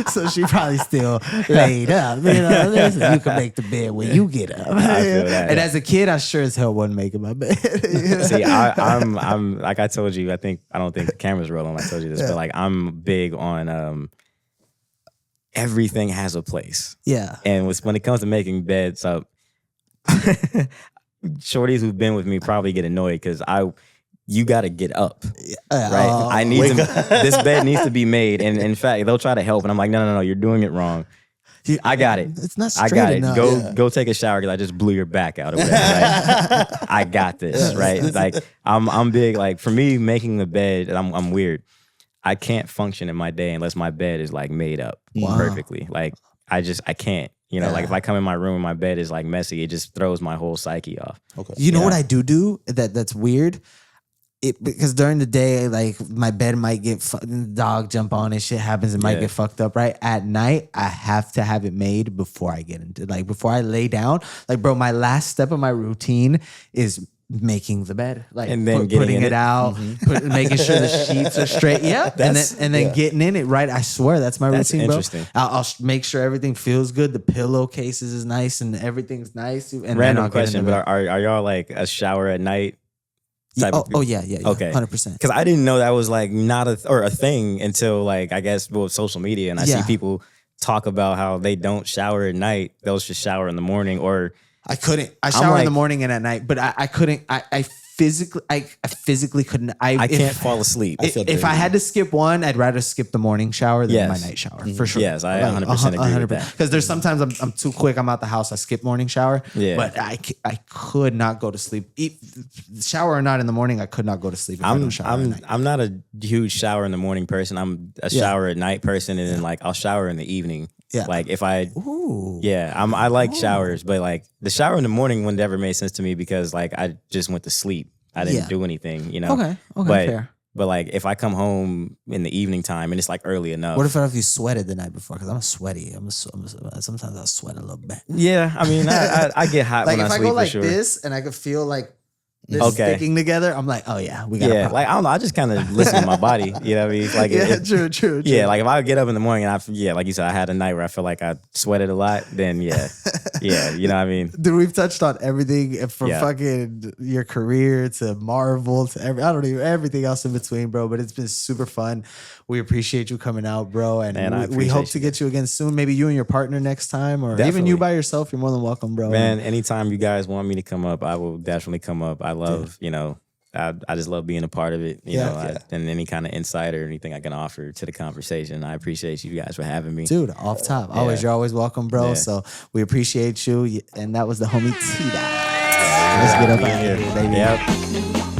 So she probably still laid up. You know, you can make the bed when you get up. I feel that. And as a kid, I sure as hell wasn't making my bed. See, I'm like I told you, I don't think the camera's rolling when I told you this, but like I'm big on everything has a place. Yeah. And when it comes to making beds up, shorties who've been with me probably get annoyed because you got to get up, right? I need this bed needs to be made, and in fact, they'll try to help, and I'm like, no, you're doing it wrong. I got it. It's not straight I got enough. it. Go take a shower because I just blew your back out or whatever. Right? I got this, right? Like I'm big. Like for me, making the bed, I'm weird. I can't function in my day unless my bed is like made up perfectly. Like I can't. You know, like if I come in my room and my bed is like messy, it just throws my whole psyche off. Okay. You know what I do that's weird? Because during the day, like my bed might get the dog jump on and shit happens. It might get fucked up, right? At night, I have to have it made before I get into before I lay down. Like, bro, my last step of my routine is making the bed, like and then putting it out, making sure the sheets are straight. Yeah, and then getting in it. Right, I swear that's my routine, bro. I'll make sure everything feels good. The pillowcases is nice and everything's nice. And random question, but are y'all like a shower at night? Yeah, yeah. Okay, 100%. Because I didn't know that was like not a thing until like I guess with social media, and I see people talk about how they don't shower at night; they'll just shower in the morning. Or I couldn't. I shower in the morning and at night, but I couldn't. I physically couldn't. I can't fall asleep. If I had to skip one, I'd rather skip the morning shower than my night shower for sure. Yes, I 100% agree with that. Because there's sometimes I'm too quick. I'm out the house. I skip morning shower. Yeah, but I could not go to sleep. Shower or not in the morning, I could not go to sleep. I'm not a huge shower in the morning person. I'm a shower at night person, and then like I'll shower in the evening. Yeah. Like if I, I like showers, but like the shower in the morning would never made sense to me because like I just went to sleep. I didn't do anything, you know? Okay, fair. But like if I come home in the evening time and it's like early enough. What if you sweated the night before? Because I'm sweaty. Sometimes I sweat a little bit. Yeah, I mean, I get hot when I sleep for sure. Like if I go like this and I could feel like this sticking together, I'm like, oh yeah, we got. Yeah, like I don't know, I just kind of listen to my body. You know what I mean? Like true. Yeah, like if I get up in the morning and like you said, I had a night where I feel like I sweated a lot, then you know what I mean. Dude, we've touched on everything from fucking your career to Marvel to everything else in between, bro. But it's been super fun. We appreciate you coming out, bro, and we hope to get you again soon. Maybe you and your partner next time, or even you by yourself. You're more than welcome, bro. Man, anytime you guys want me to come up, I will definitely come up. I love, I just love being a part of it, you know, and any kind of insight or anything I can offer to the conversation. I appreciate you guys for having me. Dude, off top. You're always welcome, bro. Yeah. So we appreciate you. And that was the homie TDOT. Let's get up out of here, baby. Yep.